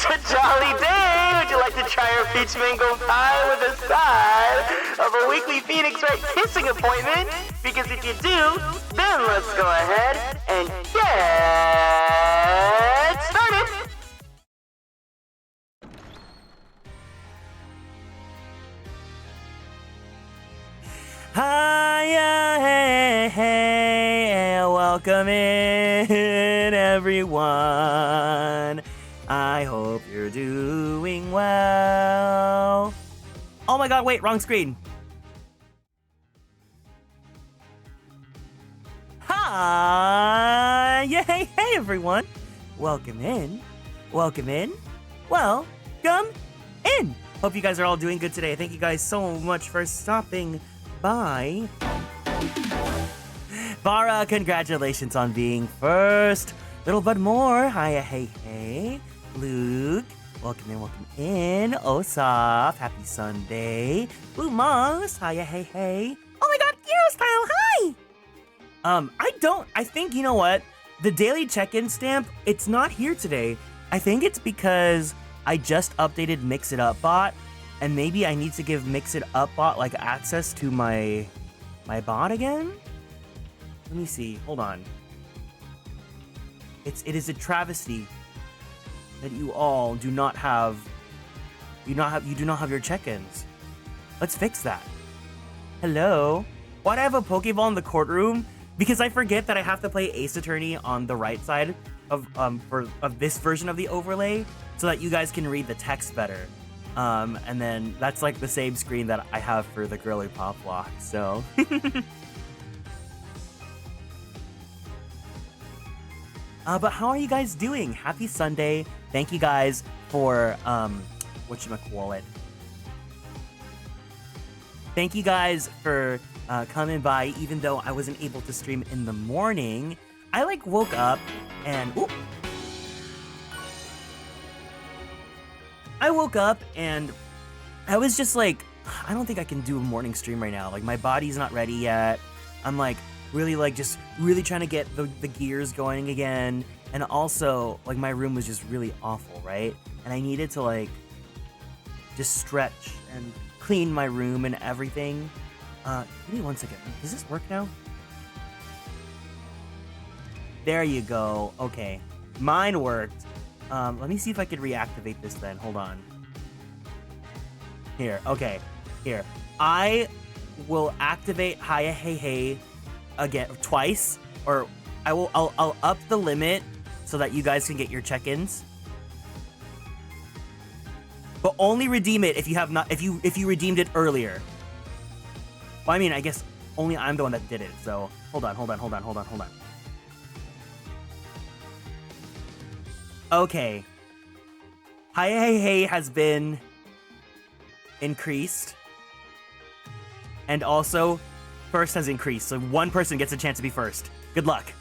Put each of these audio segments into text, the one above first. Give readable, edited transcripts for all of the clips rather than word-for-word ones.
It's a jolly day! Would you like to try our peach mango pie with a side of a weekly Phoenix Wright kissing appointment? Because if you do, then let's go ahead and get started! Hiya, hey, hey, welcome in, everyone. I hope you're doing well. Oh my god, wait, wrong screen. Hi, yeah, hey, hey, everyone. Welcome in, welcome in, welcome in. Hope you guys are all doing good today. Thank you guys so much for stopping by. Bara, congratulations on being first. Little Bud Moore, hiya, hey, hey. Luke, welcome in. Osaf, happy Sunday. Blue Moss, hiya, hey, hey. Oh my god, Eurostyle, hi! I think, you know what? The daily check-in stamp, it's not here today. I think it's because I just updated Mix It Up bot, and maybe I need to give Mix It Up bot like access to my bot again? Let me see, hold on. It is a travesty that you all do not have your check-ins. Let's fix that. Hello? Why do I have a Pokeball in the courtroom? Because I forget that I have to play Ace Attorney on the right side of this version of the overlay so that you guys can read the text better. And then that's like the same screen that I have for the girly pop block, so. But how are you guys doing? Happy Sunday. Thank you guys for, whatchamacallit. Thank you guys for coming by, even though I wasn't able to stream in the morning. I woke up and, I woke up and I was just like, I don't think I can do a morning stream right now. Like, my body's not ready yet. I'm really just really trying to get the gears going again. And also, like, my room was just really awful, right? And I needed to just stretch and clean my room and everything. Give me one second. Does this work now? There you go. Okay. Mine worked. Let me see if I could reactivate this then. Hold on. Here. Okay. Here. I will activate Hiya Hey Hey again twice, or I'll up the limit so that you guys can get your check-ins. But only redeem it if you have not if you redeemed it earlier. Well, I mean, I guess only I'm the one that did it. So hold on. Okay. Hiya Hey Hey has been increased. And also, first has increased. So one person gets a chance to be first. Good luck.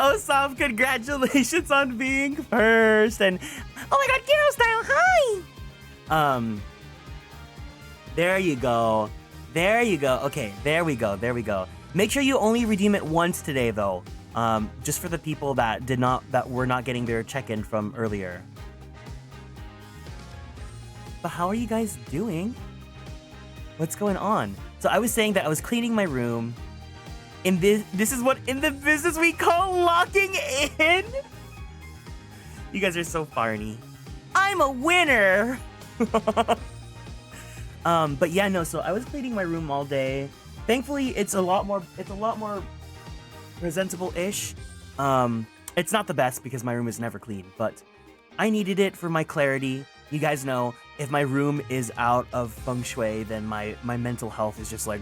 Oh, Sam, congratulations on being first. And oh my god, Kiro style, hi! There you go. Okay, there we go. Make sure you only redeem it once today though. Just for the people that were not getting their check-in from earlier. But how are you guys doing? What's going on? So I was saying that I was cleaning my room. This is what in the business we call locking in. You guys are so funny. I'm a winner. But yeah, no. So I was cleaning my room all day. Thankfully, it's a lot more presentable-ish. It's not the best because my room is never clean, but I needed it for my clarity. You guys know if my room is out of feng shui, then my mental health is just like.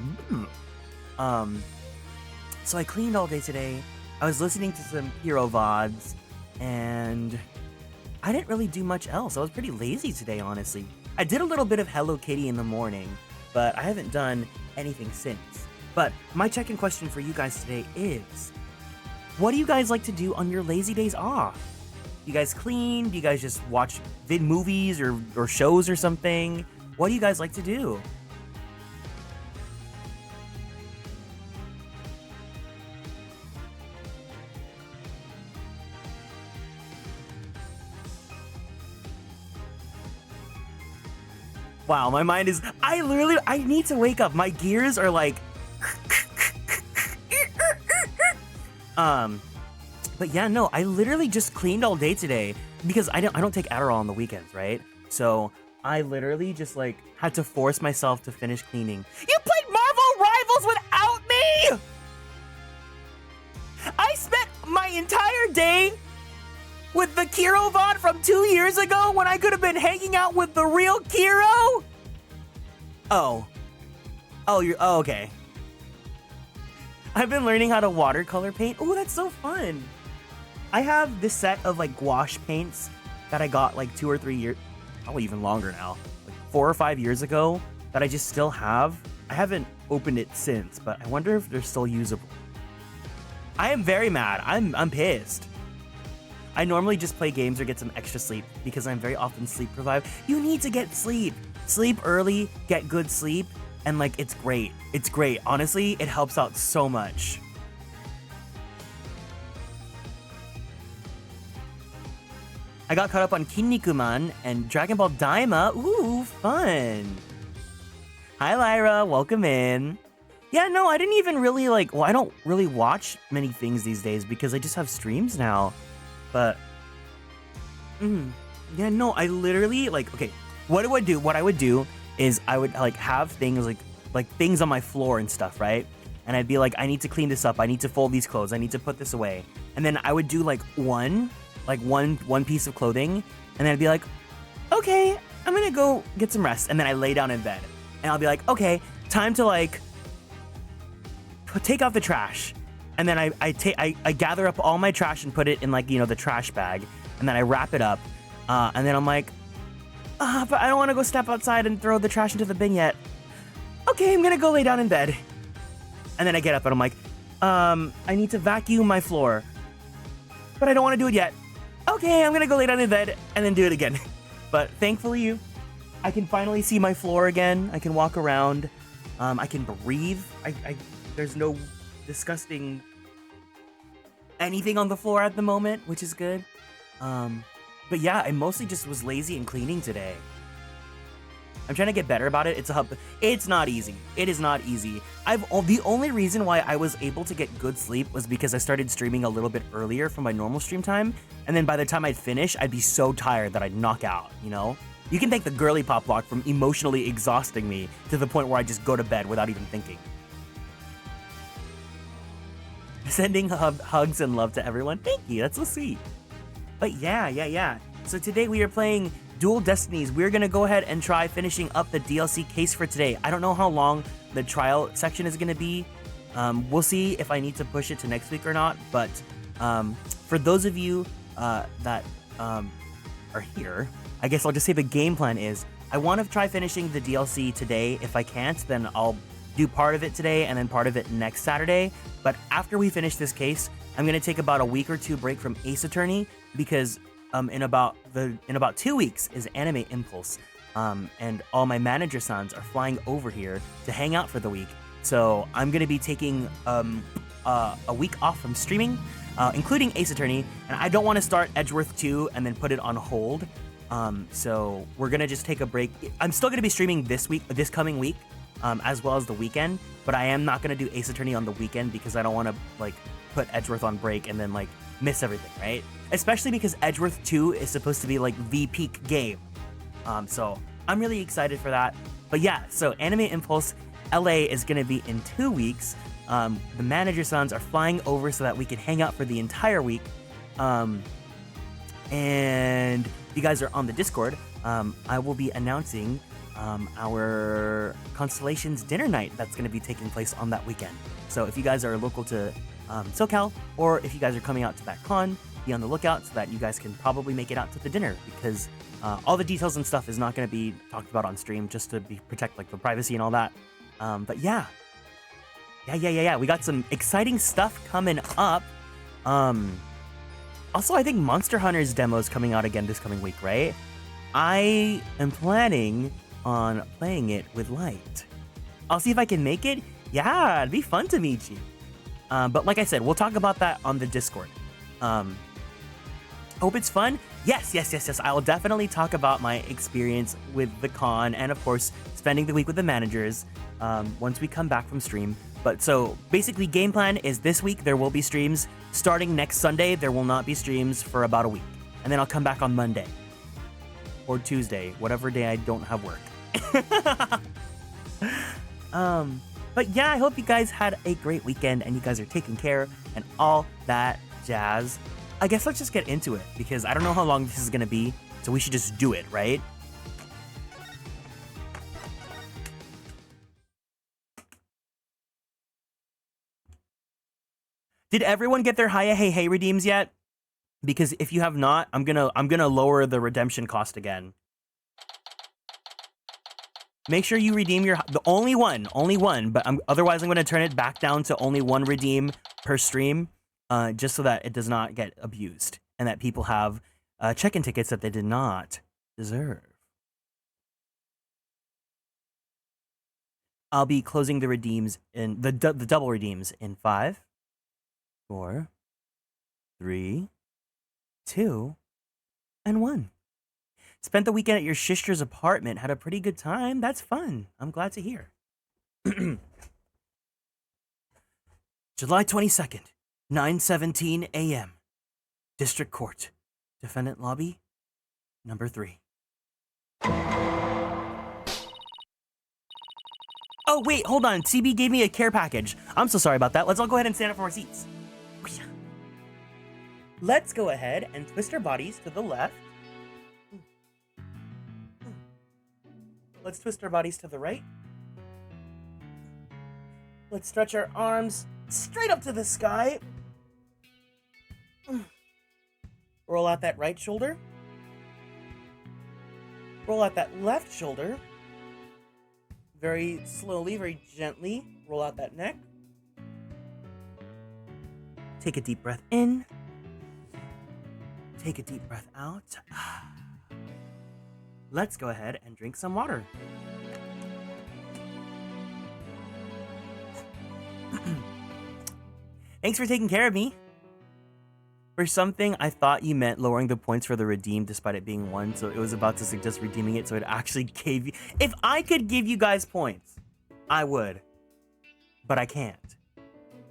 So I cleaned all day today. I was listening to some hero VODs, and I didn't really do much else. I was pretty lazy today, honestly. I did a little bit of Hello Kitty in the morning, but I haven't done anything since. But my check-in question for you guys today is, what do you guys like to do on your lazy days off? You guys clean? Do you guys just watch movies or shows or something? What do you guys like to do? Wow, my mind is, I need to wake up. My gears are like, but yeah, no, I literally just cleaned all day today because I don't take Adderall on the weekends, right? So I literally just like had to force myself to finish cleaning. You played Marvel Rivals without me! I spent my entire day with the Kiro VOD from 2 years ago when I could have been hanging out with the real Kiro? Oh, okay. I've been learning how to watercolor paint. Oh, that's so fun. I have this set of like gouache paints that I got like 2 or 3 years, probably even longer now, like 4 or 5 years ago that I just still have. I haven't opened it since, but I wonder if they're still usable. I am very mad. I'm pissed. I normally just play games or get some extra sleep because I'm very often sleep deprived. You need to get sleep. Sleep early, get good sleep, and like it's great. It's great. Honestly, it helps out so much. I got caught up on Kinnikuman and Dragon Ball Daima. Ooh, fun. Hi Lyra, welcome in. Yeah, no, I didn't even really I don't really watch many things these days because I just have streams now. But, yeah, no, I literally, okay, what I would do is I would, have things, like things on my floor and stuff, right? And I'd be like, I need to clean this up, I need to fold these clothes, I need to put this away. And then I would do, one piece of clothing, and then I'd be like, okay, I'm gonna go get some rest. And then I lay down in bed. And I'll be like, okay, time to, take out the trash. And then I gather up all my trash and put it in the trash bag, and then I wrap it up, and then I'm like, but I don't want to go step outside and throw the trash into the bin yet. Okay, I'm gonna go lay down in bed, and then I get up and I'm like, I need to vacuum my floor, but I don't want to do it yet. Okay, I'm gonna go lay down in bed and then do it again. But thankfully, I can finally see my floor again. I can walk around. I can breathe. There's no disgusting anything on the floor at the moment, which is good. But yeah, I mostly just was lazy and cleaning today. I'm trying to get better about it. It's not easy. It is not easy. The only reason why I was able to get good sleep was because I started streaming a little bit earlier from my normal stream time, and then by the time I'd finish, I'd be so tired that I'd knock out, you know? You can thank the girly pop block from emotionally exhausting me to the point where I just go to bed without even thinking. Sending hugs and love to everyone. Thank you, that's so sweet. But yeah. So today we are playing Dual Destinies. We're gonna go ahead and try finishing up the DLC case for today. I don't know how long the trial section is gonna be. We'll see if I need to push it to next week or not. But for those of you that are here, I guess I'll just say the game plan is I want to try finishing the DLC today. If I can't, then I'll do part of it today and then part of it next Saturday. But after we finish this case, I'm gonna take about a week or two break from Ace Attorney because in about 2 weeks is Anime Impulse, and all my manager sons are flying over here to hang out for the week. So I'm gonna be taking a week off from streaming, including Ace Attorney, and I don't want to start Edgeworth 2 and then put it on hold. So we're gonna just take a break. I'm still gonna be streaming this coming week, as well as the weekend, but I am not gonna do Ace Attorney on the weekend because I don't want to like put Edgeworth on break and then like miss everything, right? Especially because Edgeworth 2 is supposed to be like the peak game. So I'm really excited for that. But yeah, so Anime Impulse LA is gonna be in 2 weeks. The manager sons are flying over so that we can hang out for the entire week. And if you guys are on the Discord, I will be announcing our Konstellations dinner night that's going to be taking place on that weekend. So if you guys are local to SoCal, or if you guys are coming out to that con, be on the lookout so that you guys can probably make it out to the dinner, because all the details and stuff is not going to be talked about on stream just to protect like the privacy and all that. But yeah. We got some exciting stuff coming up. Also, I think Monster Hunter's demo is coming out again this coming week, right? I am planning on playing it with Light. I'll see if I can make it. Yeah, it'd be fun to meet you. But like I said, we'll talk about that on the Discord. Hope it's fun. Yes. I will definitely talk about my experience with the con and, of course, spending the week with the managers once we come back from stream. But so basically, game plan is this week there will be streams. Starting next Sunday, there will not be streams for about a week. And then I'll come back on Monday or Tuesday, whatever day I don't have work. But yeah, I hope you guys had a great weekend and you guys are taking care and all that jazz. I guess let's just get into it because I don't know how long this is going to be, so we should just do it, right? Did everyone get their Hiya Hey Hey redeems yet? Because if you have not, I'm gonna lower the redemption cost again. Make sure you redeem the only one, but otherwise I'm gonna turn it back down to only one redeem per stream, just so that it does not get abused and that people have check-in tickets that they did not deserve. I'll be closing the redeems in the double redeems in 5, 4, 3, 2, and 1. Spent the weekend at your sister's apartment. Had a pretty good time. That's fun. I'm glad to hear. July 22nd, 9:17 a.m. District Court. Defendant lobby, number 3. Oh, wait, hold on. CB gave me a care package. I'm so sorry about that. Let's all go ahead and stand up from our seats. Let's go ahead and twist our bodies to the left. Let's twist our bodies to the right. Let's stretch our arms straight up to the sky. Roll out that right shoulder. Roll out that left shoulder. Very slowly, very gently, roll out that neck. Take a deep breath in. Take a deep breath out. Let's go ahead and drink some water. Thanks for taking care of me. For something, I thought you meant lowering the points for the redeem despite it being 1, so it was about to suggest redeeming it, so it actually gave you... If I could give you guys points, I would. But I can't.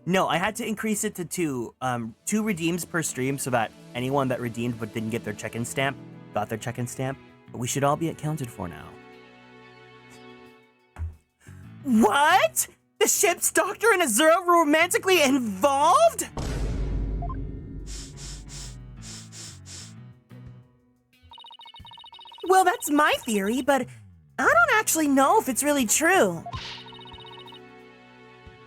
No, I had to increase it to 2. 2 redeems per stream so that anyone that redeemed but didn't get their check-in stamp got their check-in stamp. But we should all be accounted for now. What? The ship's doctor and Azura were romantically involved? Well, that's my theory, but I don't actually know if it's really true.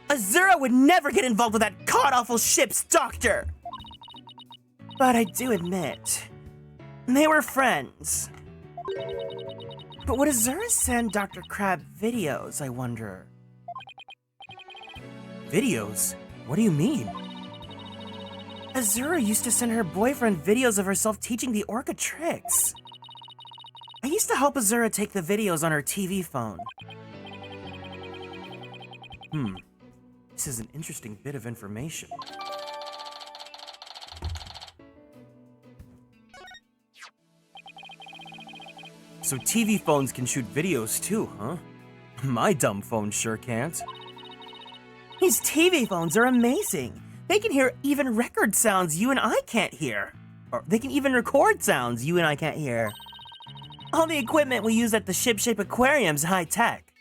Azura would never get involved with that god-awful ship's doctor. But I do admit, they were friends. But would Azura send Dr. Crab videos, I wonder? Videos? What do you mean? Azura used to send her boyfriend videos of herself teaching the orca tricks. I used to help Azura take the videos on her TV phone. This is an interesting bit of information. So TV phones can shoot videos too, huh? My dumb phone sure can't. These TV phones are amazing. They can hear even record sounds you and I can't hear. Or they can even record sounds you and I can't hear. All the equipment we use at the ship-shape aquarium's high-tech.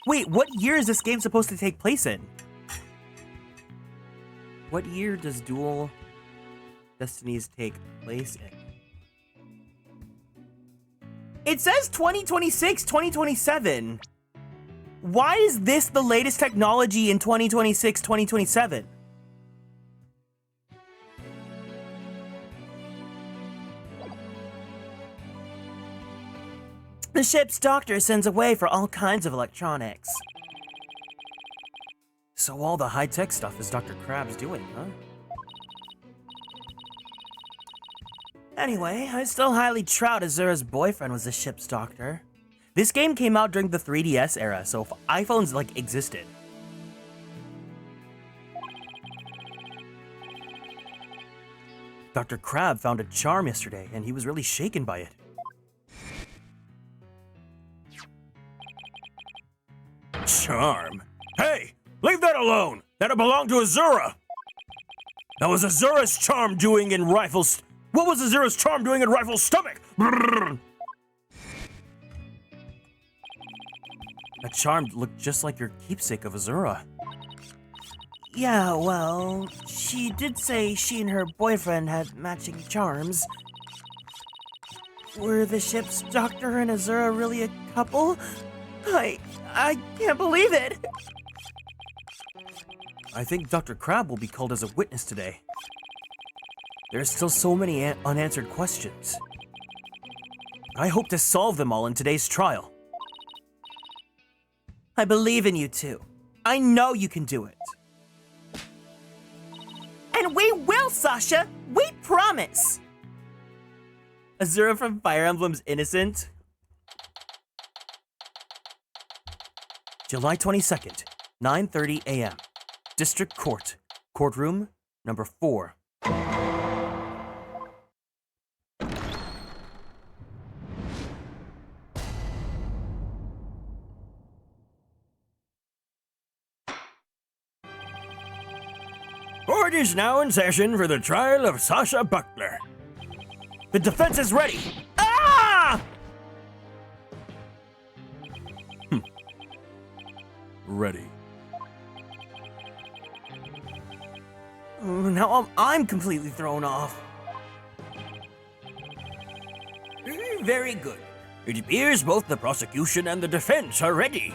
Wait, what year is this game supposed to take place in? What year does Dual Destinies take place in? It says 2026, 2027. Why is this the latest technology in 2026, 2027? The ship's doctor sends away for all kinds of electronics. So all the high-tech stuff is Dr. Crab's doing, huh? Anyway, I still highly doubt Azura's boyfriend was the ship's doctor. This game came out during the 3DS era, so if iPhones, existed. Dr. Crab found a charm yesterday, and he was really shaken by it. Charm? Hey! Leave that alone! That'll belong to Azura! That was Azura's charm doing in Rifle's... What was Azura's charm doing in Rifle's stomach? Brrr. That charm looked just like your keepsake of Azura. Yeah, well, she did say she and her boyfriend had matching charms. Were the ship's doctor and Azura really a couple? I can't believe it! I think Dr. Crab will be called as a witness today. There's still so many unanswered questions. I hope to solve them all in today's trial. I believe in you too. I know you can do it. And we will, Sasha! We promise! Azura from Fire Emblem's Innocent. July 22nd, 9:30 a.m. District Court. Courtroom number 4. Court is now in session for the trial of Sasha Buckler. The defense is ready. Ah! Ready. Now I'm completely thrown off. Very good. It appears both the prosecution and the defense are ready.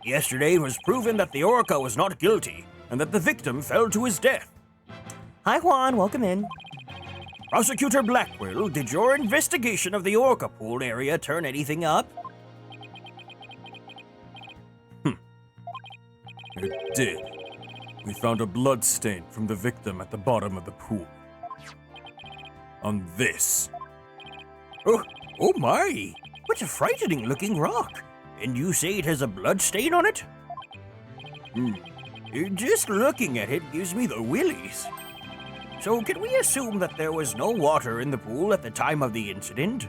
Yesterday it was proven that the orca was not guilty and that the victim fell to his death. Hi Juan, welcome in. Prosecutor Blackwell, did your investigation of the orca pool area turn anything up? It did. We found a blood stain from the victim at the bottom of the pool. On this. Oh my! What a frightening looking rock! And you say it has a blood stain on it? Just looking at it gives me the willies. So can we assume that there was no water in the pool at the time of the incident?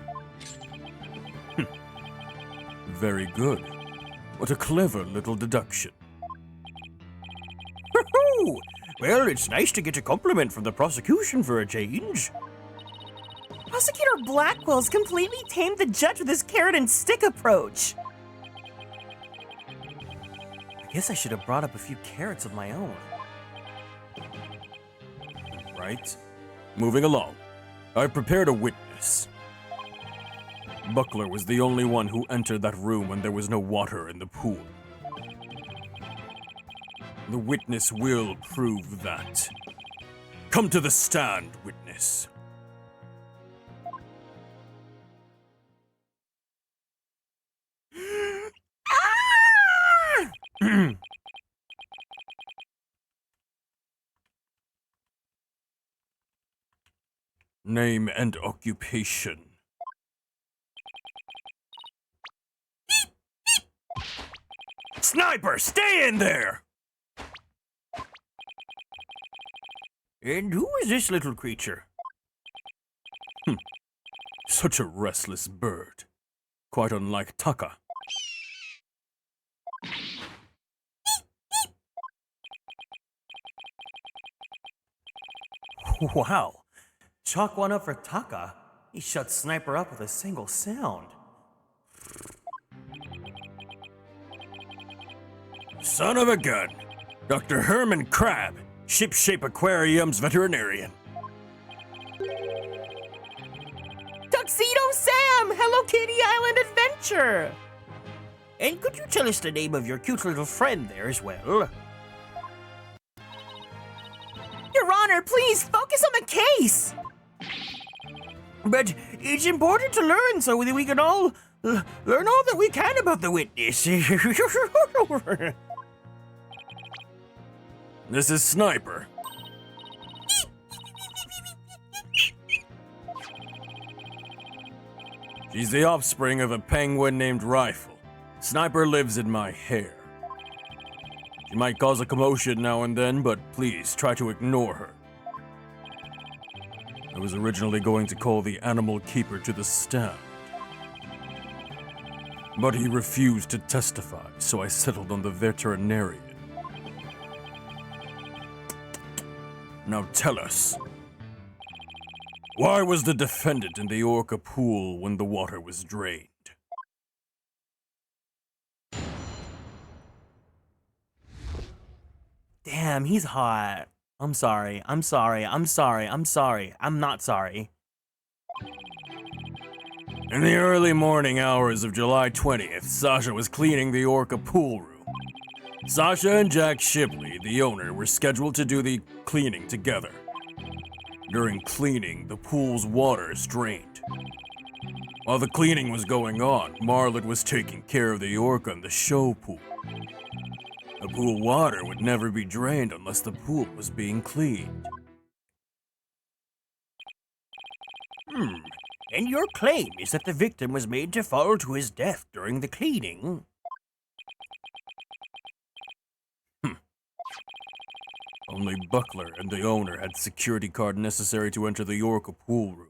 Very good. What a clever little deduction. Well, it's nice to get a compliment from the prosecution for a change. Prosecutor Blackwell's completely tamed the judge with his carrot and stick approach. I guess I should have brought up a few carrots of my own. Right. Moving along. I've prepared a witness. Buckler was the only one who entered that room when there was no water in the pool. The witness will prove that. Come to the stand, witness. Name and occupation. Sniper, stay in there! And who is this little creature? Such a restless bird. Quite unlike Taka. Wow. Chalk one up for Taka. He shut Sniper up with a single sound. Son of a gun. Dr. Herman Crab, Shipshape Aquarium's veterinarian. Tuxedo Sam! Hello Kitty Island Adventure! And could you tell us the name of your cute little friend there as well? Your Honor, please focus on the case! But it's important to learn so that we can all learn all that we can about the witness. This is Sniper. She's the offspring of a penguin named Rifle. Sniper lives in my hair. She might cause a commotion now and then, but please try to ignore her. I was originally going to call the animal keeper to the stand, but he refused to testify, so I settled on the veterinarian. Now tell us, why was the defendant in the Orca pool when the water was drained? Damn, he's hot. I'm sorry. I'm not sorry. In the early morning hours of July 20th, Sasha was cleaning the Orca pool room. Sasha and Jack Shipley, the owner, were scheduled to do the cleaning together. During cleaning, the pool's water drained. While the cleaning was going on, Marlett was taking care of the Orca in the show pool. The pool water would never be drained unless the pool was being cleaned. And your claim is that the victim was made to fall to his death during the cleaning? Only Buckler and the owner had the security card necessary to enter the Orca pool room.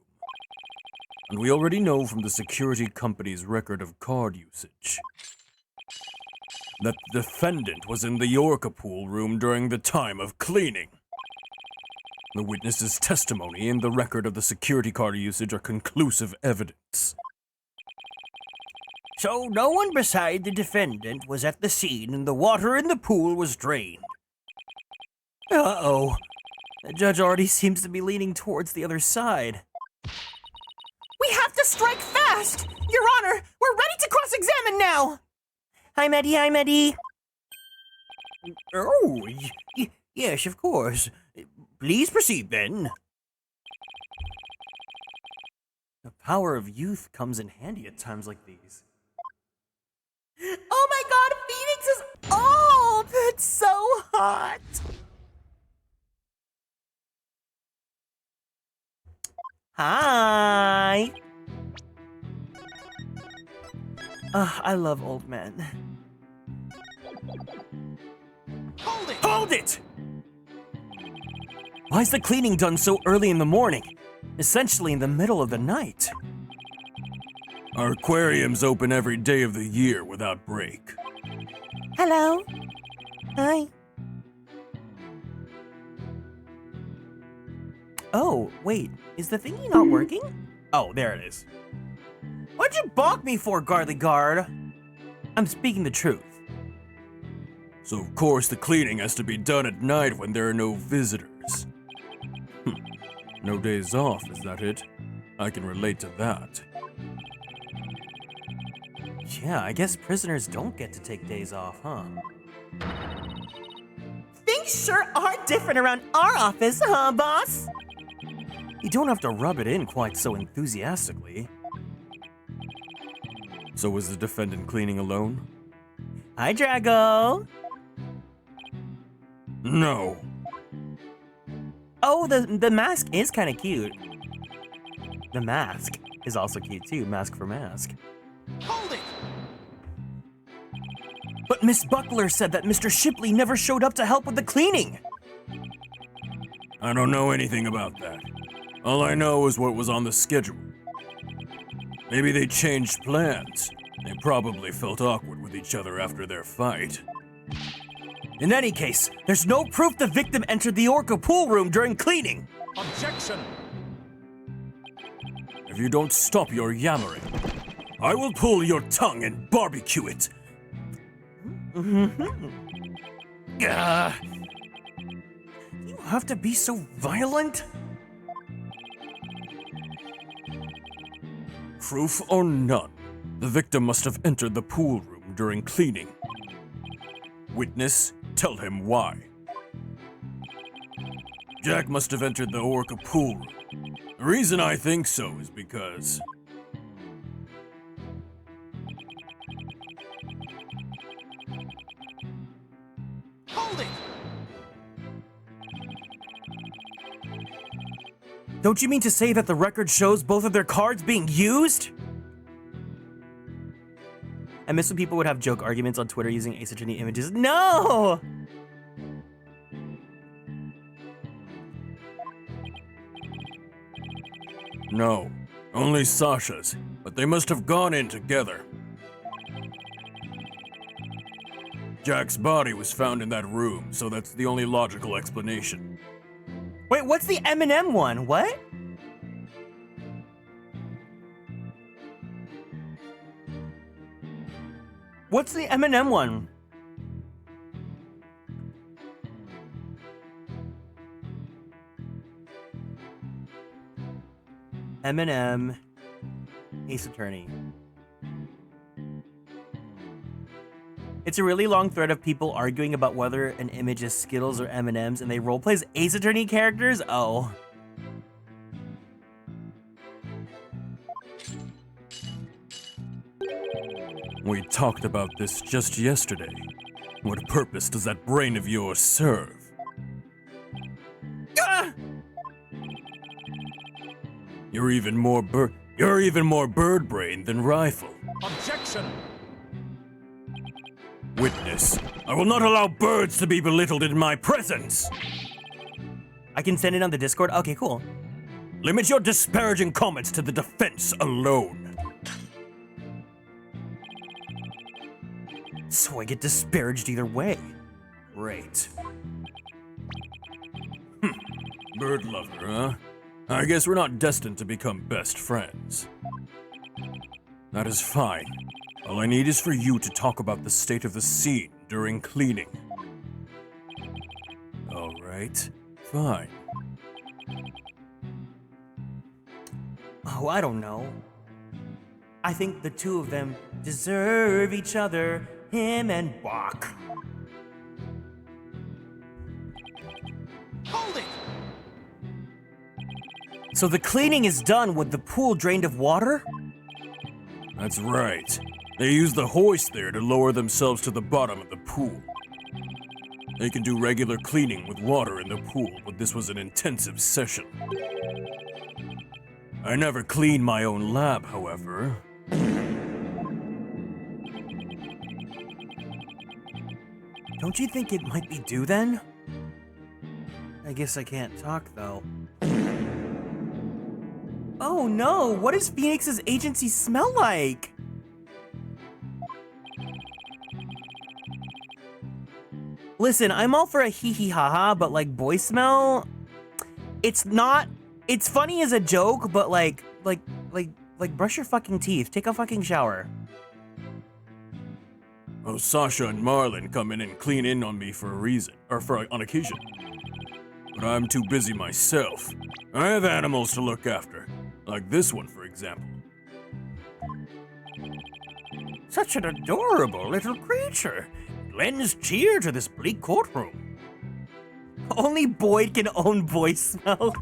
And we already know from the security company's record of card usage that the defendant was in the Orca pool room during the time of cleaning. The witness's testimony and the record of the security card usage are conclusive evidence. So no one beside the defendant was at the scene and the water in the pool was drained. Uh-oh. The judge already seems to be leaning towards the other side. We have to strike fast! Your Honor, we're ready to cross-examine now! Hi, Maddie. Oh, yes, of course. Please proceed, then. The power of youth comes in handy at times like these. Oh my god, Phoenix is old! It's so hot! Hi! I love old men. Hold it! Why is the cleaning done so early in the morning? Essentially in the middle of the night. Our aquarium's open every day of the year without break. Hello. Hi. Oh, wait. Is the thingy not working? Oh, there it is. What'd you balk me for, Guardly Guard? I'm speaking the truth. So of course the cleaning has to be done at night when there are no visitors. No days off, is that it? I can relate to that. Yeah, I guess prisoners don't get to take days off, huh? Things sure are different around our office, huh, boss? You don't have to rub it in quite so enthusiastically. So was the defendant cleaning alone? Hi, Drago. No. Oh, the mask is kind of cute. The mask is also cute too, mask for mask. Hold it! But Miss Buckler said that Mr. Shipley never showed up to help with the cleaning. I don't know anything about that. All I know is what was on the schedule. Maybe they changed plans. They probably felt awkward with each other after their fight. In any case, there's no proof the victim entered the Orca pool room during cleaning. Objection! If you don't stop your yammering, I will pull your tongue and barbecue it. Gah. You have to be so violent? Proof or none, the victim must have entered the pool room during cleaning. Witness, tell him why. Jack must have entered the Orca pool room. The reason I think so is because... Hold it! Don't you mean to say that the record shows both of their cards being used? I miss when people would have joke arguments on Twitter using Ace Attorney images. No! No, only Sasha's, but they must have gone in together. Jack's body was found in that room, so that's the only logical explanation. Wait, what's the M&M one? What? What's the M&M one? M&M, Ace Attorney. It's a really long thread of people arguing about whether an image is Skittles or M&Ms, and they roleplay as Ace Attorney characters? Oh. We talked about this just yesterday. What purpose does that brain of yours serve? Ah! You're even more bird brain than rifle. Objection! Witness, I will not allow birds to be belittled in my presence. I can send it on the Discord? Okay, cool. Limit your disparaging comments to the defense alone. So I get disparaged either way. Great. Bird lover, huh? I guess we're not destined to become best friends. That is fine. All I need is for you to talk about the state of the scene during cleaning. All right, fine. Oh, I don't know. I think the two of them deserve each other, him and Bach. Hold it! So the cleaning is done with the pool drained of water? That's right. They use the hoist there to lower themselves to the bottom of the pool. They can do regular cleaning with water in the pool, but this was an intensive session. I never cleaned my own lab, however. Don't you think it might be due then? I guess I can't talk, though. Oh no, what does Phoenix's agency smell like? Listen, I'm all for a hee haha, but like boy smell, it's not, it's funny as a joke, but like brush your fucking teeth, take a fucking shower. Oh, Sasha and Marlon come in and clean in on me for a reason, or on occasion. But I'm too busy myself. I have animals to look after, like this one, for example. Such an adorable little creature. Lends cheer to this bleak courtroom. Only Boyd can own boy smell.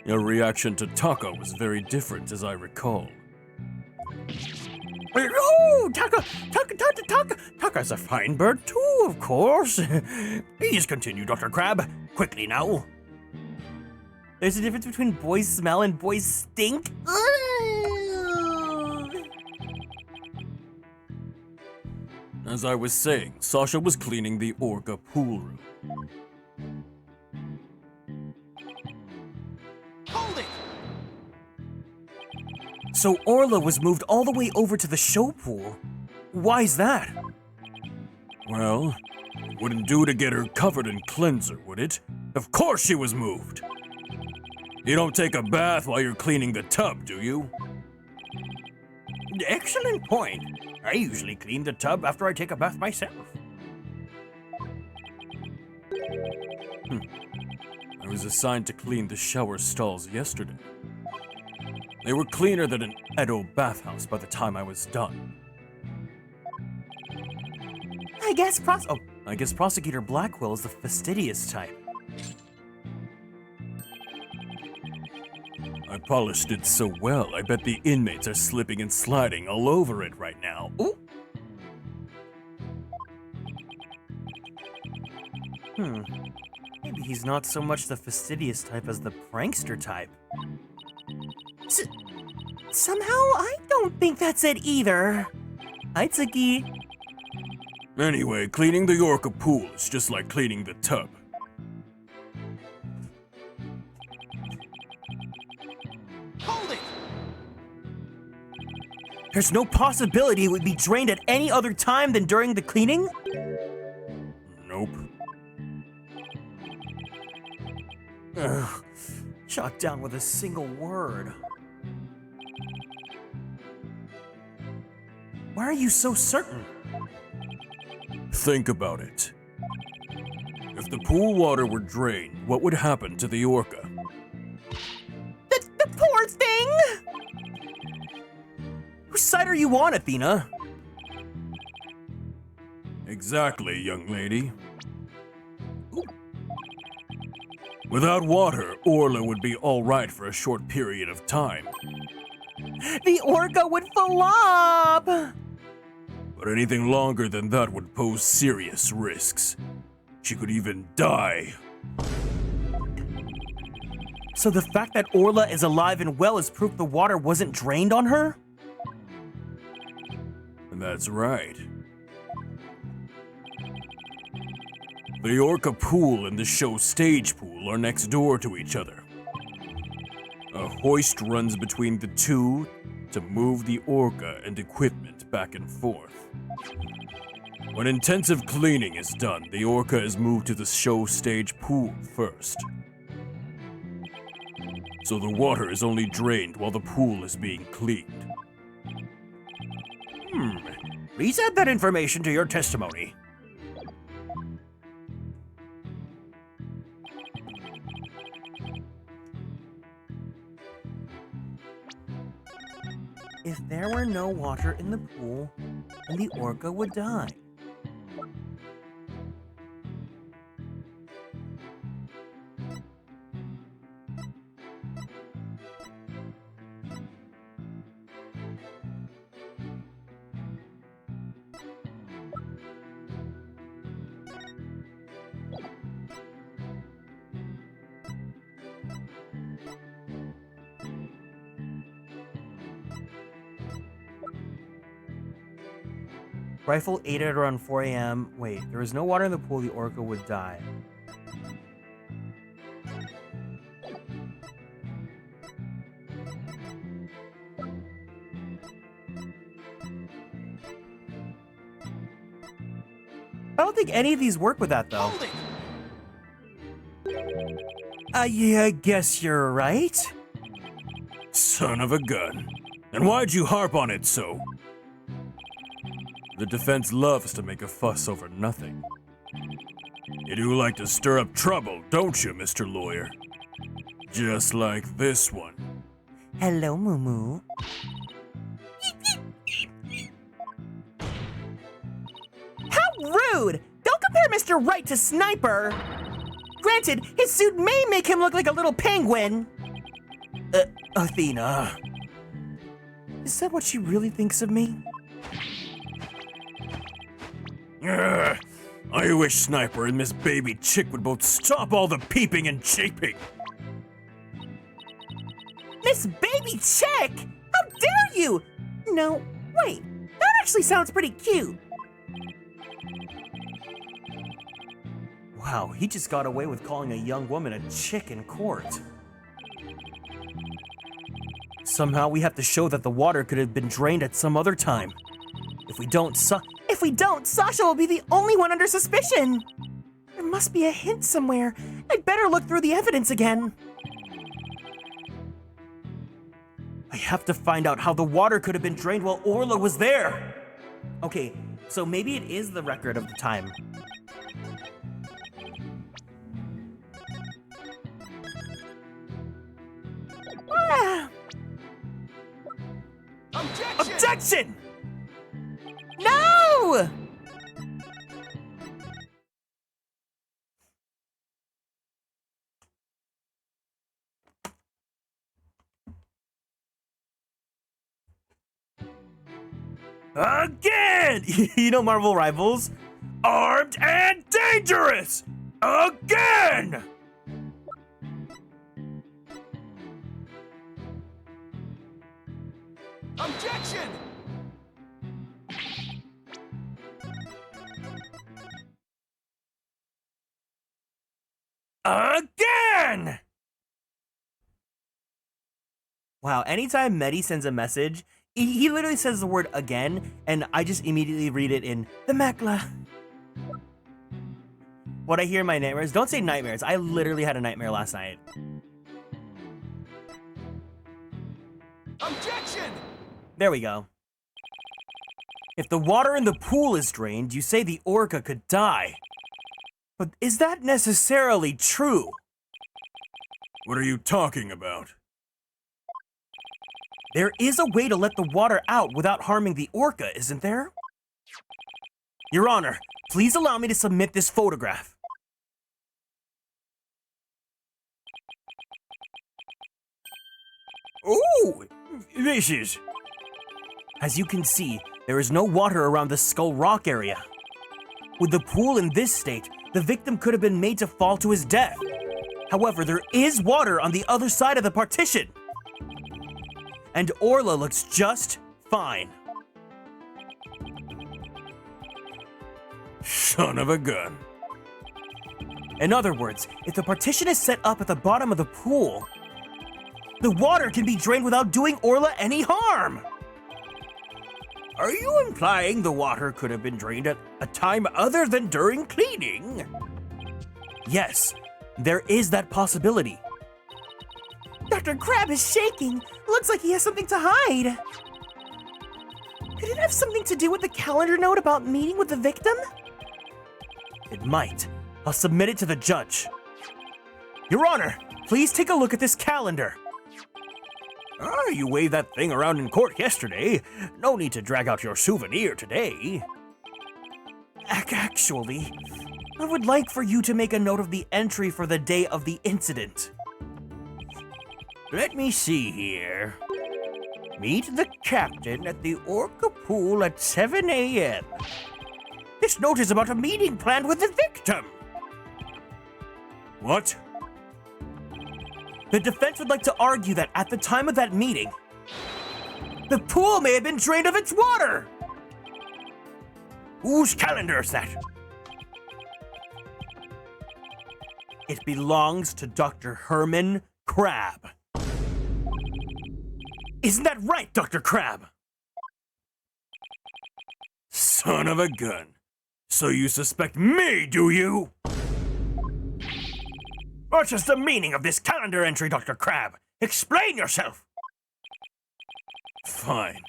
Your reaction to Taka was very different, as I recall. Oh, Taka's a fine bird too, of course. Please continue, Dr. Crab. Quickly now. There's a difference between boys smell and boys stink. As I was saying, Sasha was cleaning the Orca pool room. Hold it! So Orla was moved all the way over to the show pool. Why's that? Well, it wouldn't do to get her covered in cleanser, would it? Of course she was moved! You don't take a bath while you're cleaning the tub, do you? Excellent point. I usually clean the tub after I take a bath myself. I was assigned to clean the shower stalls yesterday. They were cleaner than an Edo bathhouse by the time I was done. I guess Prosecutor Blackwell is the fastidious type. I polished it so well, I bet the inmates are slipping and sliding all over it right now. Ooh. Maybe he's not so much the fastidious type as the prankster type. Somehow, I don't think that's it either. Itsuki. Anyway, cleaning the Orca pool is just like cleaning the tub. Hold it! There's no possibility it would be drained at any other time than during the cleaning? Nope. Ugh. Shot down with a single word. Why are you so certain? Think about it. If the pool water were drained, what would happen to the Orca? The poor thing! Whose side are you on, Athena? Exactly, young lady. Without water, Orla would be alright for a short period of time. The Orca would flop! But anything longer than that would pose serious risks. She could even die. So the fact that Orla is alive and well is proof the water wasn't drained on her? That's right. The Orca pool and the show stage pool are next door to each other. A hoist runs between the two to move the Orca and equipment back and forth. When intensive cleaning is done, the Orca is moved to the show stage pool first. So the water is only drained while the pool is being cleaned. Please add that information to your testimony. If there were no water in the pool, then the Orca would die. Rifle ate at around 4 a.m. Wait, there was no water in the pool, the Orca would die. I don't think any of these work with that, though. Hold it! Yeah, I guess you're right. Son of a gun. And why'd you harp on it so? The defense loves to make a fuss over nothing. You do like to stir up trouble, don't you, Mr. Lawyer? Just like this one. Hello, Moo. How rude! Don't compare Mr. Right to Sniper! Granted, his suit may make him look like a little penguin. Athena. Is that what she really thinks of me? I wish Sniper and Miss Baby Chick would both stop all the peeping and chaping. Miss Baby Chick! How dare you! No, wait, that actually sounds pretty cute. Wow, he just got away with calling a young woman a chick in court. Somehow we have to show that the water could have been drained at some other time. If we don't, Sasha will be the only one under suspicion. There must be a hint somewhere. I'd better look through the evidence again. I have to find out how the water could have been drained while Orla was there. Okay, so maybe it is the record of the time. Objection! Objection! No! Again! You know Marvel Rivals? Armed and dangerous! Again! Objection! Again! Wow, anytime Medi sends a message, he literally says the word again, and I just immediately read it in the Makla. What I hear in my nightmares, don't say nightmares, I literally had a nightmare last night. Objection! There we go. If the water in the pool is drained, you say the orca could die. But is that necessarily true? What are you talking about? There is a way to let the water out without harming the orca, isn't there? Your Honor, please allow me to submit this photograph. Ooh, this is... As you can see, there is no water around the Skull Rock area. With the pool in this state, the victim could have been made to fall to his death. However, there is water on the other side of the partition. And Orla looks just fine. Son of a gun. In other words, if the partition is set up at the bottom of the pool, the water can be drained without doing Orla any harm. Are you implying the water could have been drained at a time other than during cleaning? Yes, there is that possibility. Dr. Crab is shaking. Looks like he has something to hide. Could it have something to do with the calendar note about meeting with the victim? It might. I'll submit it to the judge. Your Honor, please take a look at this calendar. You waved that thing around in court yesterday. No need to drag out your souvenir today. Actually, I would like for you to make a note of the entry for the day of the incident. Let me see here. Meet the captain at the Orca Pool at 7 a.m. This note is about a meeting planned with the victim. What? The defense would like to argue that at the time of that meeting, the pool may have been drained of its water. Whose calendar is that? It belongs to Dr. Herman Crab. Isn't that right, Dr. Crab? Son of a gun. So you suspect me, do you? What is the meaning of this calendar entry, Dr. Crab? Explain yourself! Fine.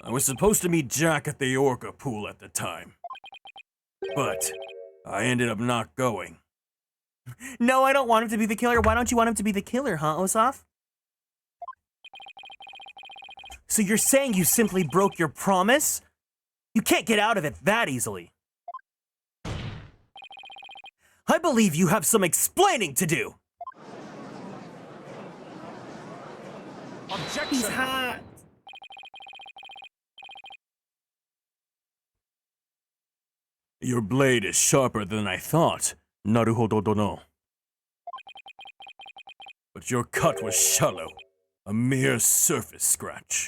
I was supposed to meet Jack at the Orca pool at the time. But I ended up not going. No, I don't want him to be the killer. Why don't you want him to be the killer, huh, Osaf? So you're saying you simply broke your promise? You can't get out of it that easily. I believe you have some explaining to do. Objection. He's hot. Your blade is sharper than I thought. Naruhodo dono. But your cut was shallow, a mere surface scratch.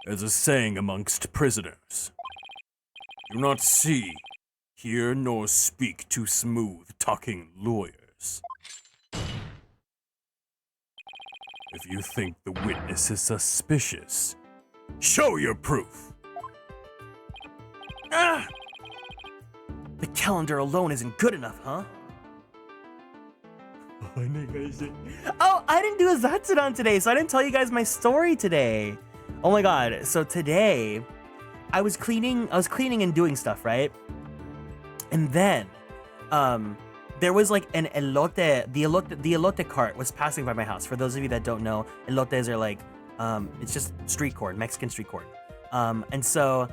There's a saying amongst prisoners. Do not see, hear, nor speak to smooth-talking lawyers. If you think the witness is suspicious, show your proof. Ah! The calendar alone isn't good enough, huh? Oh, I didn't do a Zatsudan today, so I didn't tell you guys my story today. Oh my god, so today I was cleaning and doing stuff, right? And then there was like an elote, the elote cart was passing by my house. For those of you that don't know, elotes are like it's just street corn, Mexican street corn. And so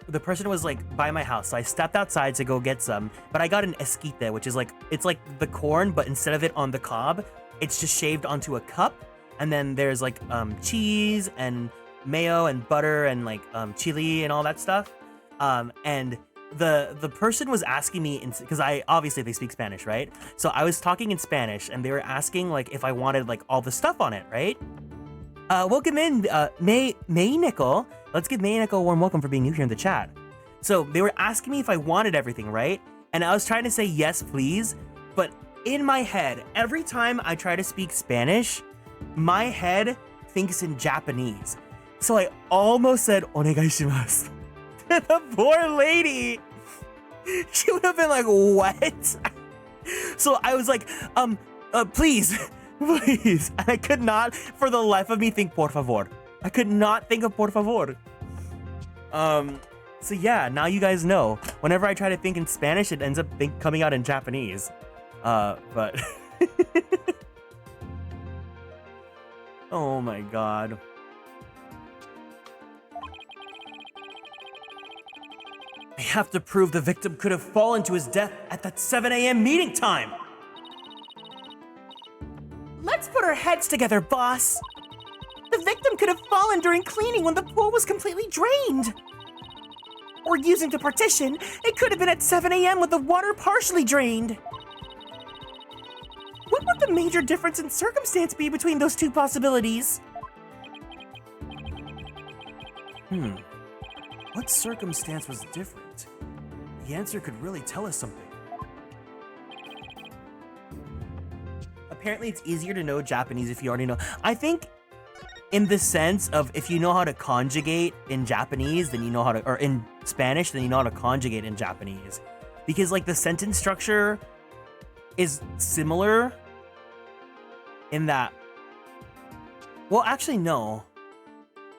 the person was like by my house, so I stepped outside to go get some, but I got an esquite, which is like, it's like the corn, but instead of it on the cob, it's just shaved onto a cup, and then there's like cheese and mayo and butter and like chili and all that stuff. And the person was asking me, because obviously they speak Spanish, right? So I was talking in Spanish, and they were asking like if I wanted like all the stuff on it, right? Welcome in, May Nickel. Let's give May Nickel a warm welcome for being new here in the chat. So they were asking me if I wanted everything, right? And I was trying to say yes, please. But in my head, every time I try to speak Spanish, my head thinks in Japanese. So I almost said onegaishimasu to the poor lady. She would have been like, what? So I was like, please. Please. And I could not, for the life of me, think por favor. I could not think of por favor. So yeah, now you guys know. Whenever I try to think in Spanish, it ends up coming out in Japanese. But... oh my god. I have to prove the victim could have fallen to his death at that 7 a.m. meeting time. Let's put our heads together, boss. The victim could have fallen during cleaning when the pool was completely drained. Or using the partition, it could have been at 7 a.m. with the water partially drained. What would the major difference in circumstance be between those two possibilities? What circumstance was different? The answer could really tell us something. Apparently it's easier to know Japanese if you already know. I think in the sense of if you know how to conjugate in Japanese, then you know how to, or in Spanish, then you know how to conjugate in Japanese. Because like the sentence structure is similar in that, well, actually no.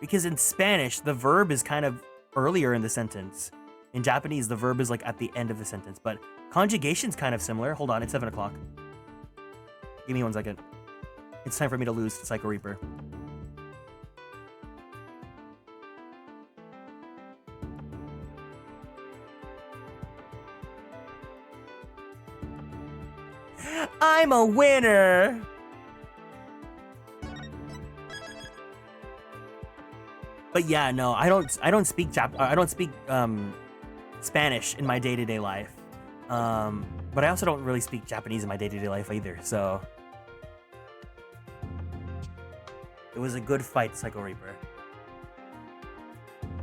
Because in Spanish, the verb is kind of earlier in the sentence. In Japanese, the verb is like at the end of the sentence, but conjugation's kind of similar. Hold on, it's 7 o'clock. Give me 1 second. It's time for me to lose to Psycho Reaper. I'm a winner! But yeah, no, I don't speak Spanish in my day-to-day life. But I also don't really speak Japanese in my day-to-day life either, so... It was a good fight, Psycho Reaper.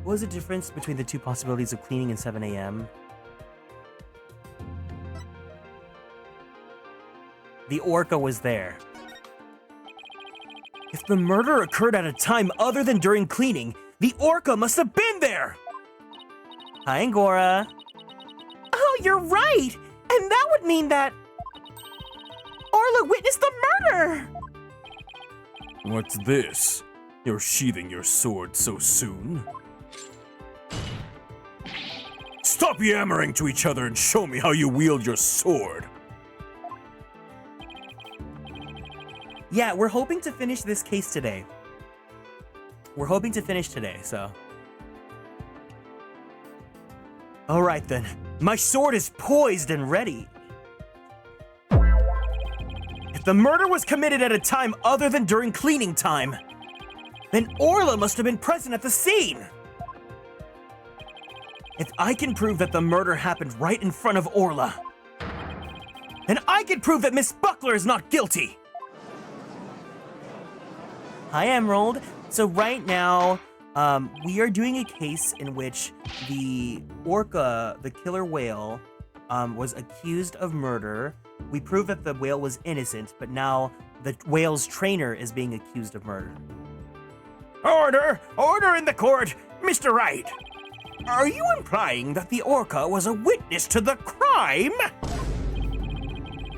What was the difference between the two possibilities of cleaning and 7 a.m.? The orca was there. If the murder occurred at a time other than during cleaning, the orca must have been there! Hi, Angora. Oh, you're right! And that would mean that Orla witnessed the murder! What's this? You're sheathing your sword so soon? Stop yammering to each other and show me how you wield your sword. Yeah, we're hoping to finish this case today. We're hoping to finish today, so. All right then. My sword is poised and ready. If the murder was committed at a time other than during cleaning time, then Orla must have been present at the scene. If I can prove that the murder happened right in front of Orla, then I can prove that Miss Buckler is not guilty. Hi, Emerald. So right now, we are doing a case in which the orca, the killer whale, was accused of murder. We proved that the whale was innocent, but now the whale's trainer is being accused of murder. Order! Order in the court! Mr. Wright! Are you implying that the orca was a witness to the crime?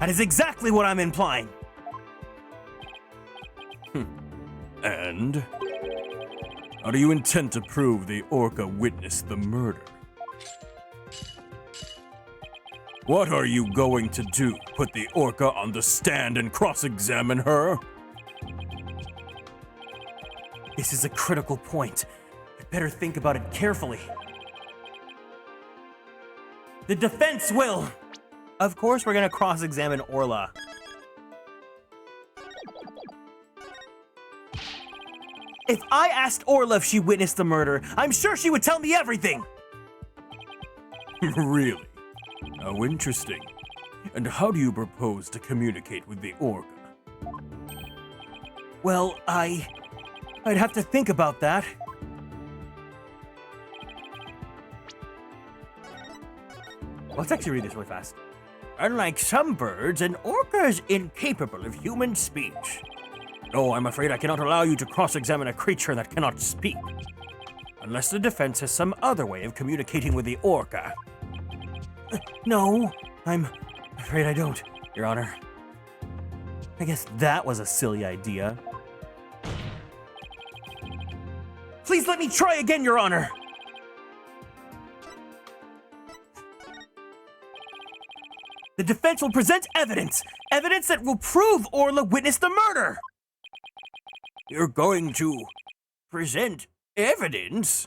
That is exactly what I'm implying. And? How do you intend to prove the orca witnessed the murder? What are you going to do? Put the orca on the stand and cross-examine her? This is a critical point. I'd better think about it carefully. The defense will! Of course we're gonna cross-examine Orla. If I asked Orla if she witnessed the murder, I'm sure she would tell me everything! Really? How interesting. And how do you propose to communicate with the orca? Well, I'd have to think about that. Let's actually read this really fast. Unlike some birds, an orca is incapable of human speech. No, I'm afraid I cannot allow you to cross-examine a creature that cannot speak. Unless the defense has some other way of communicating with the orca. No, I'm afraid I don't, Your Honor. I guess that was a silly idea. Please let me try again, Your Honor! The defense will present evidence! Evidence that will prove Orla witnessed the murder! You're going to present evidence?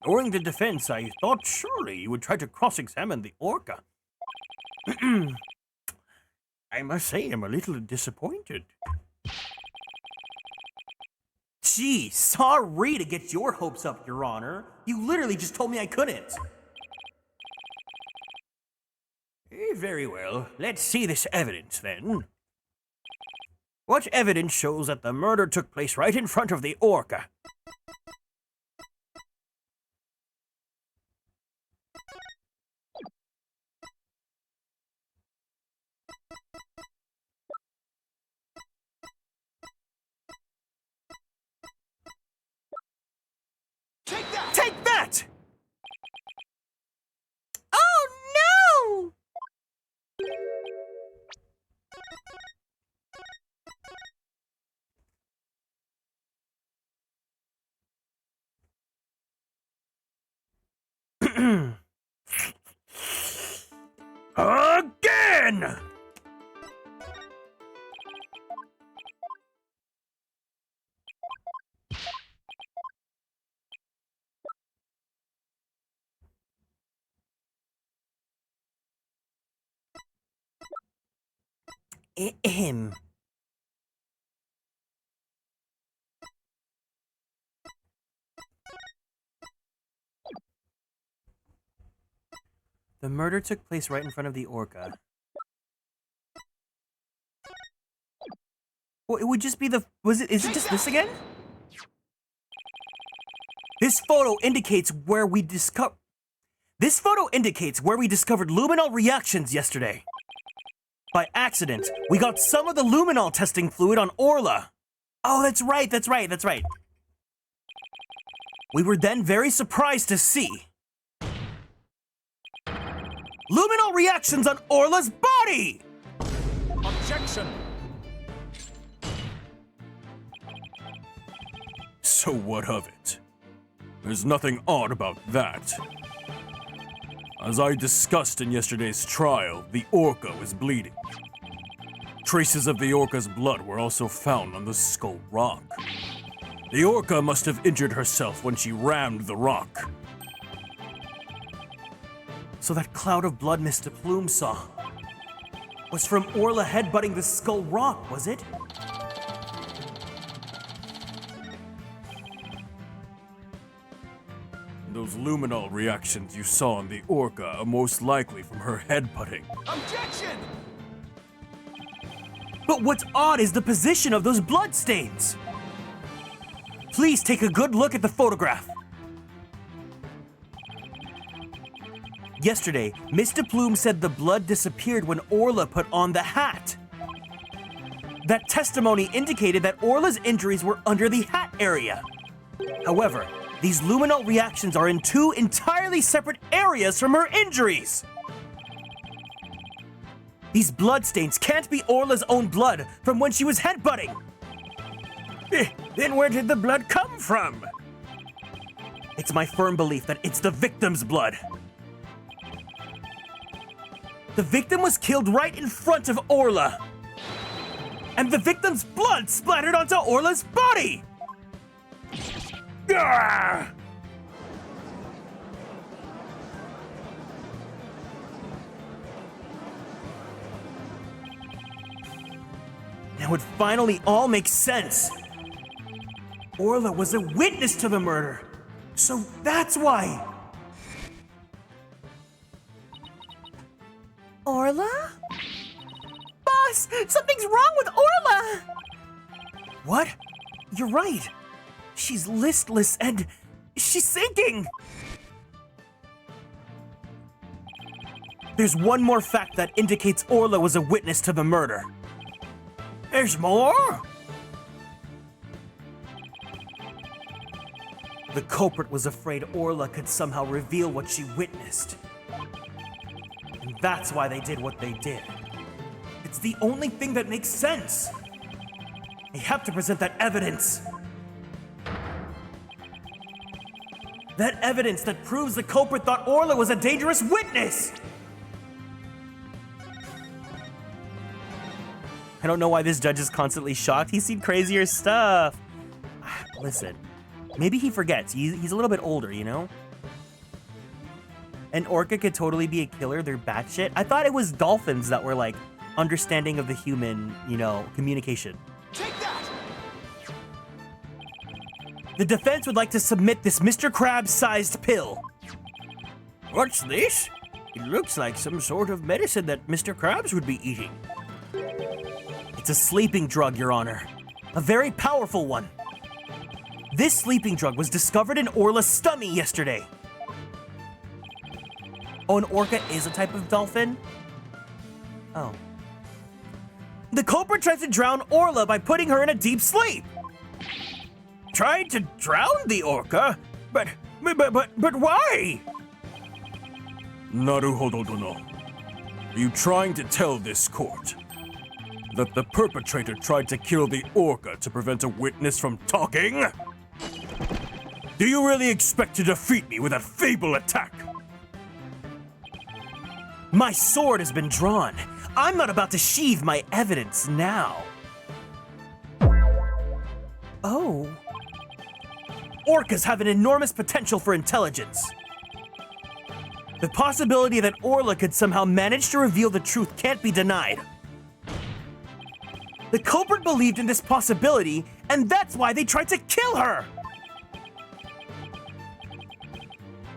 During the defense, I thought surely you would try to cross-examine the orca. I must say I'm a little disappointed. Gee, sorry to get your hopes up, Your Honor. You literally just told me I couldn't. Very well. Let's see this evidence, then. What evidence shows that the murder took place right in front of the orca? Take that! Take that! Oh, no! Again! Ahem. The murder took place right in front of the orca. Well, it would just be the... Is it just this again? This photo indicates where we discovered luminol reactions yesterday. By accident, we got some of the luminol testing fluid on Orla. Oh, that's right. We were then very surprised to see luminal reactions on Orla's body! Objection! So what of it? There's nothing odd about that. As I discussed in yesterday's trial, the orca was bleeding. Traces of the orca's blood were also found on the skull rock. The orca must have injured herself when she rammed the rock. So that cloud of blood Mr. Plume saw was from Orla headbutting the skull rock, was it? Those luminal reactions you saw in the orca are most likely from her headbutting. Objection! But what's odd is the position of those bloodstains. Please take a good look at the photograph. Yesterday, Mr. Plume said the blood disappeared when Orla put on the hat. That testimony indicated that Orla's injuries were under the hat area. However, these luminal reactions are in two entirely separate areas from her injuries. These bloodstains can't be Orla's own blood from when she was headbutting. Then where did the blood come from? It's my firm belief that it's the victim's blood. The victim was killed right in front of Orla. And the victim's blood splattered onto Orla's body! Ah! Now it finally all makes sense. Orla was a witness to the murder. So that's why. Orla? Boss, something's wrong with Orla! What? You're right. She's listless and she's sinking. There's one more fact that indicates Orla was a witness to the murder. There's more? The culprit was afraid Orla could somehow reveal what she witnessed. And that's why they did what they did. It's the only thing that makes sense. They have to present that evidence. That evidence that proves the culprit thought Orla was a dangerous witness! I don't know why this judge is constantly shocked. He's seen crazier stuff. Listen, maybe he forgets. He's a little bit older, you know? An orca could totally be a killer. They're batshit. I thought it was dolphins that were like understanding of the human, you know, communication. Take that! The defense would like to submit this Mr. Krabs-sized pill. What's this? It looks like some sort of medicine that Mr. Krabs would be eating. It's a sleeping drug, Your Honor. A very powerful one. This sleeping drug was discovered in Orla's stomach yesterday. Oh, an orca is a type of dolphin? Oh. The culprit tried to drown Orla by putting her in a deep sleep. Tried to drown the orca? But why? Naruhodo-dono. Are you trying to tell this court that the perpetrator tried to kill the orca to prevent a witness from talking? Do you really expect to defeat me with that feeble attack? My sword has been drawn. I'm not about to sheathe my evidence now. Oh. Orcas have an enormous potential for intelligence. The possibility that Orla could somehow manage to reveal the truth can't be denied. The culprit believed in this possibility, and that's why they tried to kill her!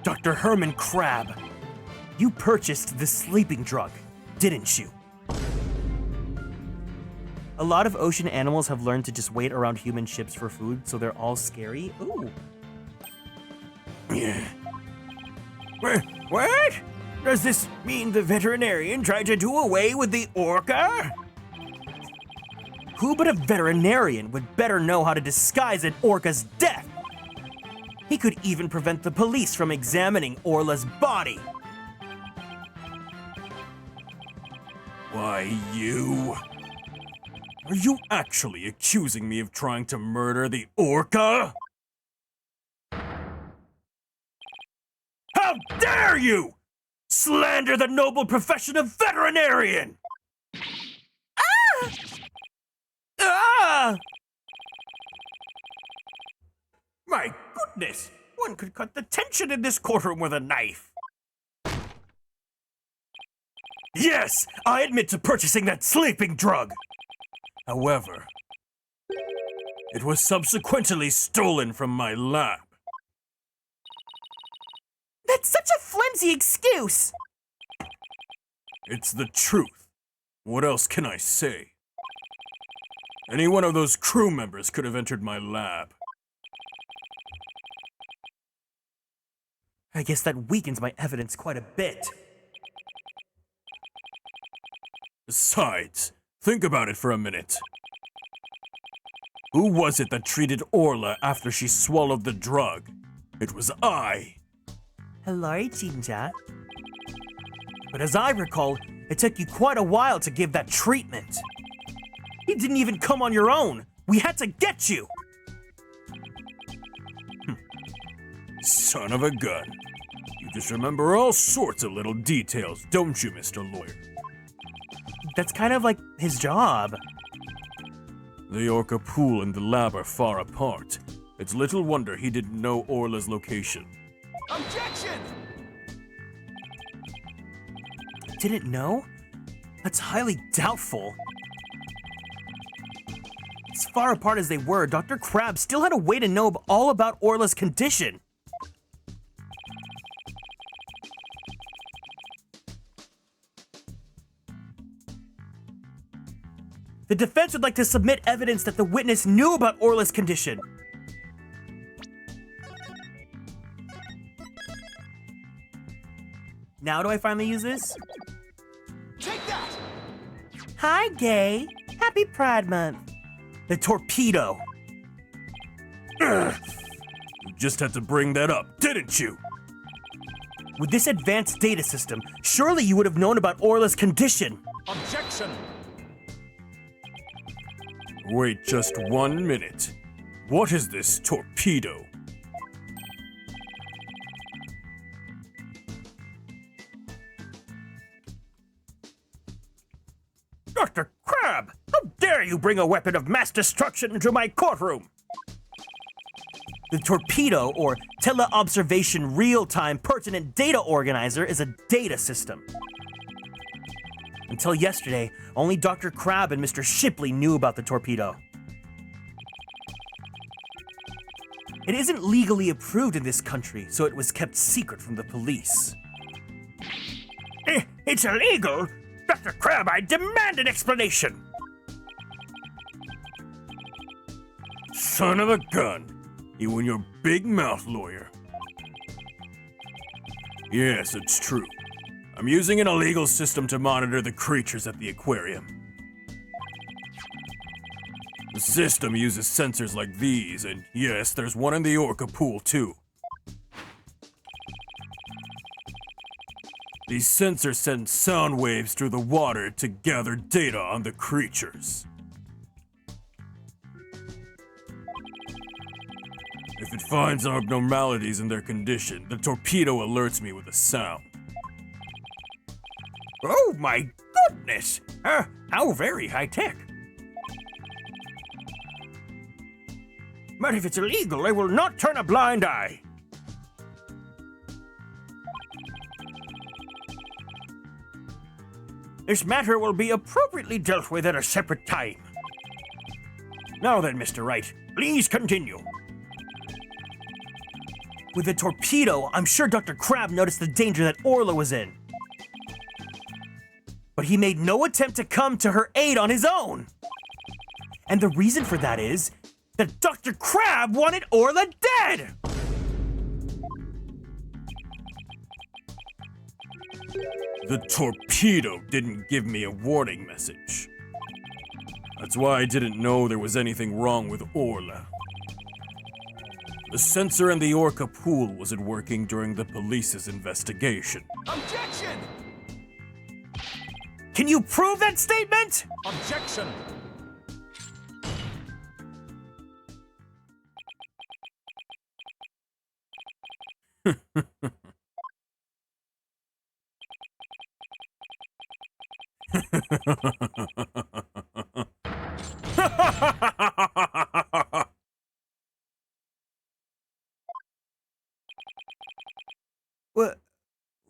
Dr. Herman Crab, you purchased this sleeping drug, didn't you? A lot of ocean animals have learned to just wait around human ships for food, so they're all scary. Ooh. What? Does this mean the veterinarian tried to do away with the orca? Who but a veterinarian would better know how to disguise an orca's death? He could even prevent the police from examining Orla's body. Why, you? Are you actually accusing me of trying to murder the orca? How dare you! Slander the noble profession of veterinarian! Ah! My goodness! One could cut the tension in this courtroom with a knife. Yes, I admit to purchasing that sleeping drug. However, it was subsequently stolen from my lab. That's such a flimsy excuse! It's the truth. What else can I say? Any one of those crew members could have entered my lab. I guess that weakens my evidence quite a bit. Besides, think about it for a minute. Who was it that treated Orla after she swallowed the drug? It was I. Hello, Ginger. But as I recall, it took you quite a while to give that treatment. You didn't even come on your own. We had to get you. Son of a gun. You just remember all sorts of little details, don't you, Mr. Lawyer? That's kind of like his job. The orca pool and the lab are far apart. It's little wonder he didn't know Orla's location. Objection! Didn't know? That's highly doubtful. As far apart as they were, Dr. Crab still had a way to know all about Orla's condition. The defense would like to submit evidence that the witness knew about Orla's condition. Now do I finally use this? Take that! Hi, gay. Happy Pride Month. The torpedo. You just had to bring that up, didn't you? With this advanced data system, surely you would have known about Orla's condition. Objection! Wait just 1 minute. What is this torpedo? Dr. Crab, how dare you bring a weapon of mass destruction into my courtroom? The torpedo, or Teleobservation Real-Time Pertinent Data Organizer, is a data system. Until yesterday, only Dr. Crab and Mr. Shipley knew about the torpedo. It isn't legally approved in this country, so it was kept secret from the police. It's illegal? Dr. Crab, I demand an explanation! Son of a gun! You and your big mouth, lawyer. Yes, it's true. I'm using an illegal system to monitor the creatures at the aquarium. The system uses sensors like these, and yes, there's one in the orca pool too. These sensors send sound waves through the water to gather data on the creatures. If it finds abnormalities in their condition, the torpedo alerts me with a sound. Oh my goodness! How very high-tech. But if it's illegal, I will not turn a blind eye. This matter will be appropriately dealt with at a separate time. Now then, Mr. Wright, please continue. With the torpedo, I'm sure Dr. Crab noticed the danger that Orla was in. But he made no attempt to come to her aid on his own. And the reason for that is that Dr. Crab wanted Orla dead! The torpedo didn't give me a warning message. That's why I didn't know there was anything wrong with Orla. The sensor in the orca pool wasn't working during the police's investigation. Objection! Can you prove that statement? Objection!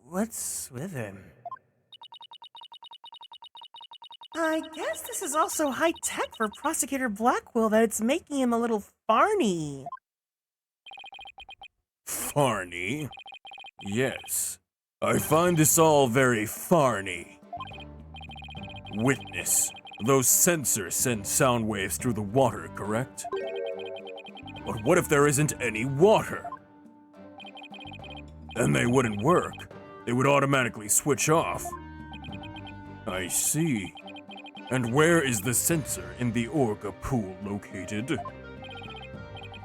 What's with him? I guess this is also high tech for Prosecutor Blackwell that it's making him a little farny. Farny? Yes. I find this all very farny. Witness. Those sensors send sound waves through the water, correct? But what if there isn't any water? Then they wouldn't work. They would automatically switch off. I see. And where is the sensor in the orca pool located?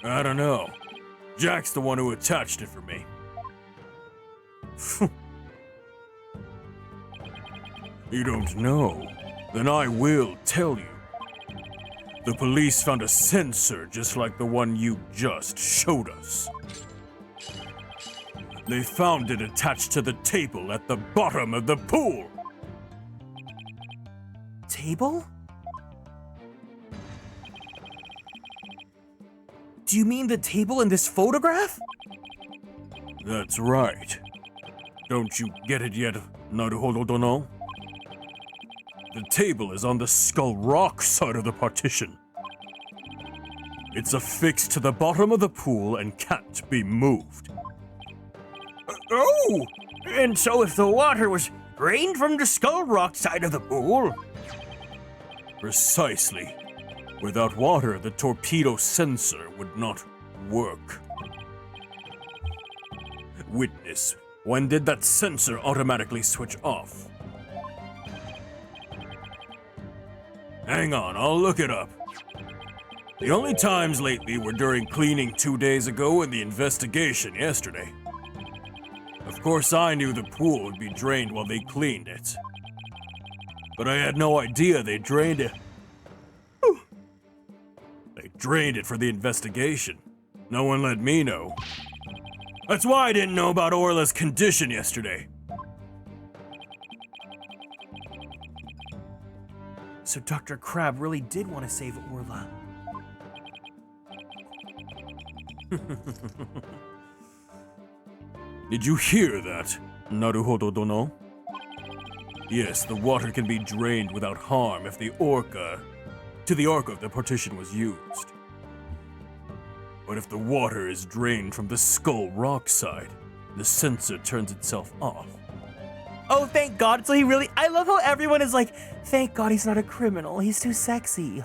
I don't know. Jack's the one who attached it for me. You don't know? Then I will tell you. The police found a sensor just like the one you just showed us. They found it attached to the table at the bottom of the pool. Table? Do you mean the table in this photograph? That's right. Don't you get it yet, Naruhodo-dono? The table is on the Skull Rock side of the partition. It's affixed to the bottom of the pool and can't be moved. Oh! And so if the water was drained from the Skull Rock side of the pool... Precisely. Without water, the torpedo sensor would not work. Witness, when did that sensor automatically switch off? Hang on, I'll look it up. The only times lately were during cleaning 2 days ago and the investigation yesterday. Of course, I knew the pool would be drained while they cleaned it. But I had no idea they drained it. They drained it for the investigation. No one let me know. That's why I didn't know about Orla's condition yesterday. So Dr. Crab really did want to save Orla. Did you hear that, Naruhodo-dono? Yes, the water can be drained without harm if the orca of the partition was used. But if the water is drained from the Skull Rock side, the sensor turns itself off. Oh, thank God. So I love how everyone is like, thank God he's not a criminal. He's too sexy.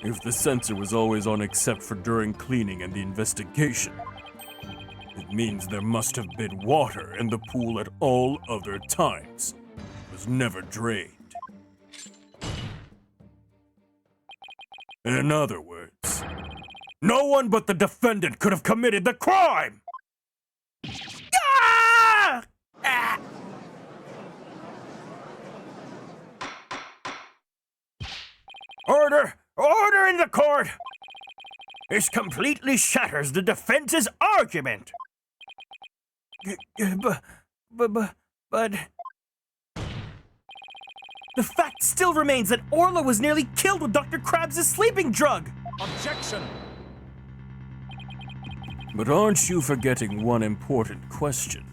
If the sensor was always on except for during cleaning and the investigation, it means there must have been water in the pool at all other times. It was never drained. In other words, no one but the defendant could have committed the crime! Ah! Ah! Order! Order in the court! This completely shatters the defense's argument! But... The fact still remains that Orla was nearly killed with Dr. Krabs' sleeping drug! Objection! But aren't you forgetting one important question?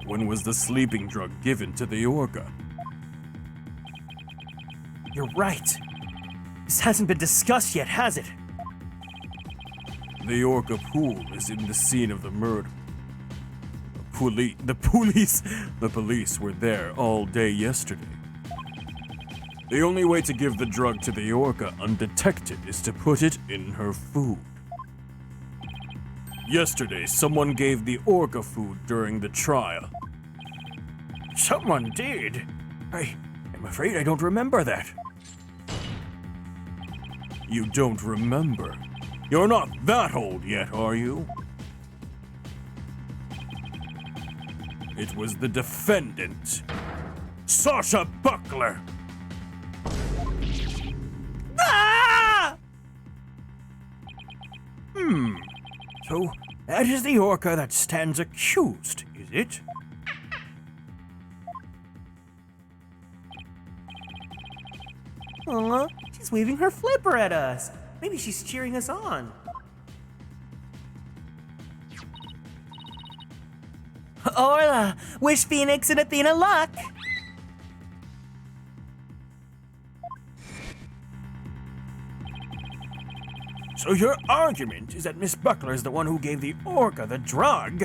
When was the sleeping drug given to the orca? You're right. This hasn't been discussed yet, has it? The orca pool is in the scene of the murder. The police were there all day yesterday. The only way to give the drug to the orca undetected is to put it in her food. Yesterday, someone gave the orca food during the trial. Someone did? I'm afraid I don't remember that. You don't remember? You're not that old yet, are you? It was the defendant, Sasha Buckler. Ah! So that is the orca that stands accused, is it? Aw, she's waving her flipper at us. Maybe she's cheering us on. Orla, wish Phoenix and Athena luck. So your argument is that Miss Buckler is the one who gave the orca the drug?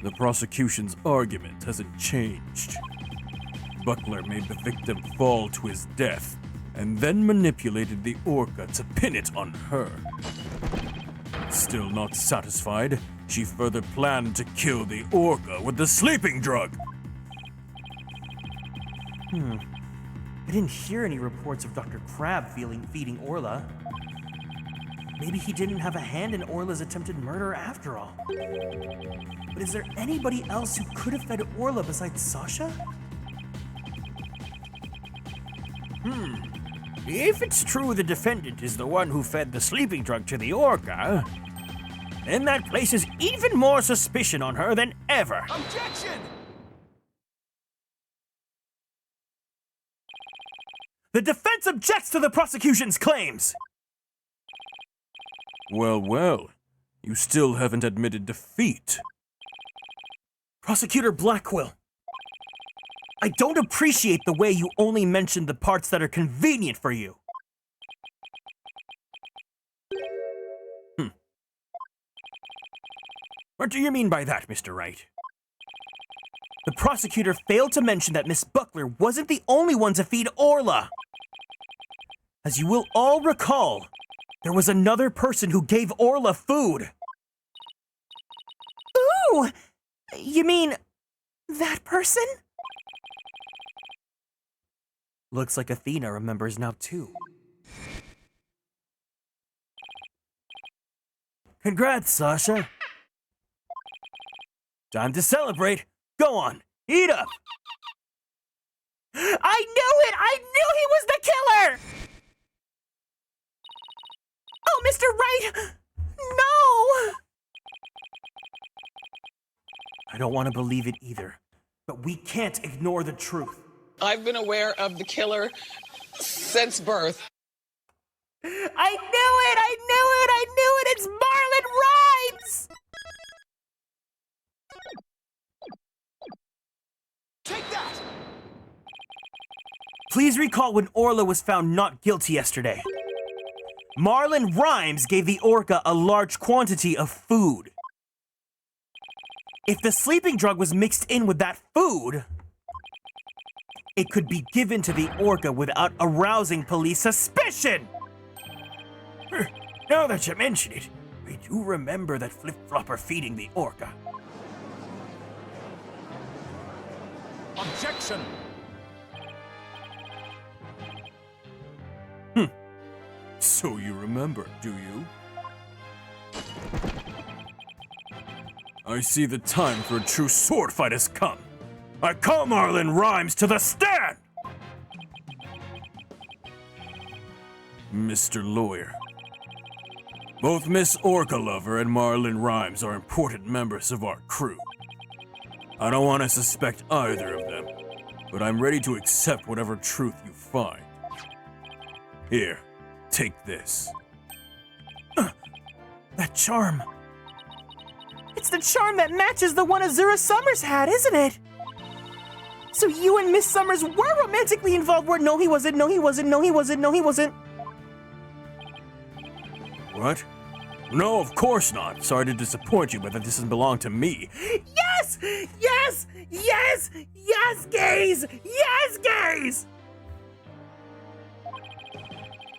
The prosecution's argument hasn't changed. Buckler made the victim fall to his death and then manipulated the orca to pin it on her. Still not satisfied, she further planned to kill the orca with the sleeping drug. I didn't hear any reports of Dr. Crab feeding Orla. Maybe he didn't have a hand in Orla's attempted murder after all. But is there anybody else who could have fed Orla besides Sasha? If it's true the defendant is the one who fed the sleeping drug to the orca, then that places even more suspicion on her than ever. Objection! The defense objects to the prosecution's claims. Well, you still haven't admitted defeat. Prosecutor Blackquill, I don't appreciate the way you only mention the parts that are convenient for you. What do you mean by that, Mr. Wright? The prosecutor failed to mention that Miss Buckler wasn't the only one to feed Orla. As you will all recall, there was another person who gave Orla food. Ooh! You mean that person? Looks like Athena remembers now too. Congrats, Sasha. Time to celebrate. Go on, eat up. I knew it! I knew he was the killer! Oh, Mr. Wright! No! I don't want to believe it either, but we can't ignore the truth. I've been aware of the killer since birth. I knew it! I knew it! I knew it! It's Marlon Rhymes! Take that! Please recall when Orla was found not guilty yesterday. Marlon Rhymes gave the orca a large quantity of food. If the sleeping drug was mixed in with that food, it could be given to the orca without arousing police suspicion. Now that you mention it, I do remember that flip-flopper feeding the orca. Objection! So you remember, do you? I see the time for a true sword fight has come. I call Marlon Rhymes to the stand! Mr. Lawyer, both Miss Orca Lover and Marlon Rhymes are important members of our crew. I don't want to suspect either of them, but I'm ready to accept whatever truth you find. Here, take this. That charm. It's the charm that matches the one Azura Summers had, isn't it? So you and Miss Summers were romantically involved where no he wasn't, no he wasn't, no he wasn't, no he wasn't. What? No, of course not. Sorry to disappoint you, but that doesn't belong to me. Yes! Yes! Yes! Yes, gays! Yes, gays!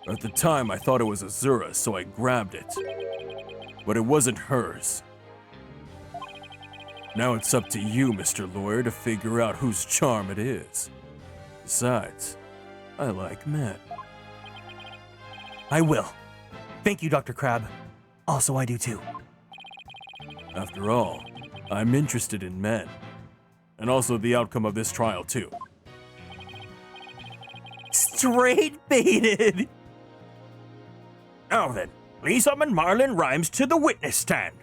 At the time, I thought it was Azura, so I grabbed it. But it wasn't hers. Now it's up to you, Mr. Lawyer, to figure out whose charm it is. Besides, I like men. I will. Thank you, Dr. Crab. Also, I do too. After all, I'm interested in men. And also the outcome of this trial, too. Straight baited! Now then, please summon Marlon Rhymes to the witness stand.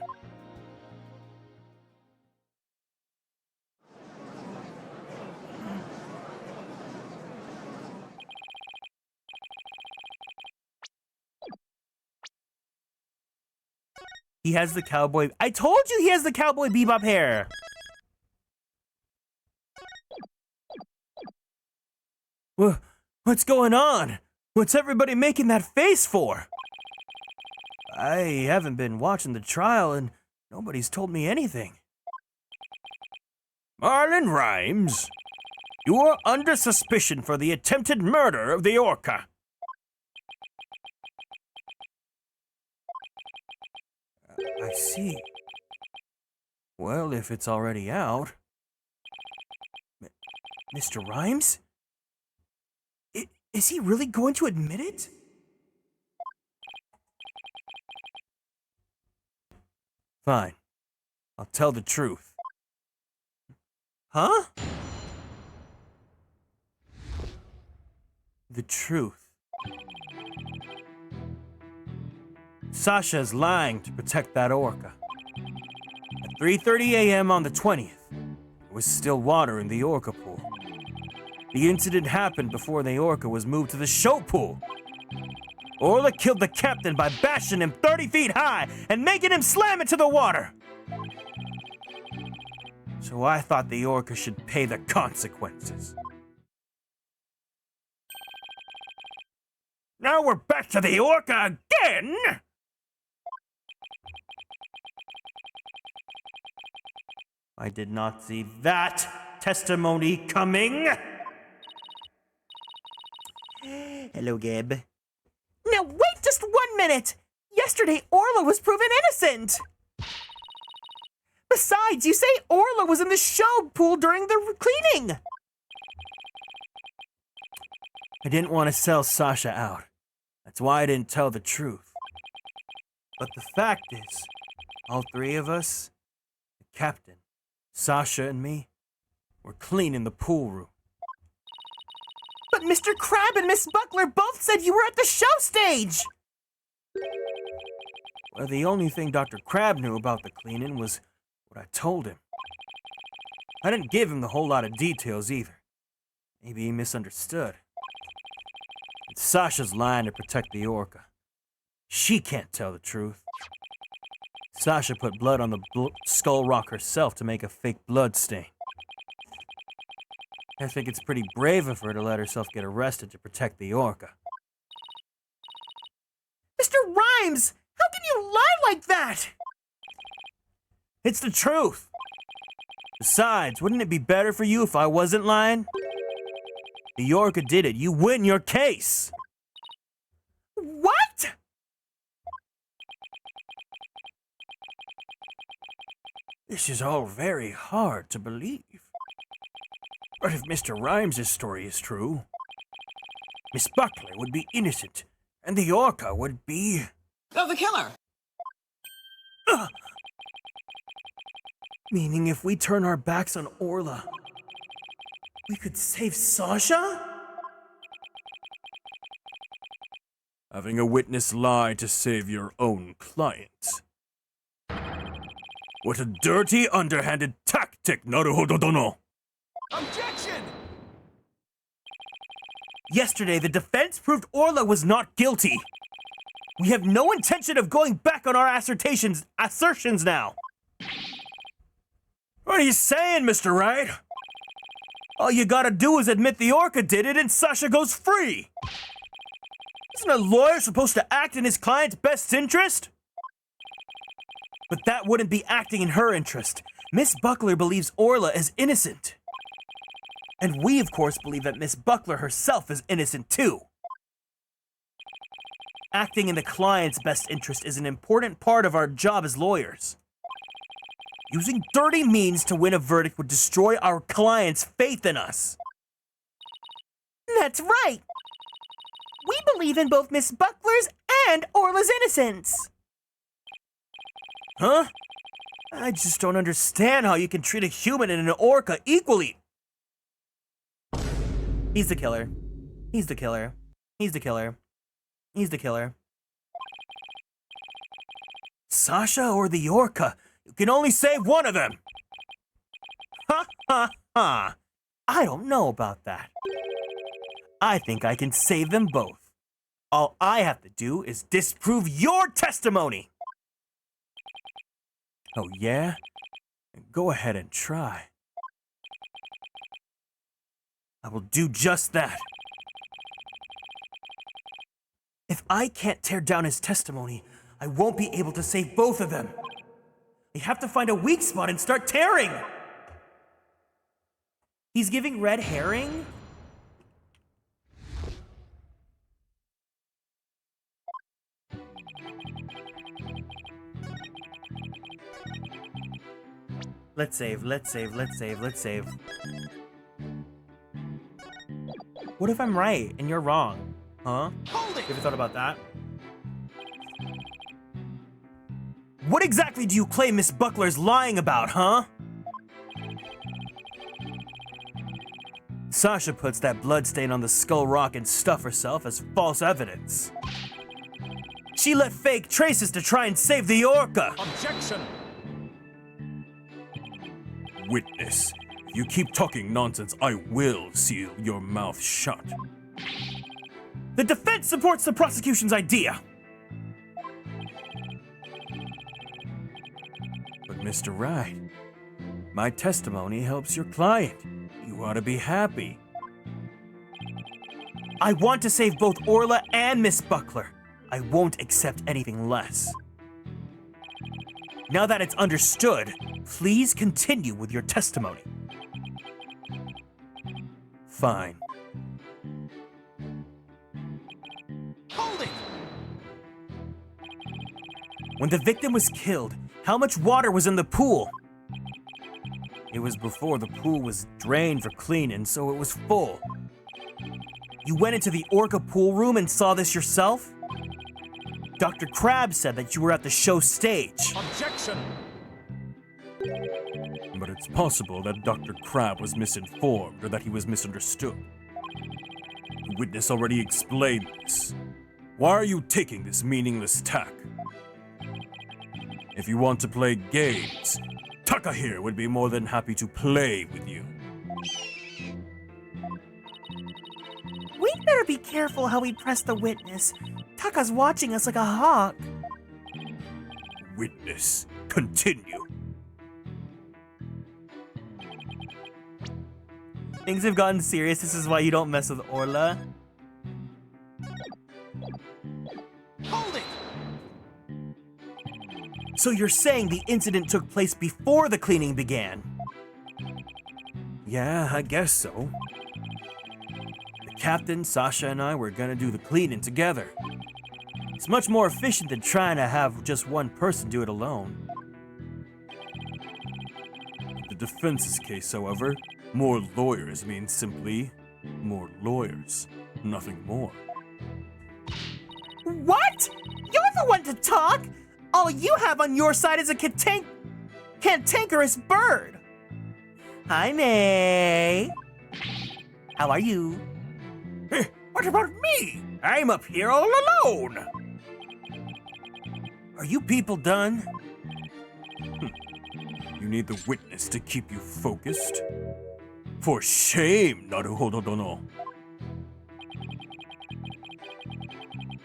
He has the cowboy. I told you he has the Cowboy Bebop hair. What's going on? What's everybody making that face for? I haven't been watching the trial and nobody's told me anything. Marlon Rhymes, you are under suspicion for the attempted murder of the orca. I see. Well, if it's already out. Mr. Rhymes? Is he really going to admit it? Fine. I'll tell the truth. Huh? The truth. Sasha's lying to protect that orca. At 3:30 a.m. on the 20th, there was still water in the orca pool. The incident happened before the orca was moved to the show pool. Orla killed the captain by bashing him 30 feet high and making him slam into the water. So I thought the orca should pay the consequences. Now we're back to the orca again! I did not see that testimony coming. Hello, Gab. Now wait just 1 minute! Yesterday, Orla was proven innocent! Besides, you say Orla was in the show pool during the cleaning! I didn't want to sell Sasha out. That's why I didn't tell the truth. But the fact is, all three of us, the captain, Sasha, and me, were cleaning the pool room. But Mr. Crab and Miss Buckler both said you were at the show stage! Well, the only thing Dr. Crab knew about the cleaning was what I told him. I didn't give him the whole lot of details either. Maybe he misunderstood. It's Sasha's lying to protect the orca. She can't tell the truth. Sasha put blood on the skull rock herself to make a fake blood stain. I think it's pretty brave of her to let herself get arrested to protect the orca. Mr. Rhymes, how can you lie like that? It's the truth. Besides, wouldn't it be better for you if I wasn't lying? The orca did it. You win your case. What? This is all very hard to believe. But if Mr. Rhymes' story is true, Miss Buckler would be innocent, and the orca would be... Oh, the killer! Meaning if we turn our backs on Orla, we could save Sasha? Having a witness lie to save your own client. What a dirty, underhanded tactic, Naruhodo Dono! Objection! Yesterday, the defense proved Orla was not guilty. We have no intention of going back on our assertions now. What are you saying, Mr. Wright? All you gotta do is admit the orca did it and Sasha goes free. Isn't a lawyer supposed to act in his client's best interest? But that wouldn't be acting in her interest. Miss Buckler believes Orla is innocent. And we, of course, believe that Miss Buckler herself is innocent too. Acting in the client's best interest is an important part of our job as lawyers. Using dirty means to win a verdict would destroy our client's faith in us. That's right. We believe in both Miss Buckler's and Orla's innocence. Huh? I just don't understand how you can treat a human and an orca equally. He's the killer. He's the killer. He's the killer. He's the killer. Sasha or the orca? You can only save one of them. Ha ha ha. I don't know about that. I think I can save them both. All I have to do is disprove your testimony. Oh, yeah? Go ahead and try. I will do just that. If I can't tear down his testimony, I won't be able to save both of them. I have to find a weak spot and start tearing. He's giving red herring? Let's save. What if I'm right and you're wrong? Huh? Hold it! You ever thought about that? What exactly do you claim Miss Buckler's lying about, huh? Sasha puts that bloodstain on the skull rock and stuff herself as false evidence. She left fake traces to try and save the orca. Objection! Witness, if you keep talking nonsense, I will seal your mouth shut. The defense supports the prosecution's idea. But Mr. Wright, my testimony helps your client. You ought to be happy. I want to save both Orla and Miss Buckler. I won't accept anything less. Now that it's understood, please continue with your testimony. Fine. Hold it! When the victim was killed, how much water was in the pool? It was before the pool was drained for cleaning, so it was full. You went into the orca pool room and saw this yourself? Dr. Crab said that you were at the show stage. Objection! But it's possible that Dr. Crab was misinformed or that he was misunderstood. The witness already explained this. Why are you taking this meaningless tack? If you want to play games, Taka here would be more than happy to play with you. We'd better be careful how we press the witness. Taka's watching us like a hawk. Witness, continue. Things have gotten serious. This is why you don't mess with Orla. Hold it! So you're saying the incident took place before the cleaning began? Yeah, I guess so. The captain, Sasha, and I were gonna do the cleaning together. It's much more efficient than trying to have just one person do it alone. In the defense's case, however, more lawyers means simply more lawyers, nothing more. What? You're the one to talk? All you have on your side is a cantankerous bird. Hi, May. How are you? What about me? I'm up here all alone. Are you people done? You need the witness to keep you focused? For shame, Naruhodo Dono.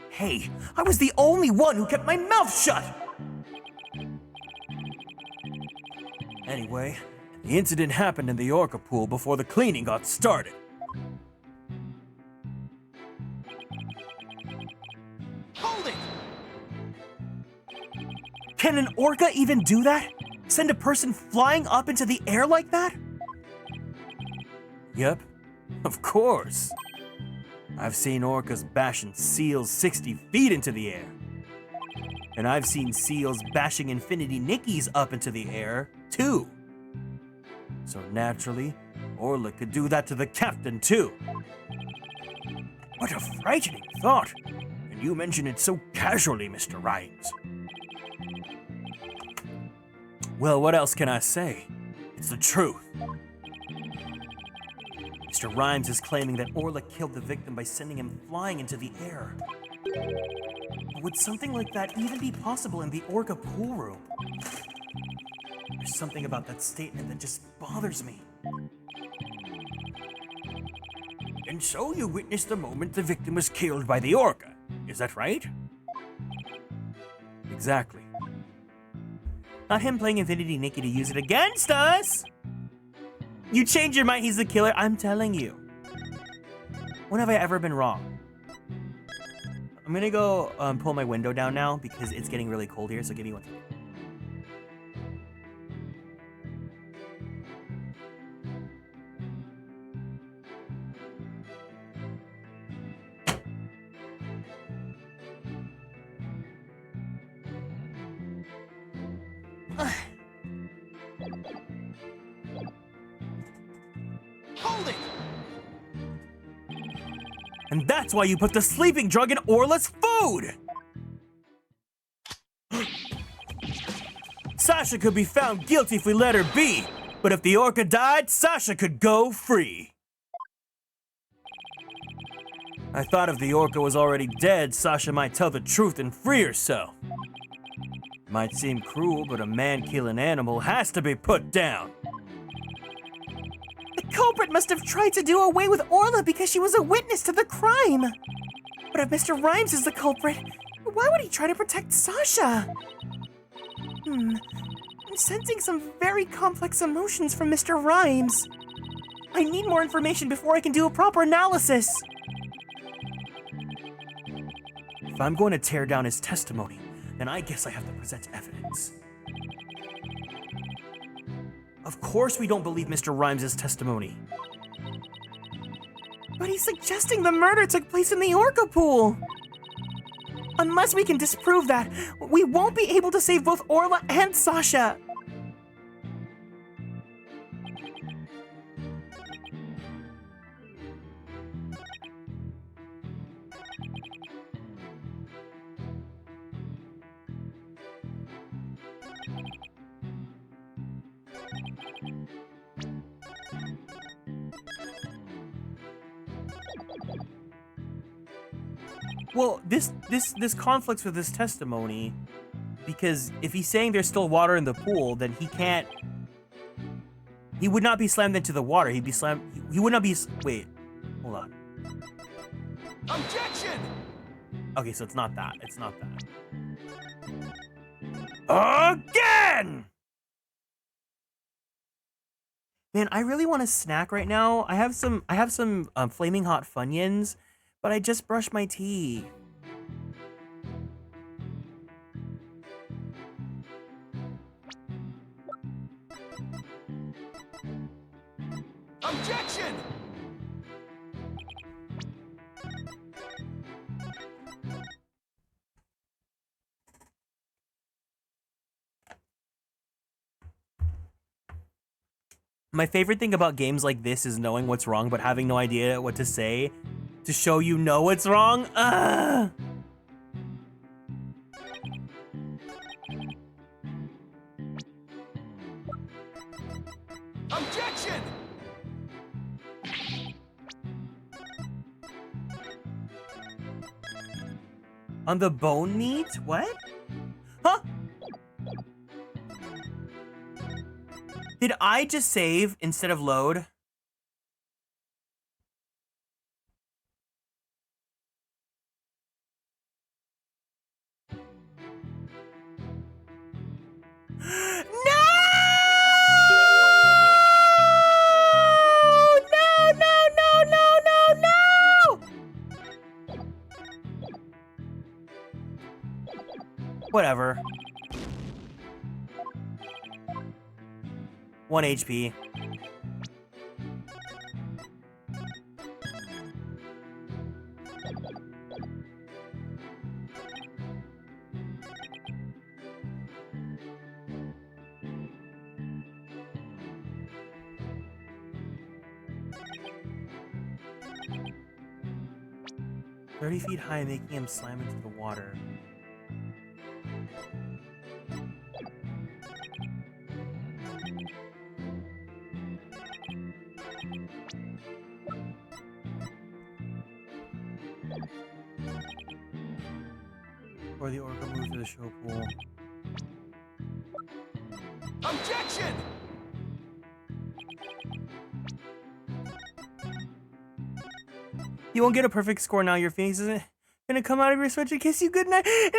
Hey, I was the only one who kept my mouth shut! Anyway, the incident happened in the orca pool before the cleaning got started. Hold it! Can an orca even do that? Send a person flying up into the air like that? Yep, of course. I've seen orcas bashing seals 60 feet into the air. And I've seen seals bashing Infinity Nickies up into the air, too. So naturally, Orla could do that to the captain too. What a frightening thought! You mention it so casually, Mr. Rhymes. Well, what else can I say? It's the truth. Mr. Rhymes is claiming that Orla killed the victim by sending him flying into the air. Would something like that even be possible in the Orca pool room? There's something about that statement that just bothers me. And so you witnessed the moment the victim was killed by the Orca, is that right? Exactly. Not him playing Infinity Nikki to use it against us! You change your mind, he's the killer, I'm telling you. When have I ever been wrong? I'm gonna go pull my window down now because it's getting really cold here, so give me 1 second. Hold it! And that's why you put the sleeping drug in Orla's food! Sasha could be found guilty if we let her be, but if the Orca died, Sasha could go free. I thought if the Orca was already dead, Sasha might tell the truth and free herself. Might seem cruel, but a man kill an animal has to be put down. The culprit must have tried to do away with Orla because she was a witness to the crime. But if Mr. Rhymes is the culprit, why would he try to protect Sasha? I'm sensing some very complex emotions from Mr. Rhymes. I need more information before I can do a proper analysis. If I'm going to tear down his testimony, then I guess I have to present evidence. Of course we don't believe Mr. Rhymes' testimony. But he's suggesting the murder took place in the Orca pool. Unless we can disprove that, we won't be able to save both Orla and Sasha. Well, this conflicts with his testimony, because if he's saying there's still water in the pool, then he would not be slammed into the water. He'd be slammed. He would not be. Wait, hold on. Objection! Okay, so it's not that. It's not that. Again! Man, I really want a snack right now. I have some flaming hot Funyuns, but I just brushed my teeth. Objection! My favorite thing about games like this is knowing what's wrong, but having no idea what to say to show you know what's wrong. Ugh! Objection! On the bone meat? What? Huh? Did I just save instead of load? No! No, no, no, no, no, no! Whatever. 1 HP. 30 feet high, making him slam into the water. Or the orca moved to the show pool. Objection! You won't get a perfect score now. Your Phoenix isn't gonna come out of your switch and kiss you goodnight. No!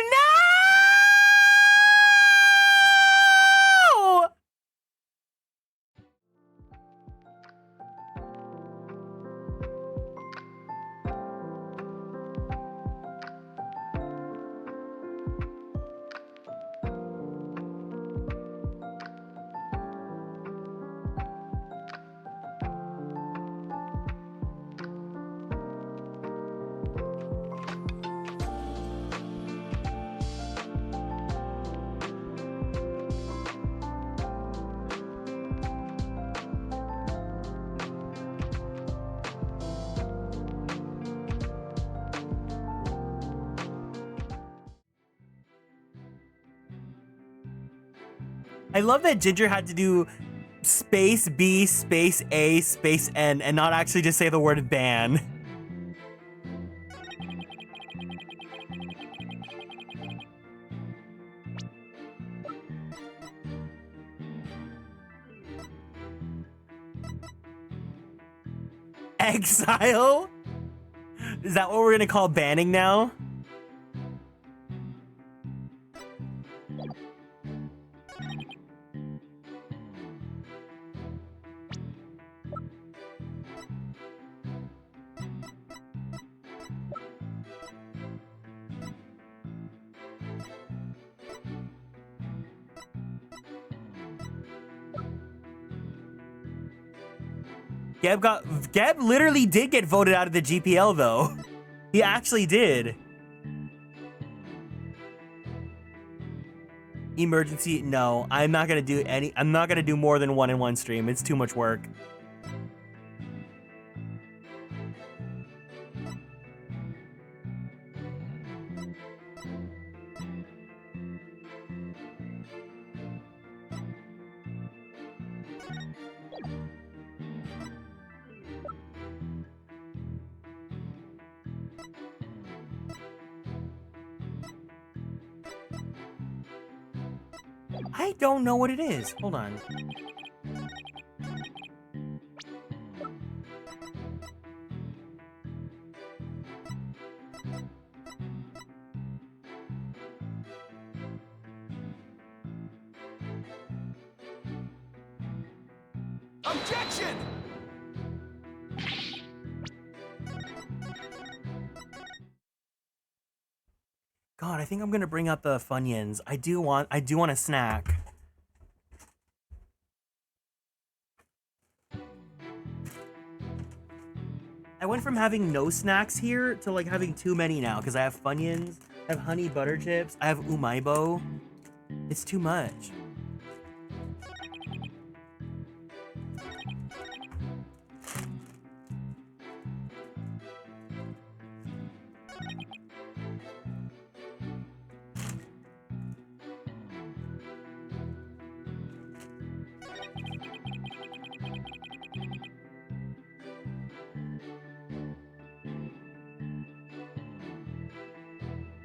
I love that Ginger had to do space B, space A, space N, and not actually just say the word ban. Exile? Is that what we're gonna call banning now? Gab literally did get voted out of the GPL though. He actually did. Emergency, no. I'm not gonna do more than one in one stream. It's too much work. I don't know what it is. Hold on. Objection! God, I think I'm gonna bring out the Funyuns. I do want a snack. I went from having no snacks here to like having too many now because I have Funyuns, I have honey butter chips, I have Umaibo. It's too much.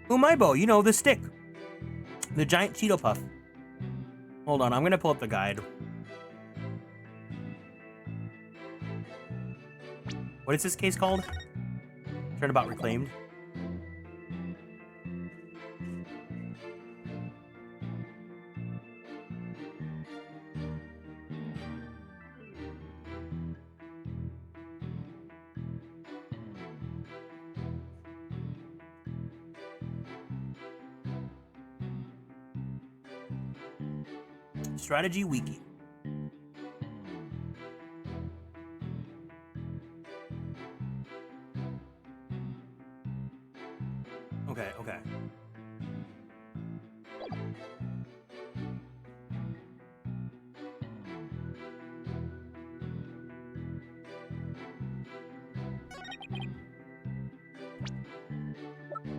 Umaibo, you know, the stick. The giant Cheeto Puff. Hold on, I'm gonna pull up the guide. What is this case called? Turnabout reclaimed. Strategy Wiki. Okay, okay.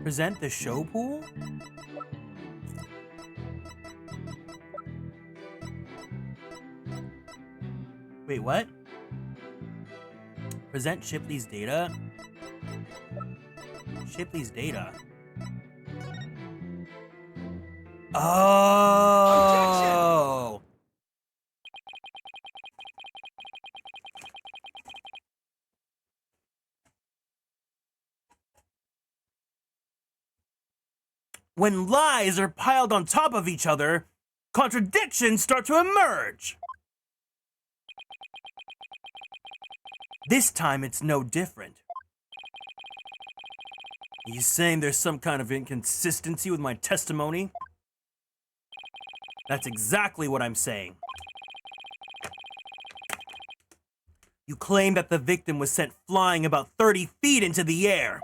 Present the show pool? Wait, what? Present Shipley's data? Shipley's data? Oh! When lies are piled on top of each other, contradictions start to emerge. This time it's no different. Are you saying there's some kind of inconsistency with my testimony? That's exactly what I'm saying. You claim that the victim was sent flying about 30 feet into the air.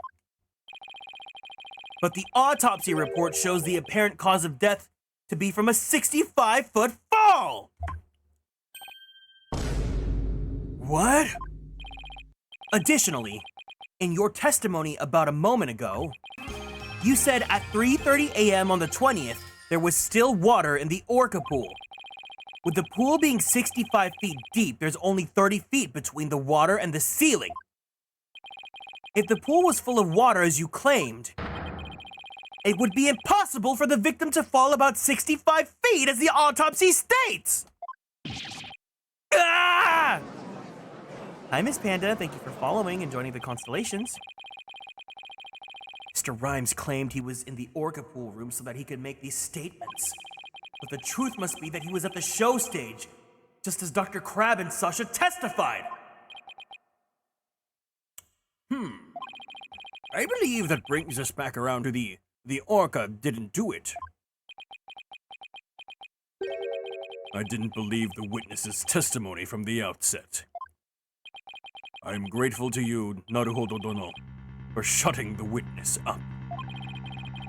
But the autopsy report shows the apparent cause of death to be from a 65-foot fall! What? Additionally, in your testimony about a moment ago, you said at 3:30 a.m. on the 20th, there was still water in the orca pool. With the pool being 65 feet deep, there's only 30 feet between the water and the ceiling. If the pool was full of water as you claimed, it would be impossible for the victim to fall about 65 feet as the autopsy states! Ah! Hi, Miss Panda. Thank you for following and joining the Konstellations. Mr. Rhymes claimed he was in the orca pool room so that he could make these statements. But the truth must be that he was at the show stage, just as Dr. Crab and Sasha testified. I believe that brings us back around to the orca didn't do it. I didn't believe the witness's testimony from the outset. I'm grateful to you, Naruhodo Dono, for shutting the witness up.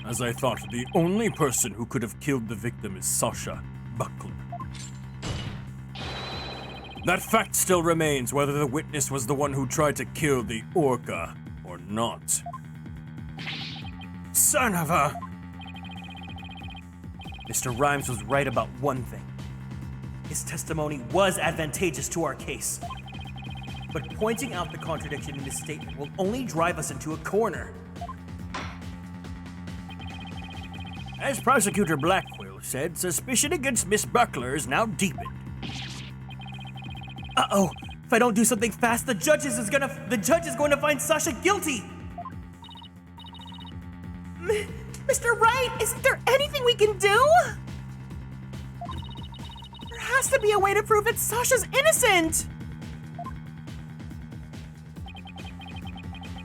As I thought the only person who could have killed the victim is Sasha Buckler. That fact still remains whether the witness was the one who tried to kill the orca or not. Son of a... Mr. Rhymes was right about one thing. His testimony was advantageous to our case. But pointing out the contradiction in his statement will only drive us into a corner. As Prosecutor Blackwell said, suspicion against Miss Buckler is now deepened. Uh-oh. If I don't do something fast, the judge is going to find Sasha guilty. Mr. Wright, isn't there anything we can do? There has to be a way to prove that Sasha's innocent.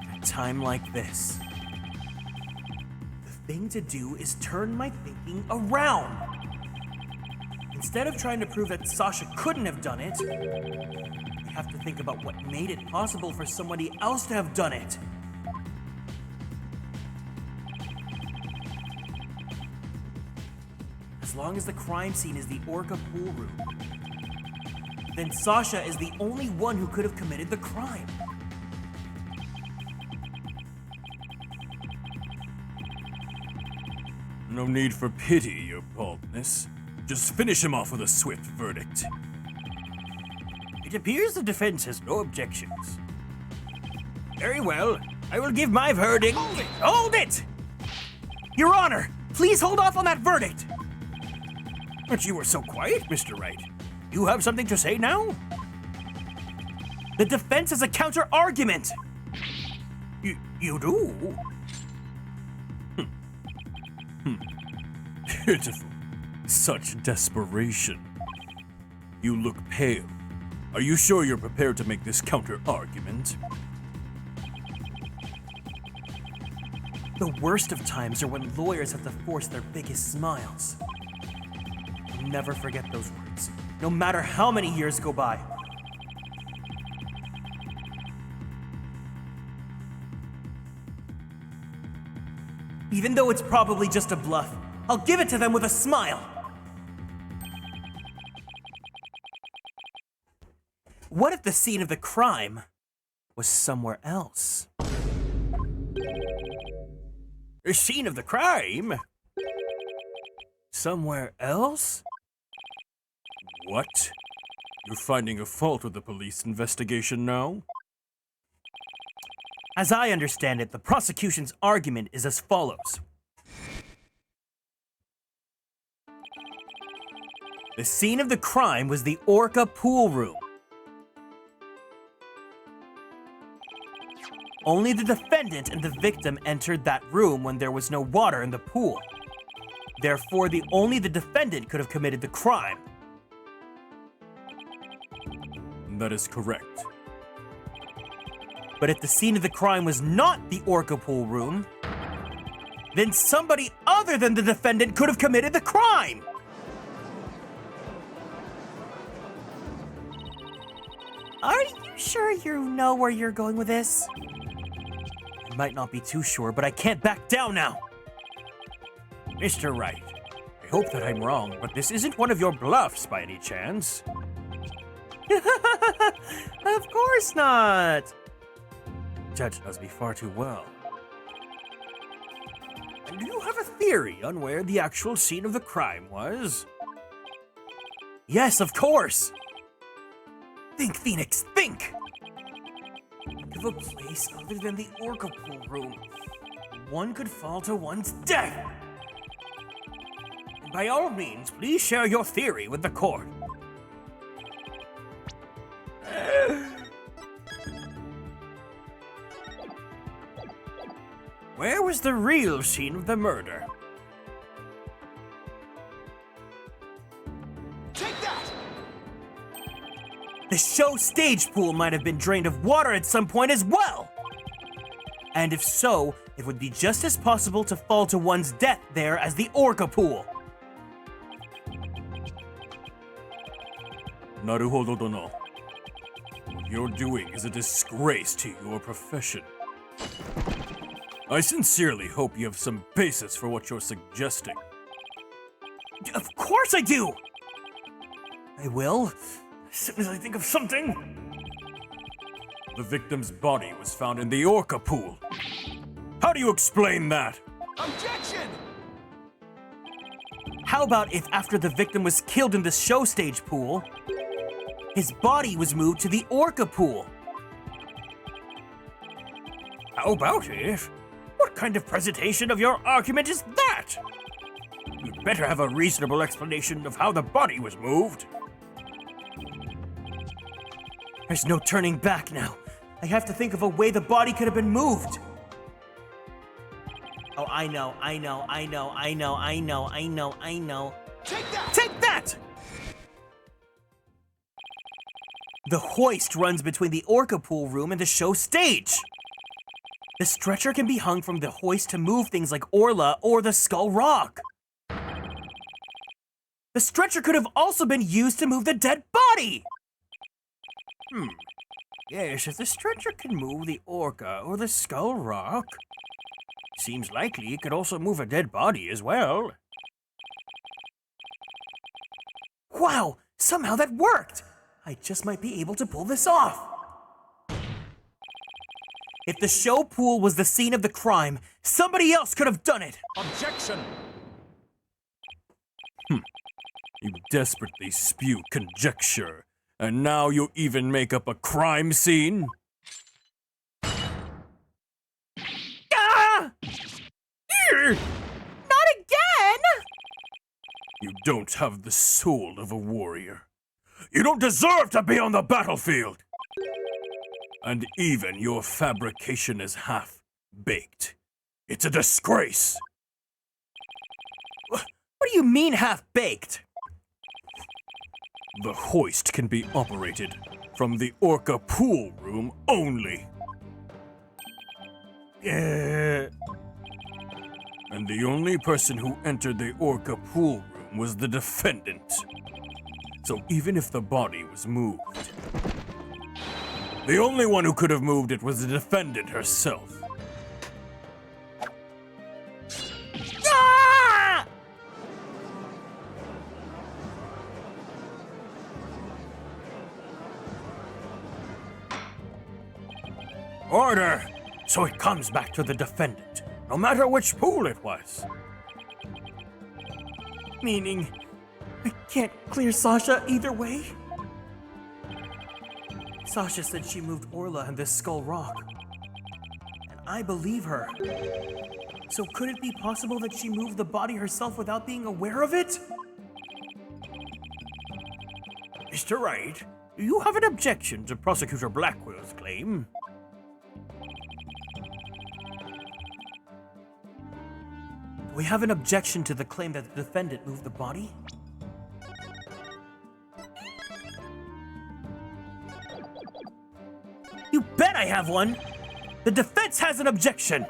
At a time like this, the thing to do is turn my thinking around. Instead of trying to prove that Sasha couldn't have done it, I have to think about what made it possible for somebody else to have done it. As long as the crime scene is the orca pool room, then Sasha is the only one who could have committed the crime. No need for pity, your baldness. Just finish him off with a swift verdict. It appears the defense has no objections. Very well, I will give my verdict. Hold it! Your Honor, please hold off on that verdict! But you were so quiet, Mr. Wright. You have something to say now? The defense has a counter-argument! You do? Pitiful. Such desperation. You look pale. Are you sure you're prepared to make this counter-argument? The worst of times are when lawyers have to force their biggest smiles. I'll never forget those words, no matter how many years go by. Even though it's probably just a bluff, I'll give it to them with a smile. What if the scene of the crime was somewhere else? The scene of the crime? Somewhere else? What? You're finding a fault with the police investigation now? As I understand it, the prosecution's argument is as follows. The scene of the crime was the Orca pool room. Only the defendant and the victim entered that room when there was no water in the pool. Therefore, only the defendant could have committed the crime. That is correct. But if the scene of the crime was not the Orca pool room, then somebody other than the defendant could have committed the crime. Are you sure you know where you're going with this? I might not be too sure, but I can't back down now. Mr. Wright, I hope that I'm wrong, but this isn't one of your bluffs by any chance. Of course not. Judge knows me far too well. And do you have a theory on where the actual scene of the crime was? Yes, of course. Think, Phoenix, think! Think of a place other than the Orca pool room. One could fall to one's death. And by all means, please share your theory with the court. Where was the real scene of the murder? Take that! The show stage pool might have been drained of water at some point as well. And if so, it would be just as possible to fall to one's death there as the Orca pool. Naruhodo dono. What you're doing is a disgrace to your profession. I sincerely hope you have some basis for what you're suggesting. Of course I do! I will, as soon as I think of something. The victim's body was found in the Orca pool. How do you explain that? Objection! How about if after the victim was killed in the show stage pool, his body was moved to the Orca pool? How about it? What kind of presentation of your argument is that? You'd better have a reasonable explanation of how the body was moved. There's no turning back now. I have to think of a way the body could have been moved. Oh, I know. Take that! Take that! The hoist runs between the Orca pool room and the show stage. The stretcher can be hung from the hoist to move things like Orla or the Skull Rock. The stretcher could have also been used to move the dead body. Yes, if the stretcher can move the Orca or the Skull Rock, seems likely it could also move a dead body as well. Wow, somehow that worked. I just might be able to pull this off. If the show pool was the scene of the crime, somebody else could have done it. Objection! You desperately spew conjecture, and now you even make up a crime scene? Ah! Not again! You don't have the soul of a warrior. You don't deserve to be on the battlefield! And even your fabrication is half-baked. It's a disgrace! What do you mean half-baked? The hoist can be operated from the Orca pool room only. And the only person who entered the Orca pool room was the defendant. So even if the body was moved, the only one who could have moved it was the defendant herself. Ah! Order! So it comes back to the defendant. no matter which pool it was. Meaning, I can't clear Sasha either way? Sasha said she moved Orla and this skull rock. And I believe her. So could it be possible that she moved the body herself without being aware of it? Mr. Wright, do you have an objection to Prosecutor Blackwell's claim? We have an objection to the claim that the defendant moved the body? You bet I have one! The defense has an objection!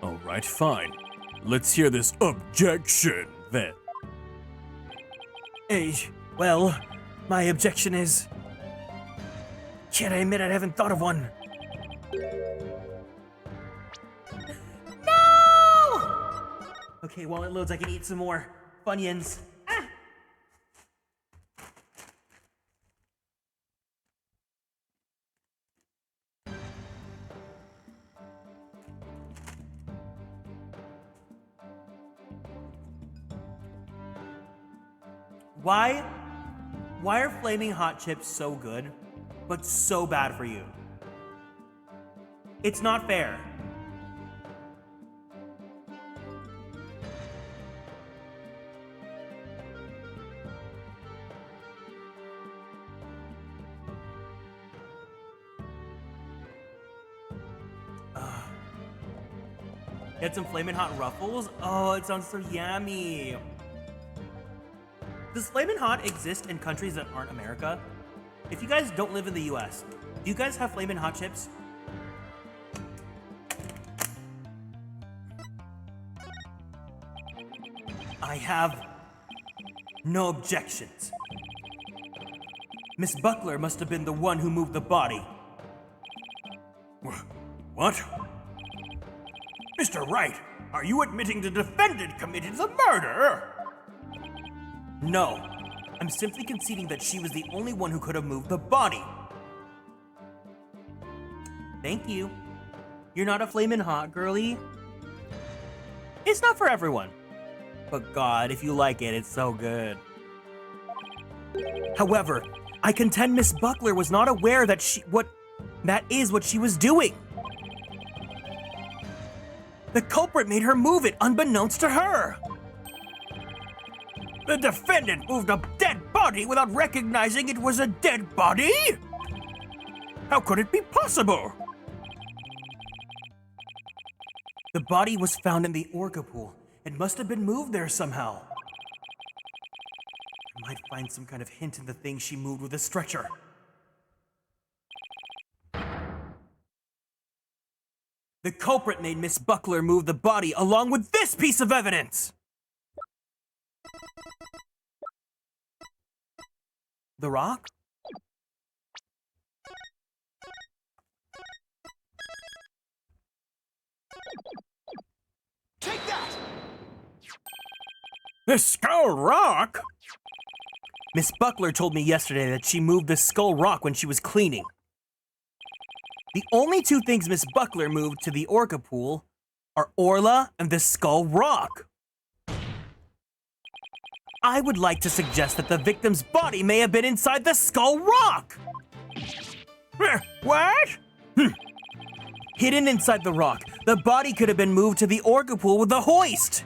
All right, fine. Let's hear this objection, then. Well, my objection is... Can't I admit I haven't thought of one? No! Okay, while it loads, I can eat some more Funyuns. Why are flaming hot chips so good, but so bad for you? It's not fair. Get some flamin' hot Ruffles? Oh, it sounds so yummy. Does Flamin' Hot exist in countries that aren't America? If you guys don't live in the US, do you guys have Flamin' Hot chips? I have no objections. Miss Buckler must have been the one who moved the body. What? Mr. Wright, are you admitting the defendant committed the murder? No, I'm simply conceding that she was the only one who could have moved the body. Thank you. You're not a flamin' hot, girly. It's not for everyone. But God, if you like it, it's so good. However, I contend Miss Buckler was not aware that that is what she was doing. The culprit made her move it unbeknownst to her. The defendant moved a dead body without recognizing it was a dead body? How could it be possible? The body was found in the orca pool. It must have been moved there somehow. I might find some kind of hint in the thing she moved with a stretcher. The culprit made Miss Buckler move the body along with this piece of evidence! The rock? Take that! The skull rock? Miss Buckler told me yesterday that she moved the skull rock when she was cleaning. The only two things Miss Buckler moved to the orca pool are Orla and the skull rock. I would like to suggest that the victim's body may have been inside the skull rock. What? Hidden inside the rock, the body could have been moved to the orca pool with a hoist.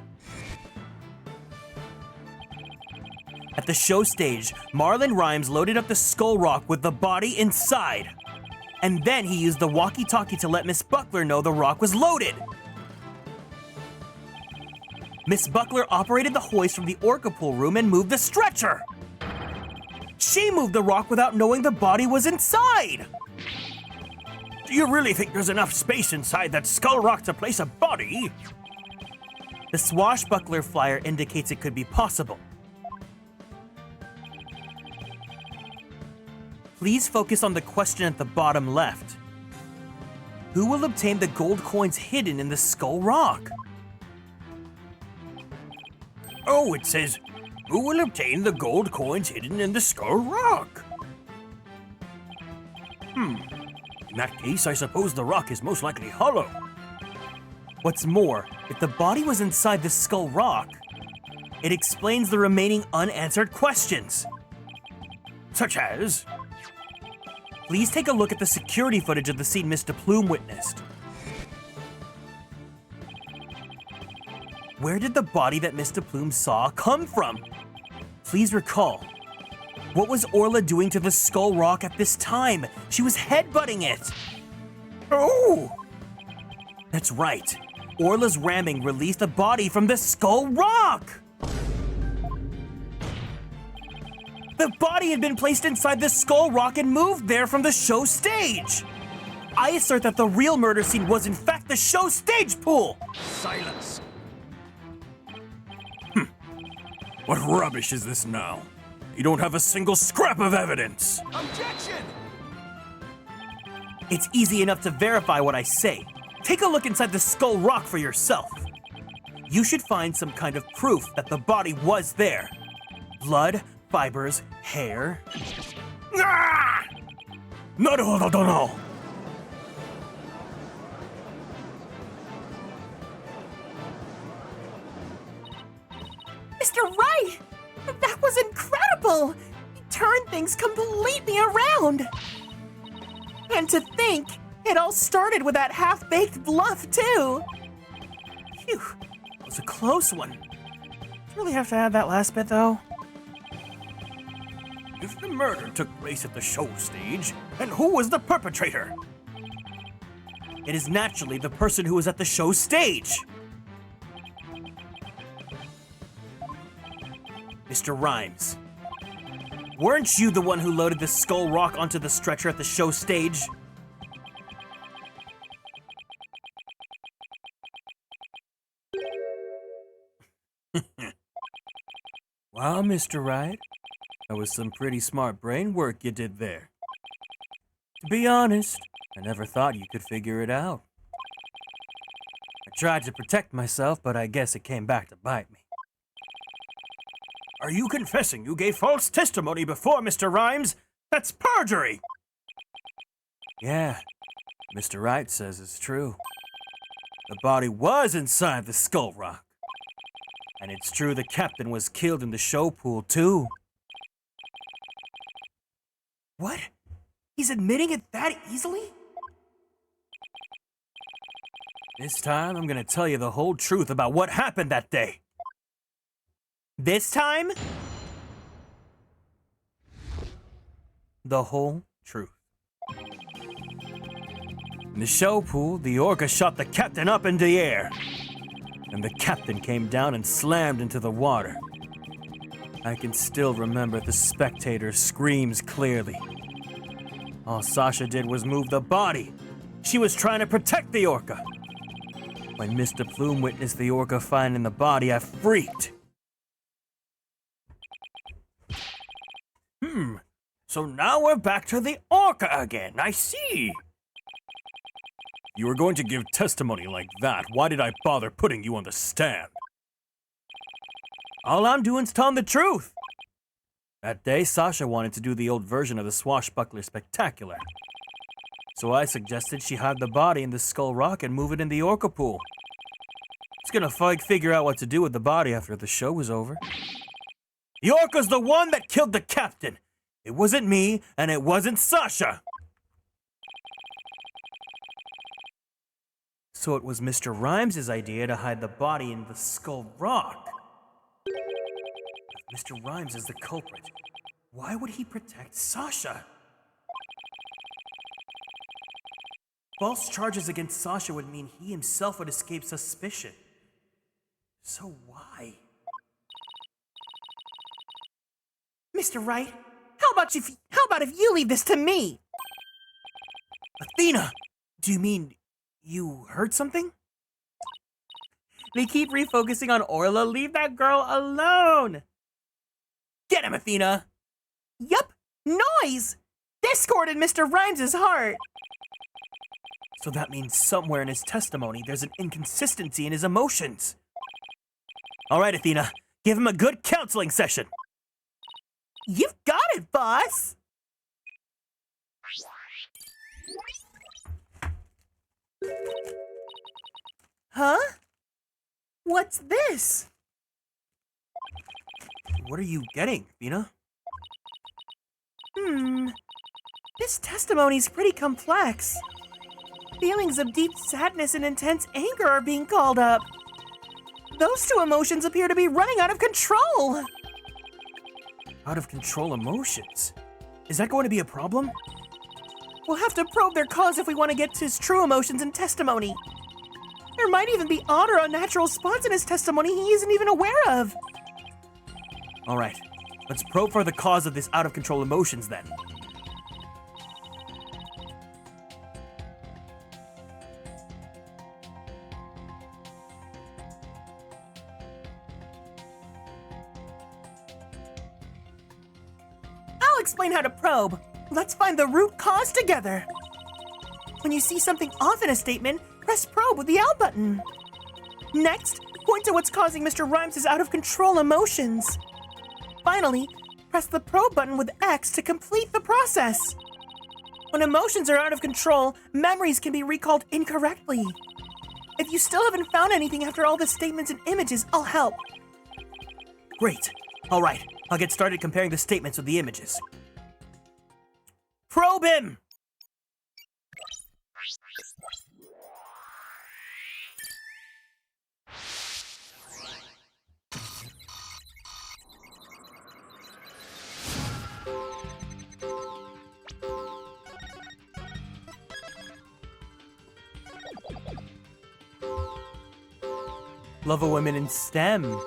At the show stage, Marlon Rhymes loaded up the skull rock with the body inside. And then he used the walkie-talkie to let Miss Buckler know the rock was loaded. Miss Buckler operated the hoist from the orca pool room and moved the stretcher. She moved the rock without knowing the body was inside. Do you really think there's enough space inside that skull rock to place a body? The swashbuckler flyer indicates it could be possible. Please focus on the question at the bottom left. Who will obtain the gold coins hidden in the skull rock? Oh, it says, who will obtain the gold coins hidden in the skull rock? In that case, I suppose the rock is most likely hollow. What's more, if the body was inside the skull rock, it explains the remaining unanswered questions. Such as, please take a look at the security footage of the scene Mr. Plume witnessed. Where did the body that Mr. Plume saw come from? Please recall, what was Orla doing to the skull rock at this time? She was headbutting it. Oh! That's right. Orla's ramming released a body from the skull rock! The body had been placed inside the skull rock and moved there from the show stage! I assert that the real murder scene was in fact the show stage pool! Silence. What rubbish is this now? You don't have a single scrap of evidence! Objection! It's easy enough to verify what I say. Take a look inside the skull rock for yourself. You should find some kind of proof that the body was there. Blood, fibers, hair. Ah! No. Mr. Wright! That was incredible! You turned things completely around! And to think, it all started with that half-baked bluff, too! Phew, that was a close one. Really have to add that last bit, though? If the murder took place at the show stage, then who was the perpetrator? It is naturally the person who was at the show stage! Mr. Rhymes, weren't you the one who loaded the skull rock onto the stretcher at the show stage? Wow, Mr. Wright, that was some pretty smart brain work you did there. To be honest, I never thought you could figure it out. I tried to protect myself, but I guess it came back to bite me. Are you confessing you gave false testimony before, Mr. Rhymes? That's perjury! Yeah, Mr. Wright says it's true. The body was inside the skull rock. And it's true the captain was killed in the show pool, too. What? He's admitting it that easily? This time, I'm gonna tell you the whole truth about what happened that day. This time? The whole truth. In the show pool, the orca shot the captain up into the air. And the captain came down and slammed into the water. I can still remember the spectator's screams clearly. All Sasha did was move the body. She was trying to protect the orca. When Mr. Plume witnessed the orca finding the body, I freaked. So now we're back to the orca again, I see. You were going to give testimony like that. Why did I bother putting you on the stand? All I'm doing is telling the truth. That day, Sasha wanted to do the old version of the Swashbuckler Spectacular. So I suggested she hide the body in the skull rock and move it in the orca pool. It's gonna figure out what to do with the body after the show was over. The orca's the one that killed the captain. It wasn't me, and it wasn't Sasha. So it was Mr. Rhymes' idea to hide the body in the skull rock. If Mr. Rhymes is the culprit, why would he protect Sasha? False charges against Sasha would mean he himself would escape suspicion. So why? Mr. Wright, how about if you leave this to me? Athena, do you mean you heard something? They keep refocusing on Orla. Leave that girl alone. Get him, Athena. Yup, noise! Discorded Mr. Rhymes' heart. So that means somewhere in his testimony there's an inconsistency in his emotions. All right, Athena, give him a good counseling session. You've got it, boss! Huh? What's this? What are you getting, Vina? This testimony's pretty complex. Feelings of deep sadness and intense anger are being called up. Those two emotions appear to be running out of control. Out of control emotions? Is that going to be a problem? We'll have to probe their cause if we want to get to his true emotions and testimony. There might even be odd or unnatural spots in his testimony he isn't even aware of. All right, let's probe for the cause of this out of control emotions then. I'll explain how to probe. Let's find the root cause together. When you see something off in a statement, press probe with the L button. Next, point to what's causing Mr. Rhymes' out of control emotions. Finally, press the probe button with X to complete the process. When emotions are out of control, memories can be recalled incorrectly. If you still haven't found anything after all the statements and images, I'll help. Great. All right, I'll get started comparing the statements with the images. Probe him! Love a women in STEM.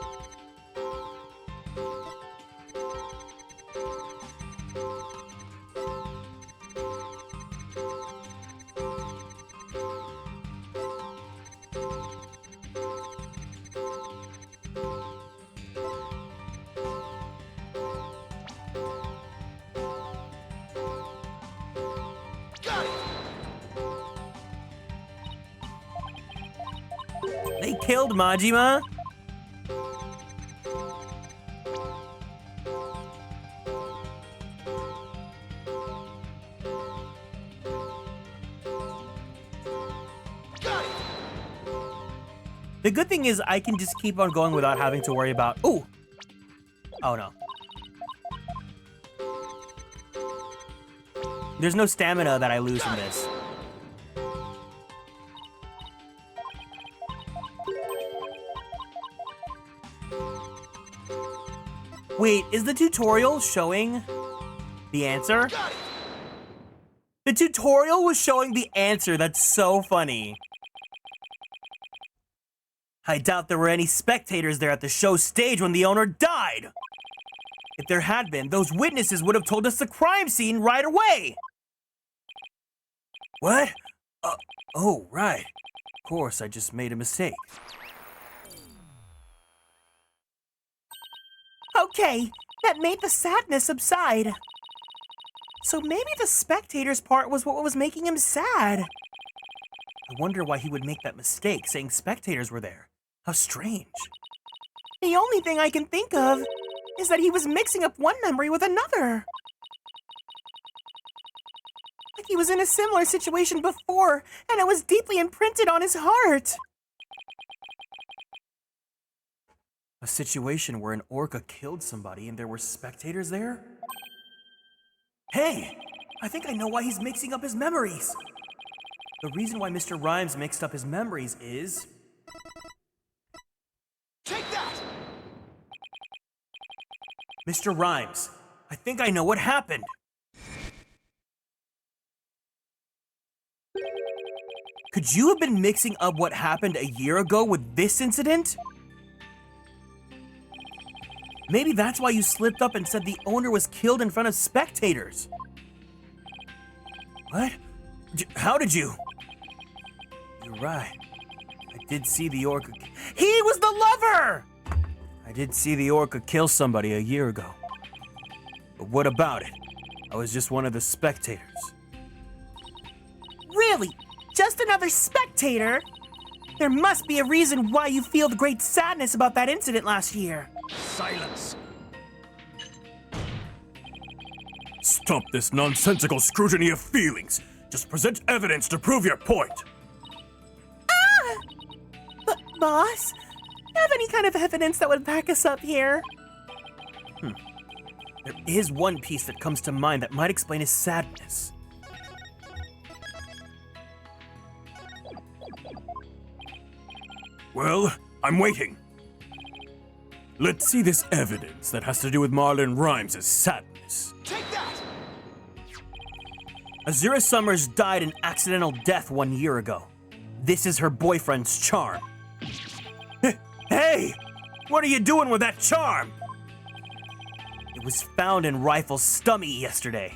Got it! They killed Majima. Got it! The good thing is I can just keep on going without having to worry about, ooh. Oh no. There's no stamina that I lose from this. Wait, is the tutorial showing the answer? Got it! The tutorial was showing the answer. That's so funny. I doubt there were any spectators there at the show stage when the owner died. If there had been, those witnesses would have told us the crime scene right away. What? Oh, right. Of course, I just made a mistake. Okay, that made the sadness subside. So maybe the spectator's part was what was making him sad. I wonder why he would make that mistake, saying spectators were there. How strange. The only thing I can think of is that he was mixing up one memory with another. Like he was in a similar situation before, and it was deeply imprinted on his heart. A situation where an orca killed somebody and there were spectators there? Hey, I think I know why he's mixing up his memories. The reason why Mr. Rhymes mixed up his memories is... Take that! Mr. Rhymes, I think I know what happened. Could you have been mixing up what happened a year ago with this incident? Maybe that's why you slipped up and said the owner was killed in front of spectators. What? How did you? You're right. I did see the orca. He was the lover! I did see the orca kill somebody a year ago. But what about it? I was just one of the spectators. Really? Just another spectator? There must be a reason why you feel the great sadness about that incident last year. Silence! Stop this nonsensical scrutiny of feelings. Just present evidence to prove your point. Boss, have any kind of evidence that would back us up here? There is one piece that comes to mind that might explain his sadness. Well, I'm waiting. Let's see this evidence that has to do with Marlon Rhymes' sadness. Take that! Azura Summers died an accidental death 1 year ago. This is her boyfriend's charm. Hey! What are you doing with that charm? It was found in Rifle's stummy yesterday.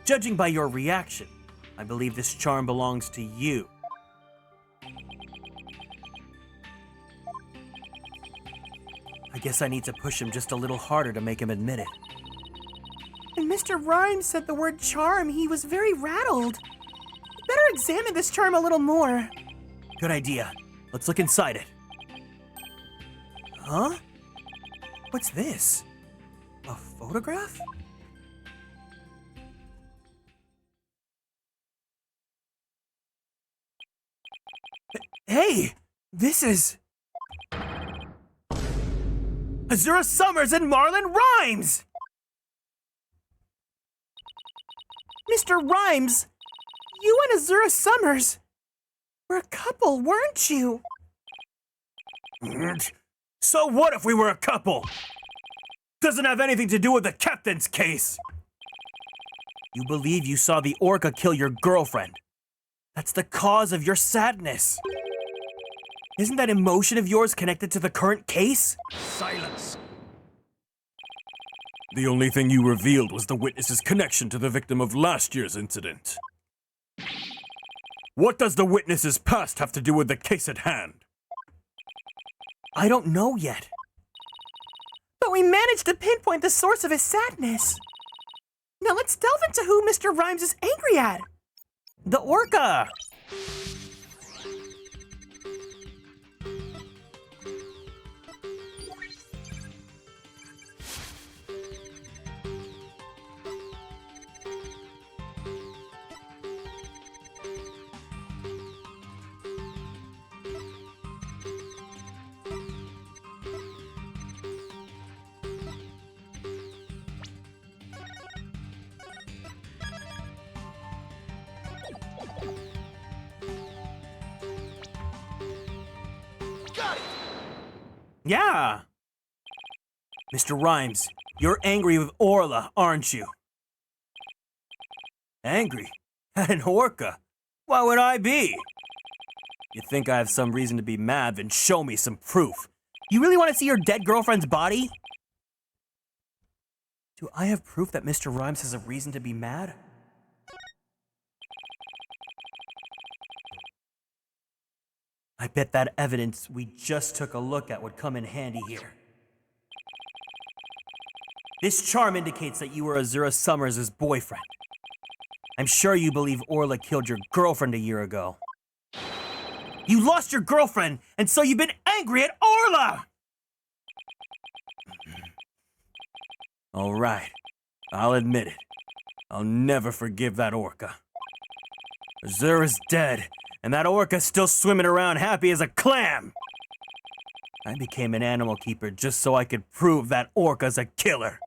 Judging by your reaction, I believe this charm belongs to you. I guess I need to push him just a little harder to make him admit it. When Mr. Rhymes said the word charm, he was very rattled. You better examine this charm a little more. Good idea. Let's look inside it. Huh? What's this? A photograph? Hey! This is... Azura Summers and Marlon Rhymes! Mr. Rhymes, you and Azura Summers were a couple, weren't you? So what if we were a couple? Doesn't have anything to do with the captain's case. You believe you saw the orca kill your girlfriend. That's the cause of your sadness. Isn't that emotion of yours connected to the current case? Silence! The only thing you revealed was the witness's connection to the victim of last year's incident. What does the witness's past have to do with the case at hand? I don't know yet. But we managed to pinpoint the source of his sadness. Now let's delve into who Mr. Rhymes is angry at. The orca! Got it! Yeah! Mr. Rhymes, you're angry with Orla, aren't you? Angry? At an orca? Why would I be? You think I have some reason to be mad, then show me some proof. You really want to see your dead girlfriend's body? Do I have proof that Mr. Rhymes has a reason to be mad? I bet that evidence we just took a look at would come in handy here. This charm indicates that you were Azura Summers' boyfriend. I'm sure you believe Orla killed your girlfriend a year ago. You lost your girlfriend, and so you've been angry at Orla! All right, I'll admit it. I'll never forgive that orca. Azura's dead, and that orca's still swimming around happy as a clam. I became an animal keeper just so I could prove that orca's a killer.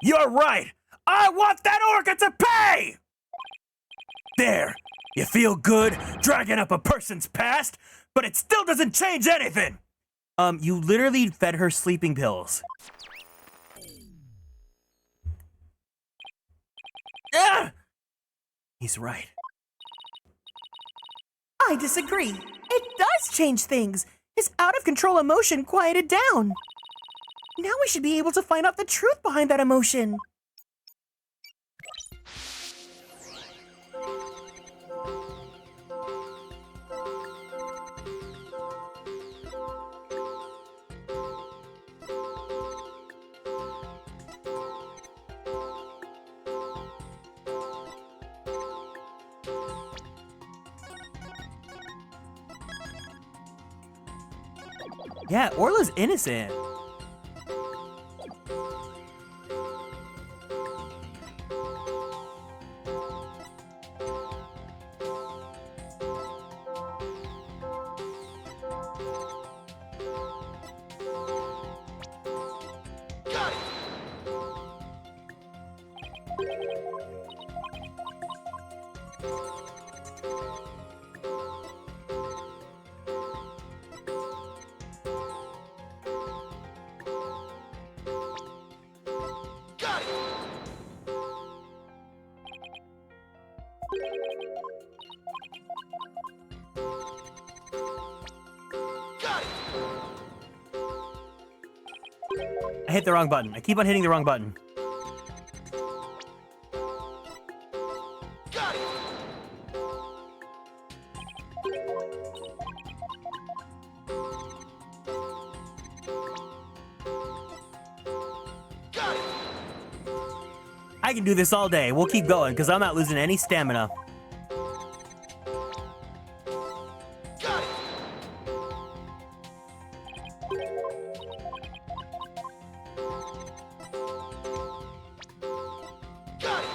You're right! I want that orca to pay! There! You feel good dragging up a person's past, but it still doesn't change anything! You literally fed her sleeping pills. Ah! He's right. I disagree. It does change things. His out-of-control emotion quieted down. Now we should be able to find out the truth behind that emotion. Yeah, Orla's innocent. I hit the wrong button. I keep on hitting the wrong button. Got it. Got it. I can do this all day. We'll keep going because I'm not losing any stamina. Got it. Got it.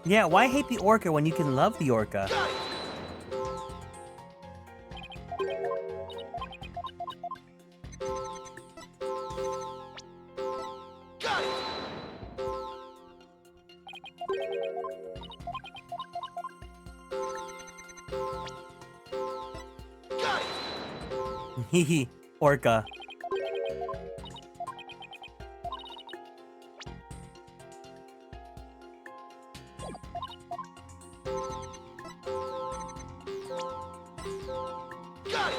Yeah, why hate the orca when you can love the orca? Got it. Got it. Got it. Hehe, orca. Got it.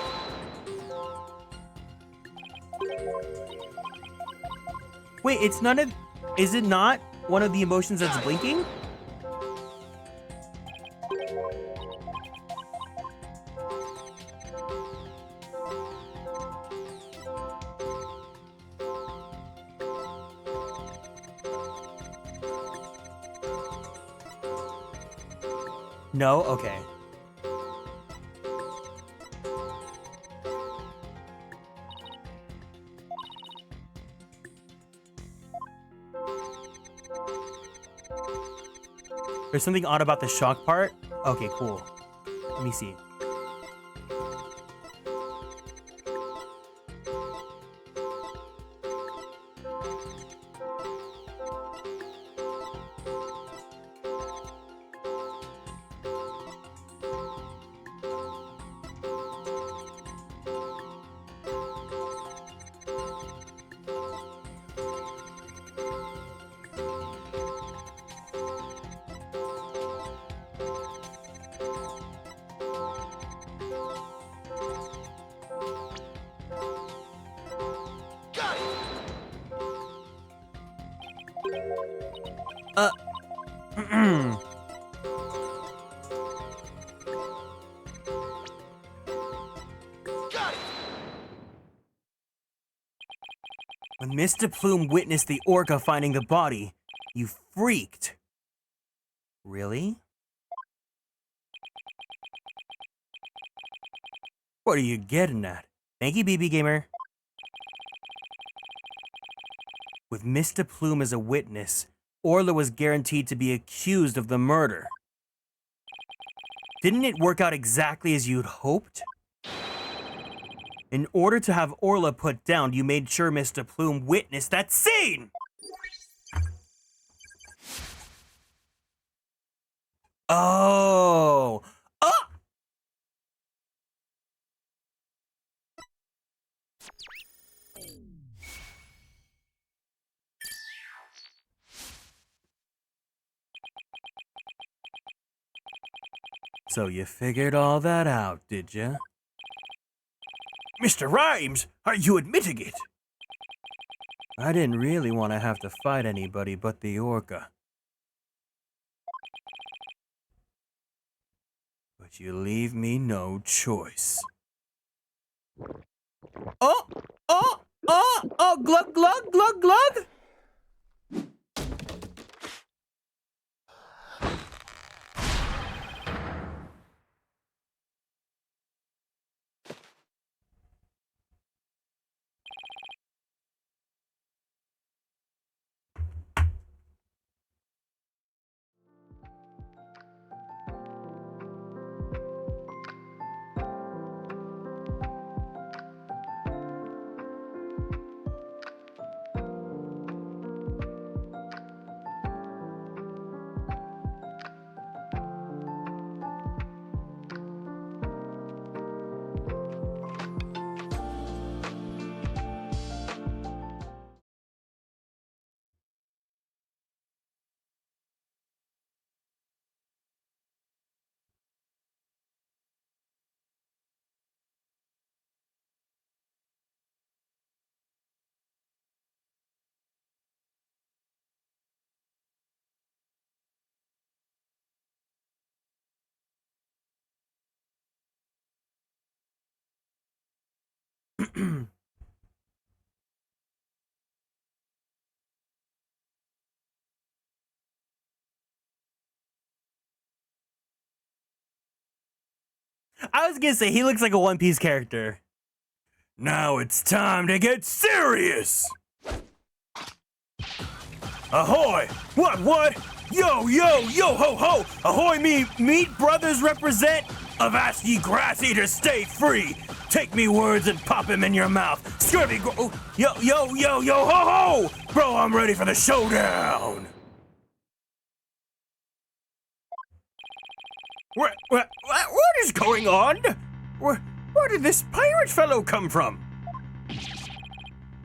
Wait, it's none of... Is it not one of the emotions that's blinking? No? Okay. There's something odd about the shock part? Okay, cool. Let me see. Got it. Got it. When Mr. Plume witnessed the orca finding the body, you freaked. Really? What are you getting at? Thank you, BB Gamer. With Mr. Plume as a witness, Orla was guaranteed to be accused of the murder. Didn't it work out exactly as you'd hoped? In order to have Orla put down, you made sure Mr. Plume witnessed that scene! Oh! Oh! So you figured all that out, did you? Mr. Rhymes, are you admitting it? I didn't really want to have to fight anybody but the orca. But you leave me no choice. Oh! Oh! Oh! Oh! Glug, glug, glug, glug! I was gonna say, he looks like a One Piece character. Now it's time to get serious! Ahoy! What? Yo, ho, ho! Ahoy, me meat brothers represent? Avast ye grass eaters, stay free! Take me words and pop him in your mouth! Scurvy yo, ho, ho! Bro, I'm ready for the showdown! What is going on? Where did this pirate fellow come from?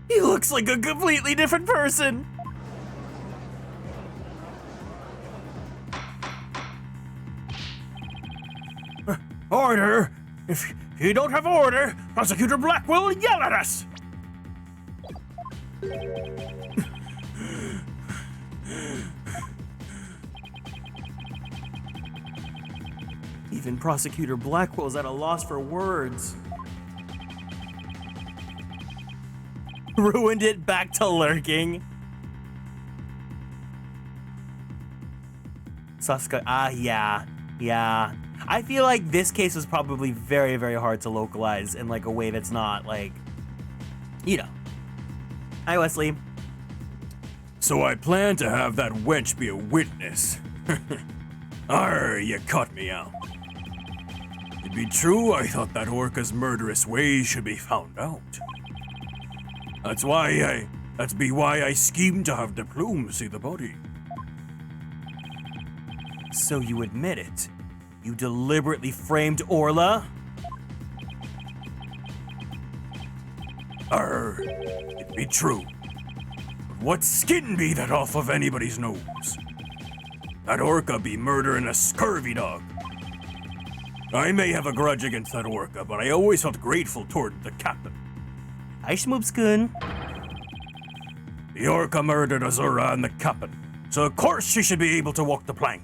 He looks like a completely different person. Order! If you don't have order, Prosecutor Black will yell at us! Even Prosecutor Blackwell's at a loss for words. Ruined it back to lurking. Sasuke, yeah. I feel like this case was probably very, very hard to localize in like a way that's not like, you know. Hi, Wesley. So I plan to have that wench be a witness. Arr, you caught me out. It be true, I thought that orca's murderous ways should be found out. That's why I schemed to have the plume see the body. So you admit it? You deliberately framed Orla? Arr, it be true. But what skin be that off of anybody's nose? That orca be murdering a scurvy dog. I may have a grudge against that orca, but I always felt grateful toward the captain. Hi, Schmoopskun. The orca murdered Azura and the captain, so of course she should be able to walk the plank.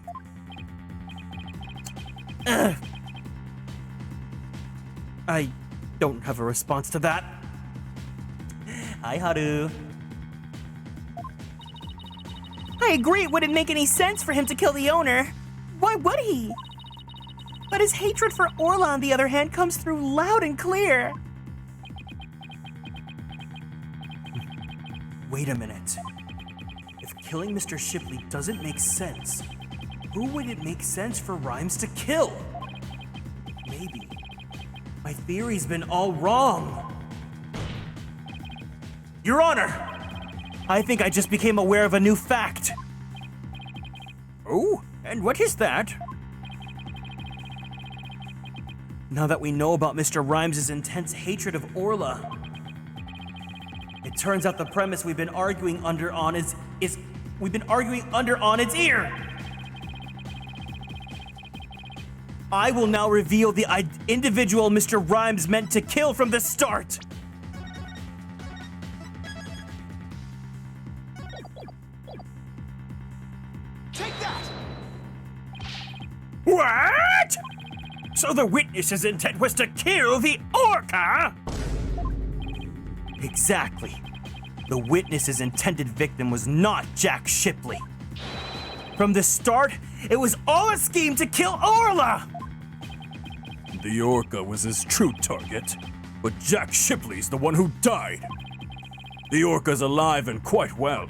I don't have a response to that. Hi, Haru. I agree it wouldn't make any sense for him to kill the owner. Why would he? But his hatred for Orla, on the other hand, comes through loud and clear. Wait a minute. If killing Mr. Shipley doesn't make sense, who would it make sense for Rhymes to kill? Maybe my theory's been all wrong. Your Honor, I think I just became aware of a new fact. Oh, and what is that? Now that we know about Mr. Rhymes' intense hatred of Orla, it turns out the premise we've been arguing under on its ear. I will now reveal the individual Mr. Rhymes meant to kill from the start. Take that! What? So the witness's intent was to kill the orca? Exactly. The witness's intended victim was not Jack Shipley. From the start, it was all a scheme to kill Orla! The orca was his true target, but Jack Shipley's the one who died. The orca's alive and quite well.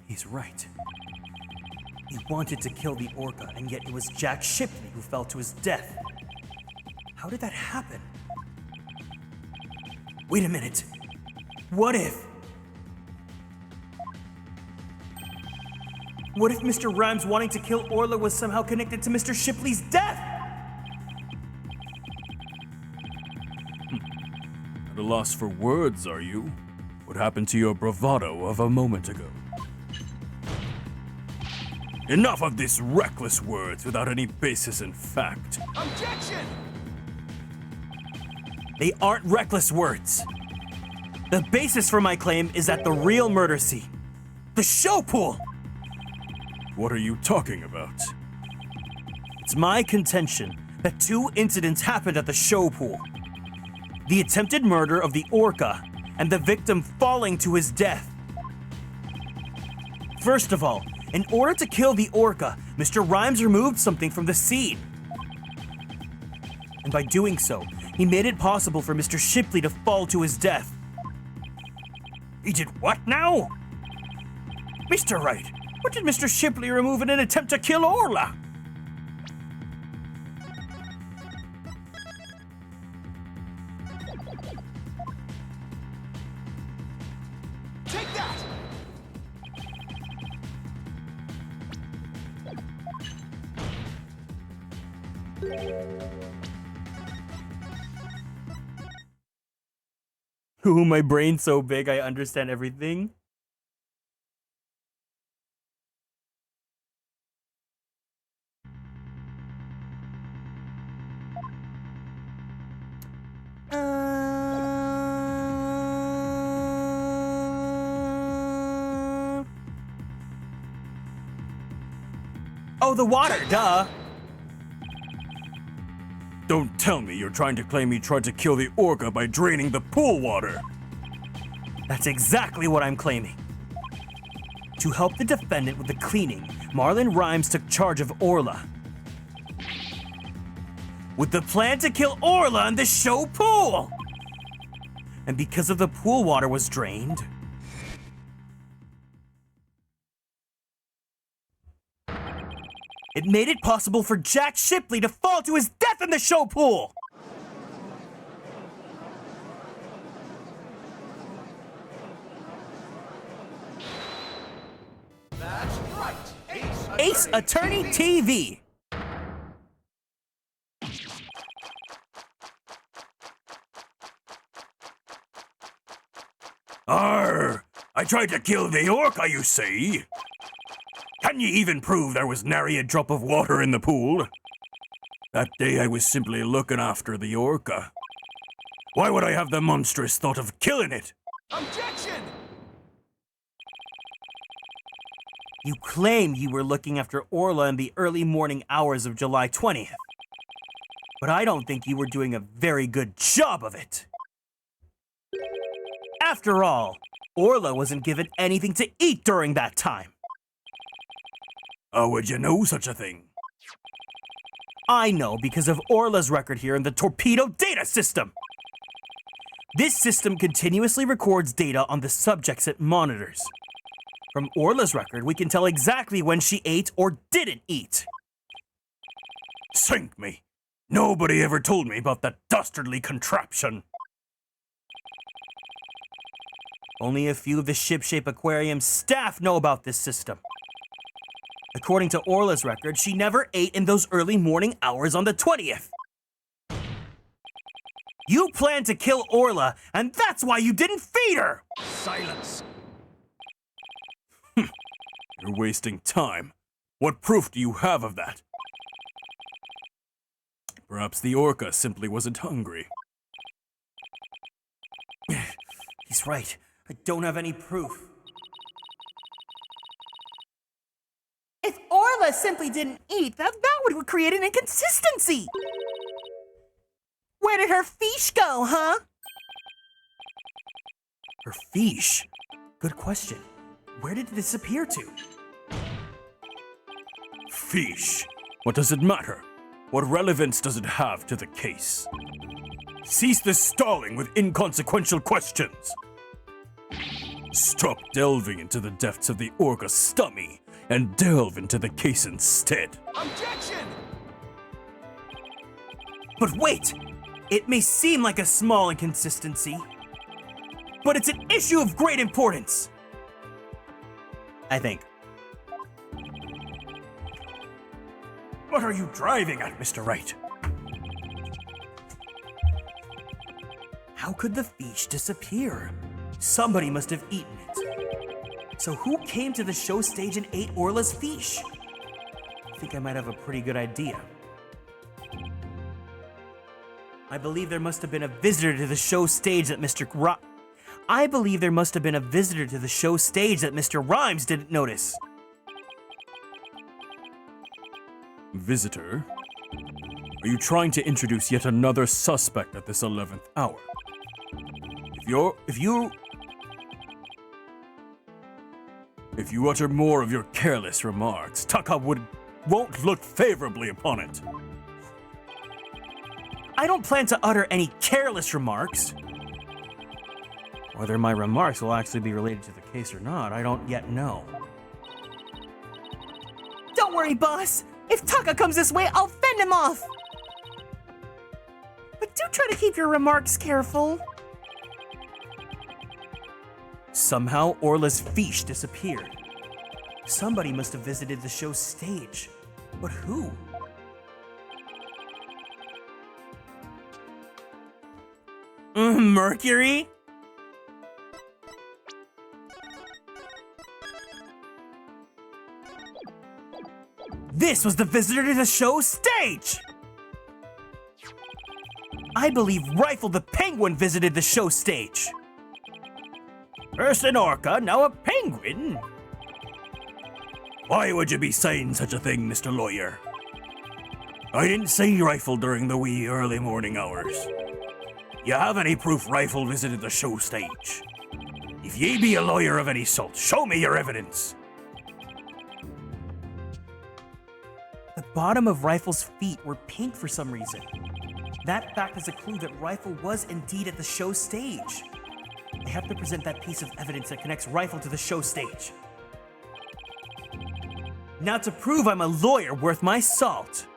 He's right. He wanted to kill the orca, and yet it was Jack Shipley who fell to his death. How did that happen? Wait a minute. What if Mr. Rhymes wanting to kill Orla was somehow connected to Mr. Shipley's death? At a loss for words, are you? What happened to your bravado of a moment ago? Enough of these reckless words without any basis in fact. Objection! They aren't reckless words. The basis for my claim is at the real murder scene, the show pool. What are you talking about? It's my contention that two incidents happened at the show pool. The attempted murder of the orca and the victim falling to his death. First of all, in order to kill the orca, Mr. Rhymes removed something from the scene. And by doing so, he made it possible for Mr. Shipley to fall to his death. He did what now? Mr. Wright, what did Mr. Shipley remove in an attempt to kill Orla? Take that! Ooh, my brain's so big I understand everything. Oh, the water, duh. Don't tell me you're trying to claim he tried to kill the orca by draining the pool water. That's exactly what I'm claiming. To help the defendant with the cleaning, Marlon Rhymes took charge of Orla, with the plan to kill Orla in the show pool. And because of the pool water was drained, it made it possible for Jack Shipley to fall to his death in the show pool. That's right. Ace Attorney TV. Arr! I tried to kill the orca, you say? Can you even prove there was nary a drop of water in the pool? That day I was simply looking after the orca. Why would I have the monstrous thought of killing it? Objection! You claim you were looking after Orla in the early morning hours of July 20th. But I don't think you were doing a very good job of it. After all, Orla wasn't given anything to eat during that time. How would you know such a thing? I know because of Orla's record here in the Torpedo Data System. This system continuously records data on the subjects it monitors. From Orla's record, we can tell exactly when she ate or didn't eat. Sink me! Nobody ever told me about that dastardly contraption. Only a few of the Shipshape Aquarium staff know about this system. According to Orla's record, she never ate in those early morning hours on the 20th. You planned to kill Orla, and that's why you didn't feed her! Silence! You're wasting time. What proof do you have of that? Perhaps the orca simply wasn't hungry. He's right. I don't have any proof. If Orla simply didn't eat, that would create an inconsistency. Where did her fish go, huh? Her fish? Good question. Where did it disappear to? Fish? What does it matter? What relevance does it have to the case? Cease this stalling with inconsequential questions. Stop delving into the depths of the orca's stomach and delve into the case instead. Objection! But wait! It may seem like a small inconsistency, but it's an issue of great importance. I think. What are you driving at, Mr. Wright? How could the fish disappear? Somebody must have eaten it. So who came to the show stage and ate Orla's fish? I think I might have a pretty good idea. I believe there must have been a visitor to the show stage that Mr. Rhymes didn't notice. Visitor? Are you trying to introduce yet another suspect at this 11th hour? If you utter more of your careless remarks, Taka won't look favorably upon it. I don't plan to utter any careless remarks. Whether my remarks will actually be related to the case or not, I don't yet know. Don't worry, boss. If Taka comes this way, I'll fend him off. But do try to keep your remarks careful. Somehow, Orla's fiche disappeared. Somebody must have visited the show's stage. But who? Mercury? This was the visitor to the show's stage! I believe Rifle the Penguin visited the show stage. First an orca, now a penguin? Why would you be saying such a thing, Mr. Lawyer? I didn't see Rifle during the wee early morning hours. You have any proof Rifle visited the show stage? If ye be a lawyer of any sort, show me your evidence. The bottom of Rifle's feet were pink for some reason. That fact is a clue that Rifle was indeed at the show stage. I have to present that piece of evidence that connects Rifle to the show stage. Now to prove I'm a lawyer worth my salt.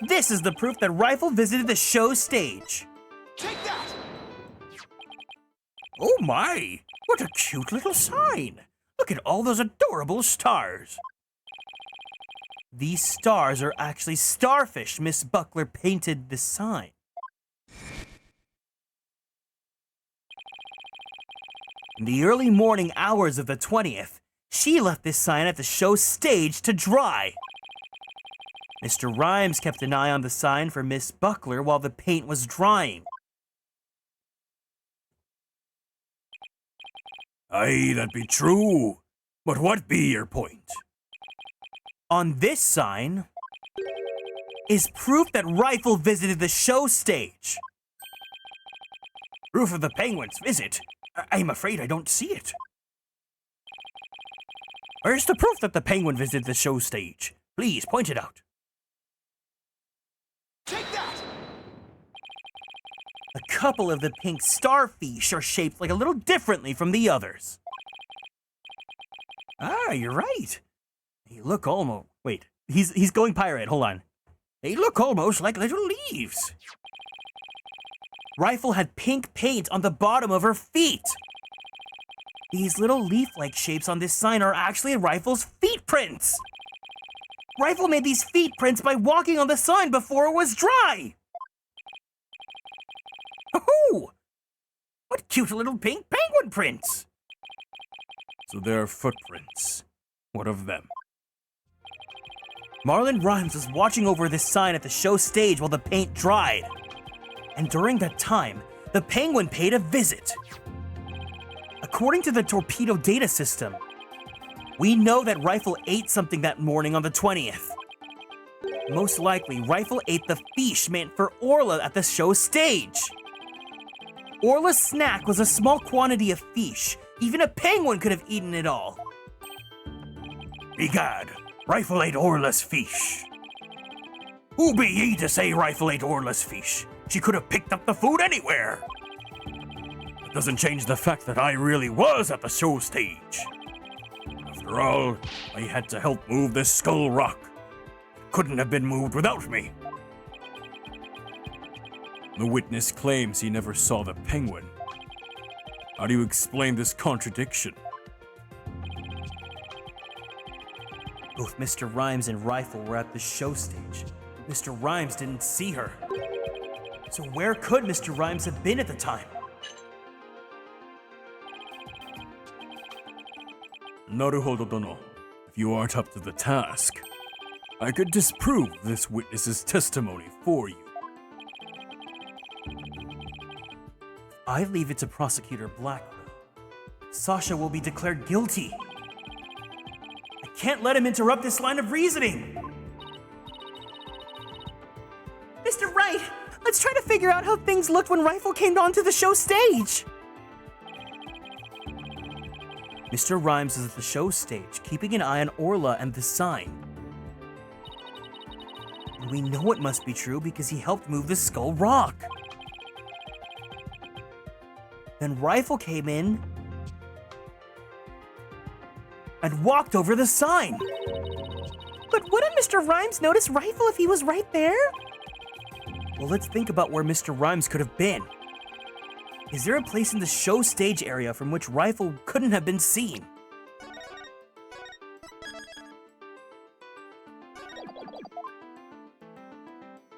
This is the proof that Rifle visited the show stage. Take that! Oh my! What a cute little sign! Look at all those adorable stars! These stars are actually starfish. Miss Buckler painted the sign. In the early morning hours of the 20th, she left this sign at the show stage to dry. Mr. Rhymes kept an eye on the sign for Miss Buckler while the paint was drying. Aye, that be true. But what be your point? On this sign is proof that Rifle visited the show stage. Proof of the Penguin's visit? I'm afraid I don't see it. Where's the proof that the Penguin visited the show stage? Please, point it out. Take that! A couple of the pink starfish are shaped like a little differently from the others. Ah, you're right. They look almost... Wait, he's going pirate, hold on. They look almost like little leaves. Rifle had pink paint on the bottom of her feet. These little leaf-like shapes on this sign are actually Rifle's feet prints. Rifle made these feet prints by walking on the sign before it was dry. Oh! What cute little pink penguin prints! So there are footprints. What of them? Marlon Rhymes was watching over this sign at the show stage while the paint dried. And during that time, the Penguin paid a visit. According to the torpedo data system, we know that Rifle ate something that morning on the 20th. Most likely, Rifle ate the fish meant for Orla at the show stage. Orla's snack was a small quantity of fish. Even a penguin could have eaten it all. Begad, Rifle ate Orla's fish. Who be ye to say Rifle ate Orla's fish? She could have picked up the food anywhere. That doesn't change the fact that I really was at the show stage. After all, I had to help move this skull rock. It couldn't have been moved without me. The witness claims he never saw the penguin. How do you explain this contradiction? Both Mr. Rhymes and Rifle were at the show stage. Mr. Rhymes didn't see her. So where could Mr. Rhymes have been at the time? Naruhodo dono. If you aren't up to the task, I could disprove this witness's testimony for you. I leave it to Prosecutor Blackwell. Sasha will be declared guilty. I can't let him interrupt this line of reasoning. figure out how things looked when Rifle came onto the show stage. Mr. Rhymes is at the show stage, keeping an eye on Orla and the sign. And we know it must be true because he helped move the skull rock. Then Rifle came in and walked over the sign. But wouldn't Mr. Rhymes notice Rifle if he was right there? Well, let's think about where Mr. Rhymes could have been. Is there a place in the show stage area from which Rifle couldn't have been seen?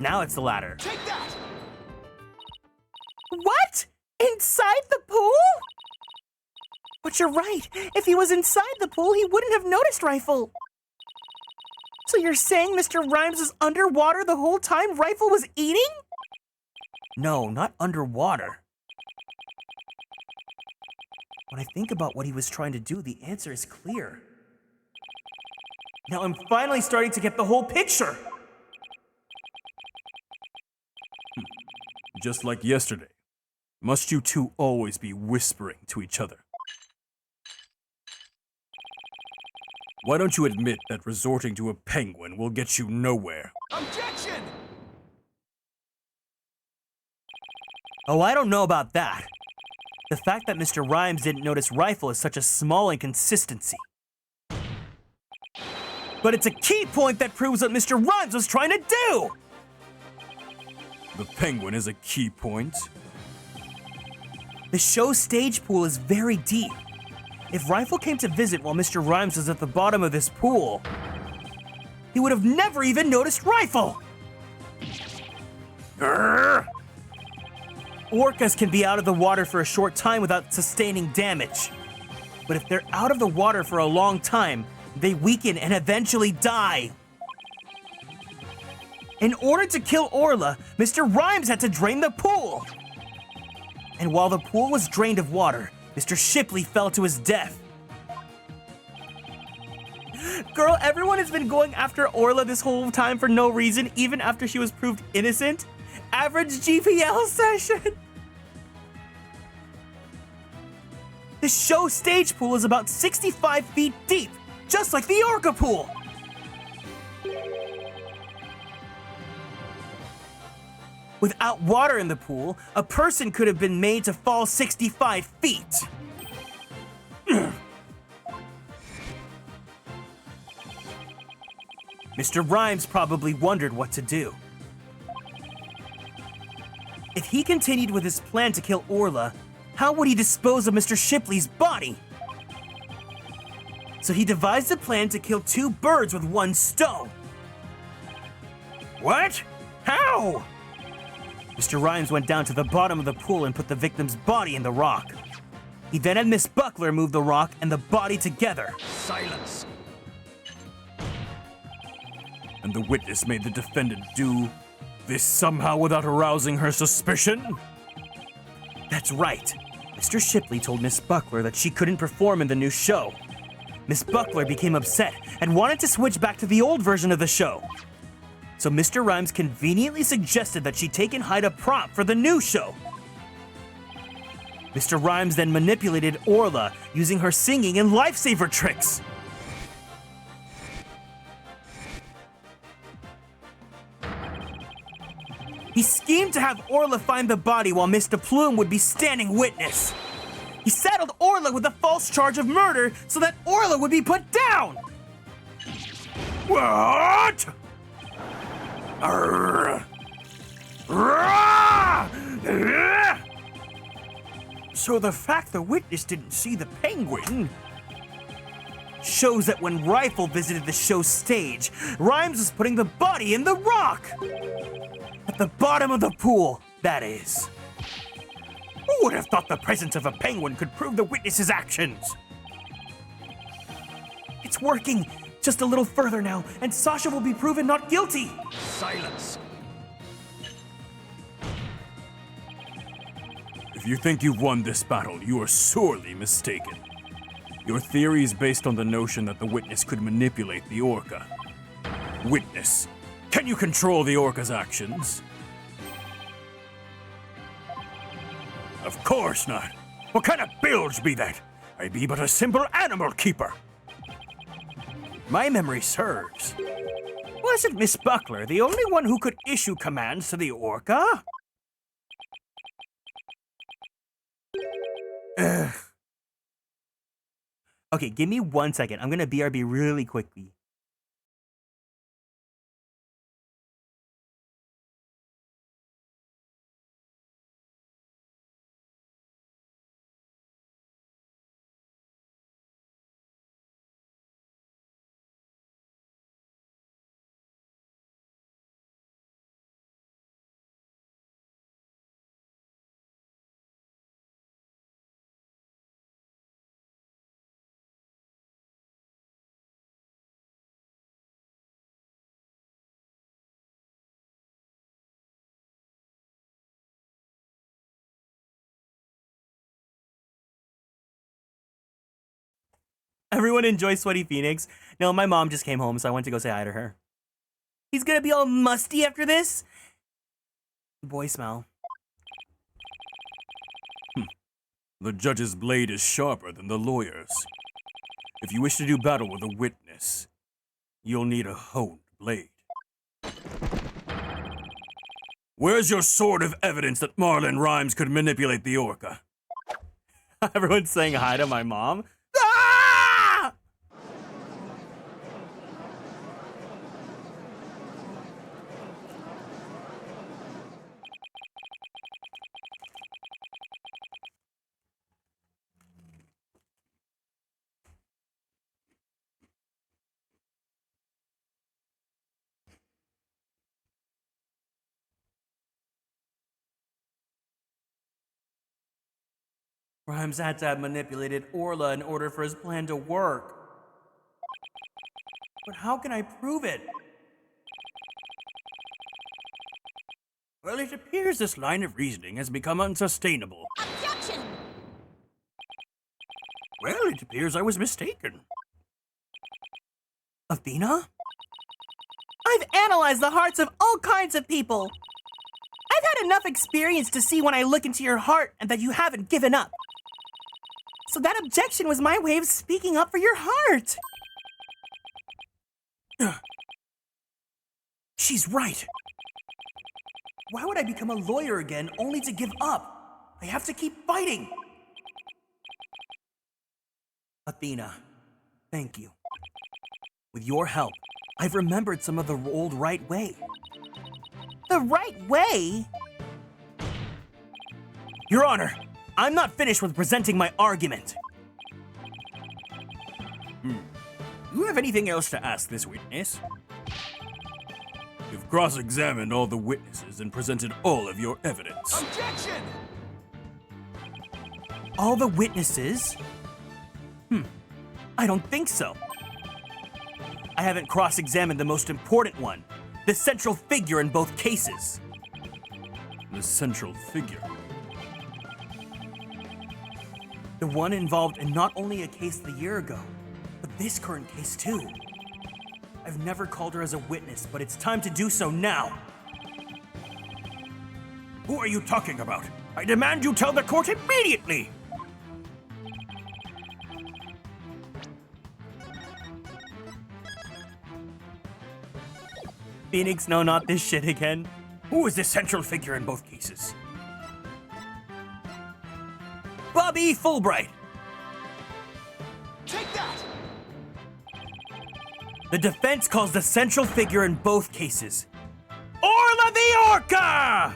Now it's the latter. Take that! What? Inside the pool? But you're right. If he was inside the pool, he wouldn't have noticed Rifle. So you're saying Mr. Rhymes was underwater the whole time Rifle was eating? No, not underwater. When I think about what he was trying to do, the answer is clear. Now I'm finally starting to get the whole picture. Just like yesterday. Must you two always be whispering to each other? Why don't you admit that resorting to a penguin will get you nowhere? Objection! Oh, I don't know about that. The fact that Mr. Rhymes didn't notice Rifle is such a small inconsistency. But it's a key point that proves what Mr. Rhymes was trying to do! The penguin is a key point. The show stage pool is very deep. If Rifle came to visit while Mr. Rhymes was at the bottom of this pool, He would have never even noticed Rifle! orcas can be out of the water for a short time without sustaining damage. But if they're out of the water for a long time, they weaken and eventually die. In order to kill Orla, Mr. Rhymes had to drain the pool! And while the pool was drained of water, Mr. Shipley fell to his death. Girl, everyone has been going after Orla this whole time for no reason, even after she was proved innocent. Average GPL session! The show stage pool is about 65 feet deep, just like the orca pool. Without water in the pool, a person could have been made to fall 65 feet. Mr. Rhymes probably wondered what to do. If he continued with his plan to kill Orla, how would he dispose of Mr. Shipley's body? So he devised a plan to kill two birds with one stone. What? How? Mr. Rhymes went down to the bottom of the pool and put the victim's body in the rock. He then had Miss Buckler move the rock and the body together. Silence! And the witness made the defendant do this somehow without arousing her suspicion? That's right. Mr. Shipley told Miss Buckler that she couldn't perform in the new show. Miss Buckler became upset and wanted to switch back to the old version of the show. So Mr. Rhymes conveniently suggested that she take and hide a prop for the new show. Mr. Rhymes then manipulated Orla using her singing and lifesaver tricks. He schemed to have Orla find the body while Mr. Plume would be standing witness. He saddled Orla with a false charge of murder so that Orla would be put down. What? So the fact the witness didn't see the penguin shows that when Rifle visited the show stage, Rhymes was putting the body in the rock. At the bottom of the pool, that is. Who would have thought the presence of a penguin could prove the witness's actions? It's working. Just a little further now, and Sasha will be proven not guilty. Silence! If you think you've won this battle, you are sorely mistaken. Your theory is based on the notion that the witness could manipulate the orca. Witness, can you control the orca's actions? Of course not. What kind of bilge be that? I be but a simple animal keeper. My memory serves. Wasn't Miss Buckler the only one who could issue commands to the orca? Ugh. Okay, give me 1 second. I'm gonna BRB really quickly. Everyone enjoy Sweaty Phoenix? No, my mom just came home, so I went to go say hi to her. He's gonna be all musty after this? Boy smell. The judge's blade is sharper than the lawyer's. If you wish to do battle with a witness, you'll need a honed blade. Where's your sword of evidence that Marlon Rhymes could manipulate the orca? Everyone's saying hi to my mom. Rhymes had to have manipulated Orla in order for his plan to work. But how can I prove it? Well, it appears this line of reasoning has become unsustainable. Objection! Well, it appears I was mistaken. Athena? I've analyzed the hearts of all kinds of people. I've had enough experience to see when I look into your heart and that you haven't given up. So that objection was my way of speaking up for your heart. She's right. Why would I become a lawyer again only to give up? I have to keep fighting. Athena, thank you. With your help, I've remembered some of the old right way. The right way? Your Honor, I'm not finished with presenting my argument. Do you have anything else to ask this witness? You've cross-examined all the witnesses and presented all of your evidence. Objection! All the witnesses? I don't think so. I haven't cross-examined the most important one, the central figure in both cases. The central figure. The one involved in not only a case a year ago, but this current case too. I've never called her as a witness, but it's time to do so now. Who are you talking about? I demand you tell the court immediately! Phoenix, no, not this shit again. Who is the central figure in both cases? Bobby Fulbright. Take that! The defense calls the central figure in both cases Orla the Orca!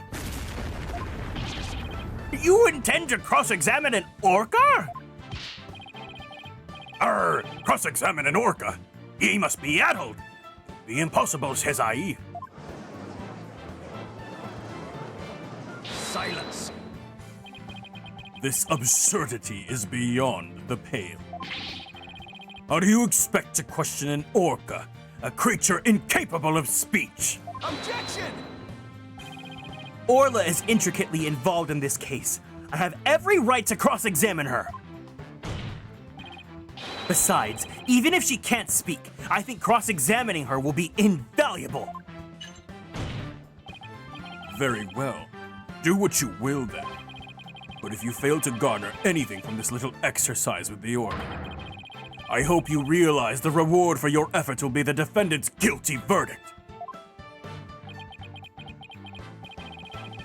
You intend to cross-examine an orca? Cross-examine an orca? He must be addled. The impossible, says I. Silence! This absurdity is beyond the pale. How do you expect to question an orca, a creature incapable of speech? Objection! Orla is intricately involved in this case. I have every right to cross-examine her. Besides, even if she can't speak, I think cross-examining her will be invaluable. Very well. Do what you will then. But if you fail to garner anything from this little exercise with the Orla, I hope you realize the reward for your efforts will be the defendant's guilty verdict.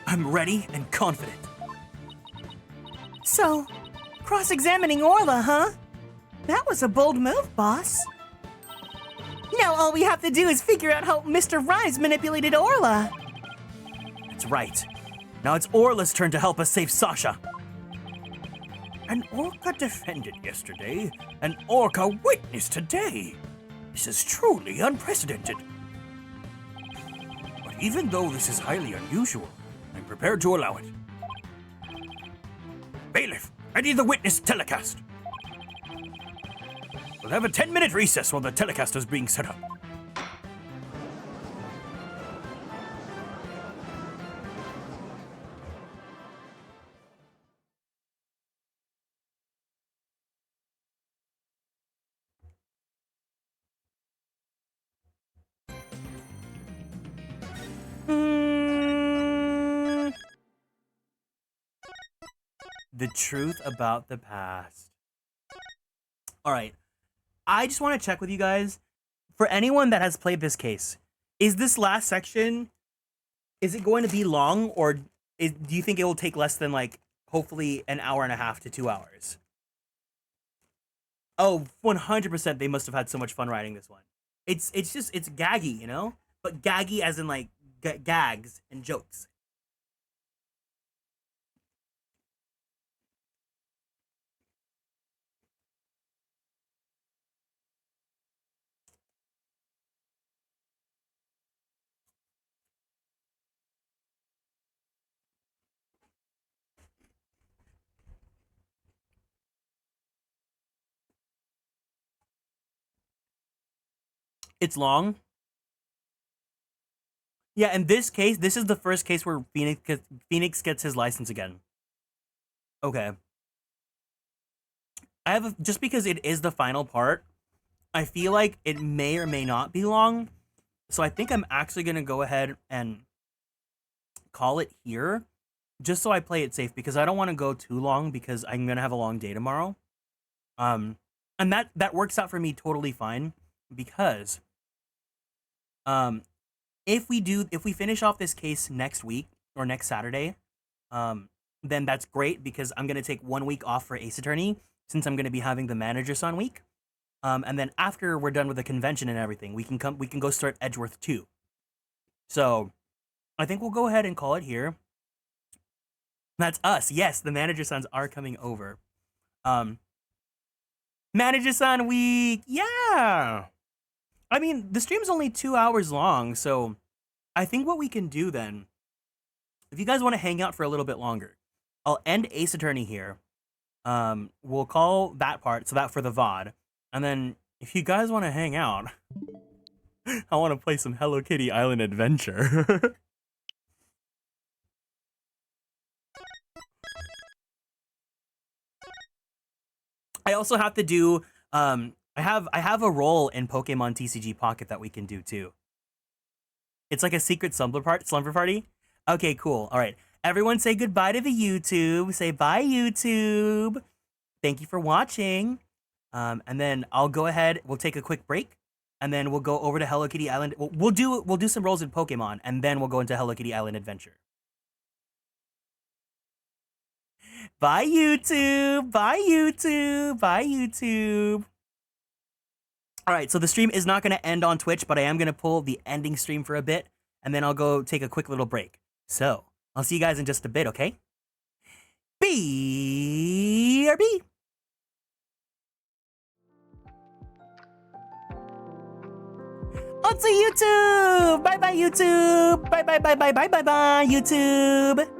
I'm ready and confident. So, cross-examining Orla, huh? That was a bold move, boss. Now all we have to do is figure out how Mr. Rise manipulated Orla. That's right. Now it's Orla's turn to help us save Sasha. An Orca defended yesterday, an Orca witnessed today. This is truly unprecedented. But even though this is highly unusual, I'm prepared to allow it. Bailiff, ready the witness telecast. We'll have a 10-minute recess while the telecast is being set up. The truth about the past. All right. I just want to check with you guys. For anyone that has played this case, is this last section, is it going to be long, or do you think it will take less than, like, hopefully an hour and a half to 2 hours? Oh, 100% they must have had so much fun writing this one. It's gaggy, you know? But gaggy as in, like, gags and jokes. It's long. Yeah, in this case, this is the first case where Phoenix gets his license again. Okay. Just because it is the final part, I feel like it may or may not be long. So I think I'm actually going to go ahead and call it here, just so I play it safe, because I don't want to go too long because I'm going to have a long day tomorrow. And that works out for me totally fine, because if we finish off this case next week or next Saturday, then that's great, because I'm gonna take 1 week off for Ace Attorney, since I'm gonna be having the Manager Son week. And then after we're done with the convention and everything, we can go start Edgeworth 2. So I think we'll go ahead and call it here. That's us. Yes, the Manager Sons are coming over. Manager Son week. Yeah. I mean, the stream's only 2 hours long, so I think what we can do then, if you guys want to hang out for a little bit longer, I'll end Ace Attorney here. We'll call that part, so that for the VOD. And then, if you guys want to hang out, I want to play some Hello Kitty Island Adventure. I also have to do, I have a role in Pokemon TCG Pocket that we can do too. It's like a secret slumber party. Okay, cool. All right. Everyone say goodbye to the YouTube. Say bye, YouTube. Thank you for watching. And then I'll go ahead. We'll take a quick break, and then we'll go over to Hello Kitty Island. We'll do some roles in Pokemon, and then we'll go into Hello Kitty Island Adventure. Bye, YouTube. Bye, YouTube. Bye, YouTube. All right, so the stream is not going to end on Twitch, but I am going to pull the ending stream for a bit, and then I'll go take a quick little break. So, I'll see you guys in just a bit, okay? BRB! On to YouTube! Bye-bye, YouTube! Bye-bye, YouTube!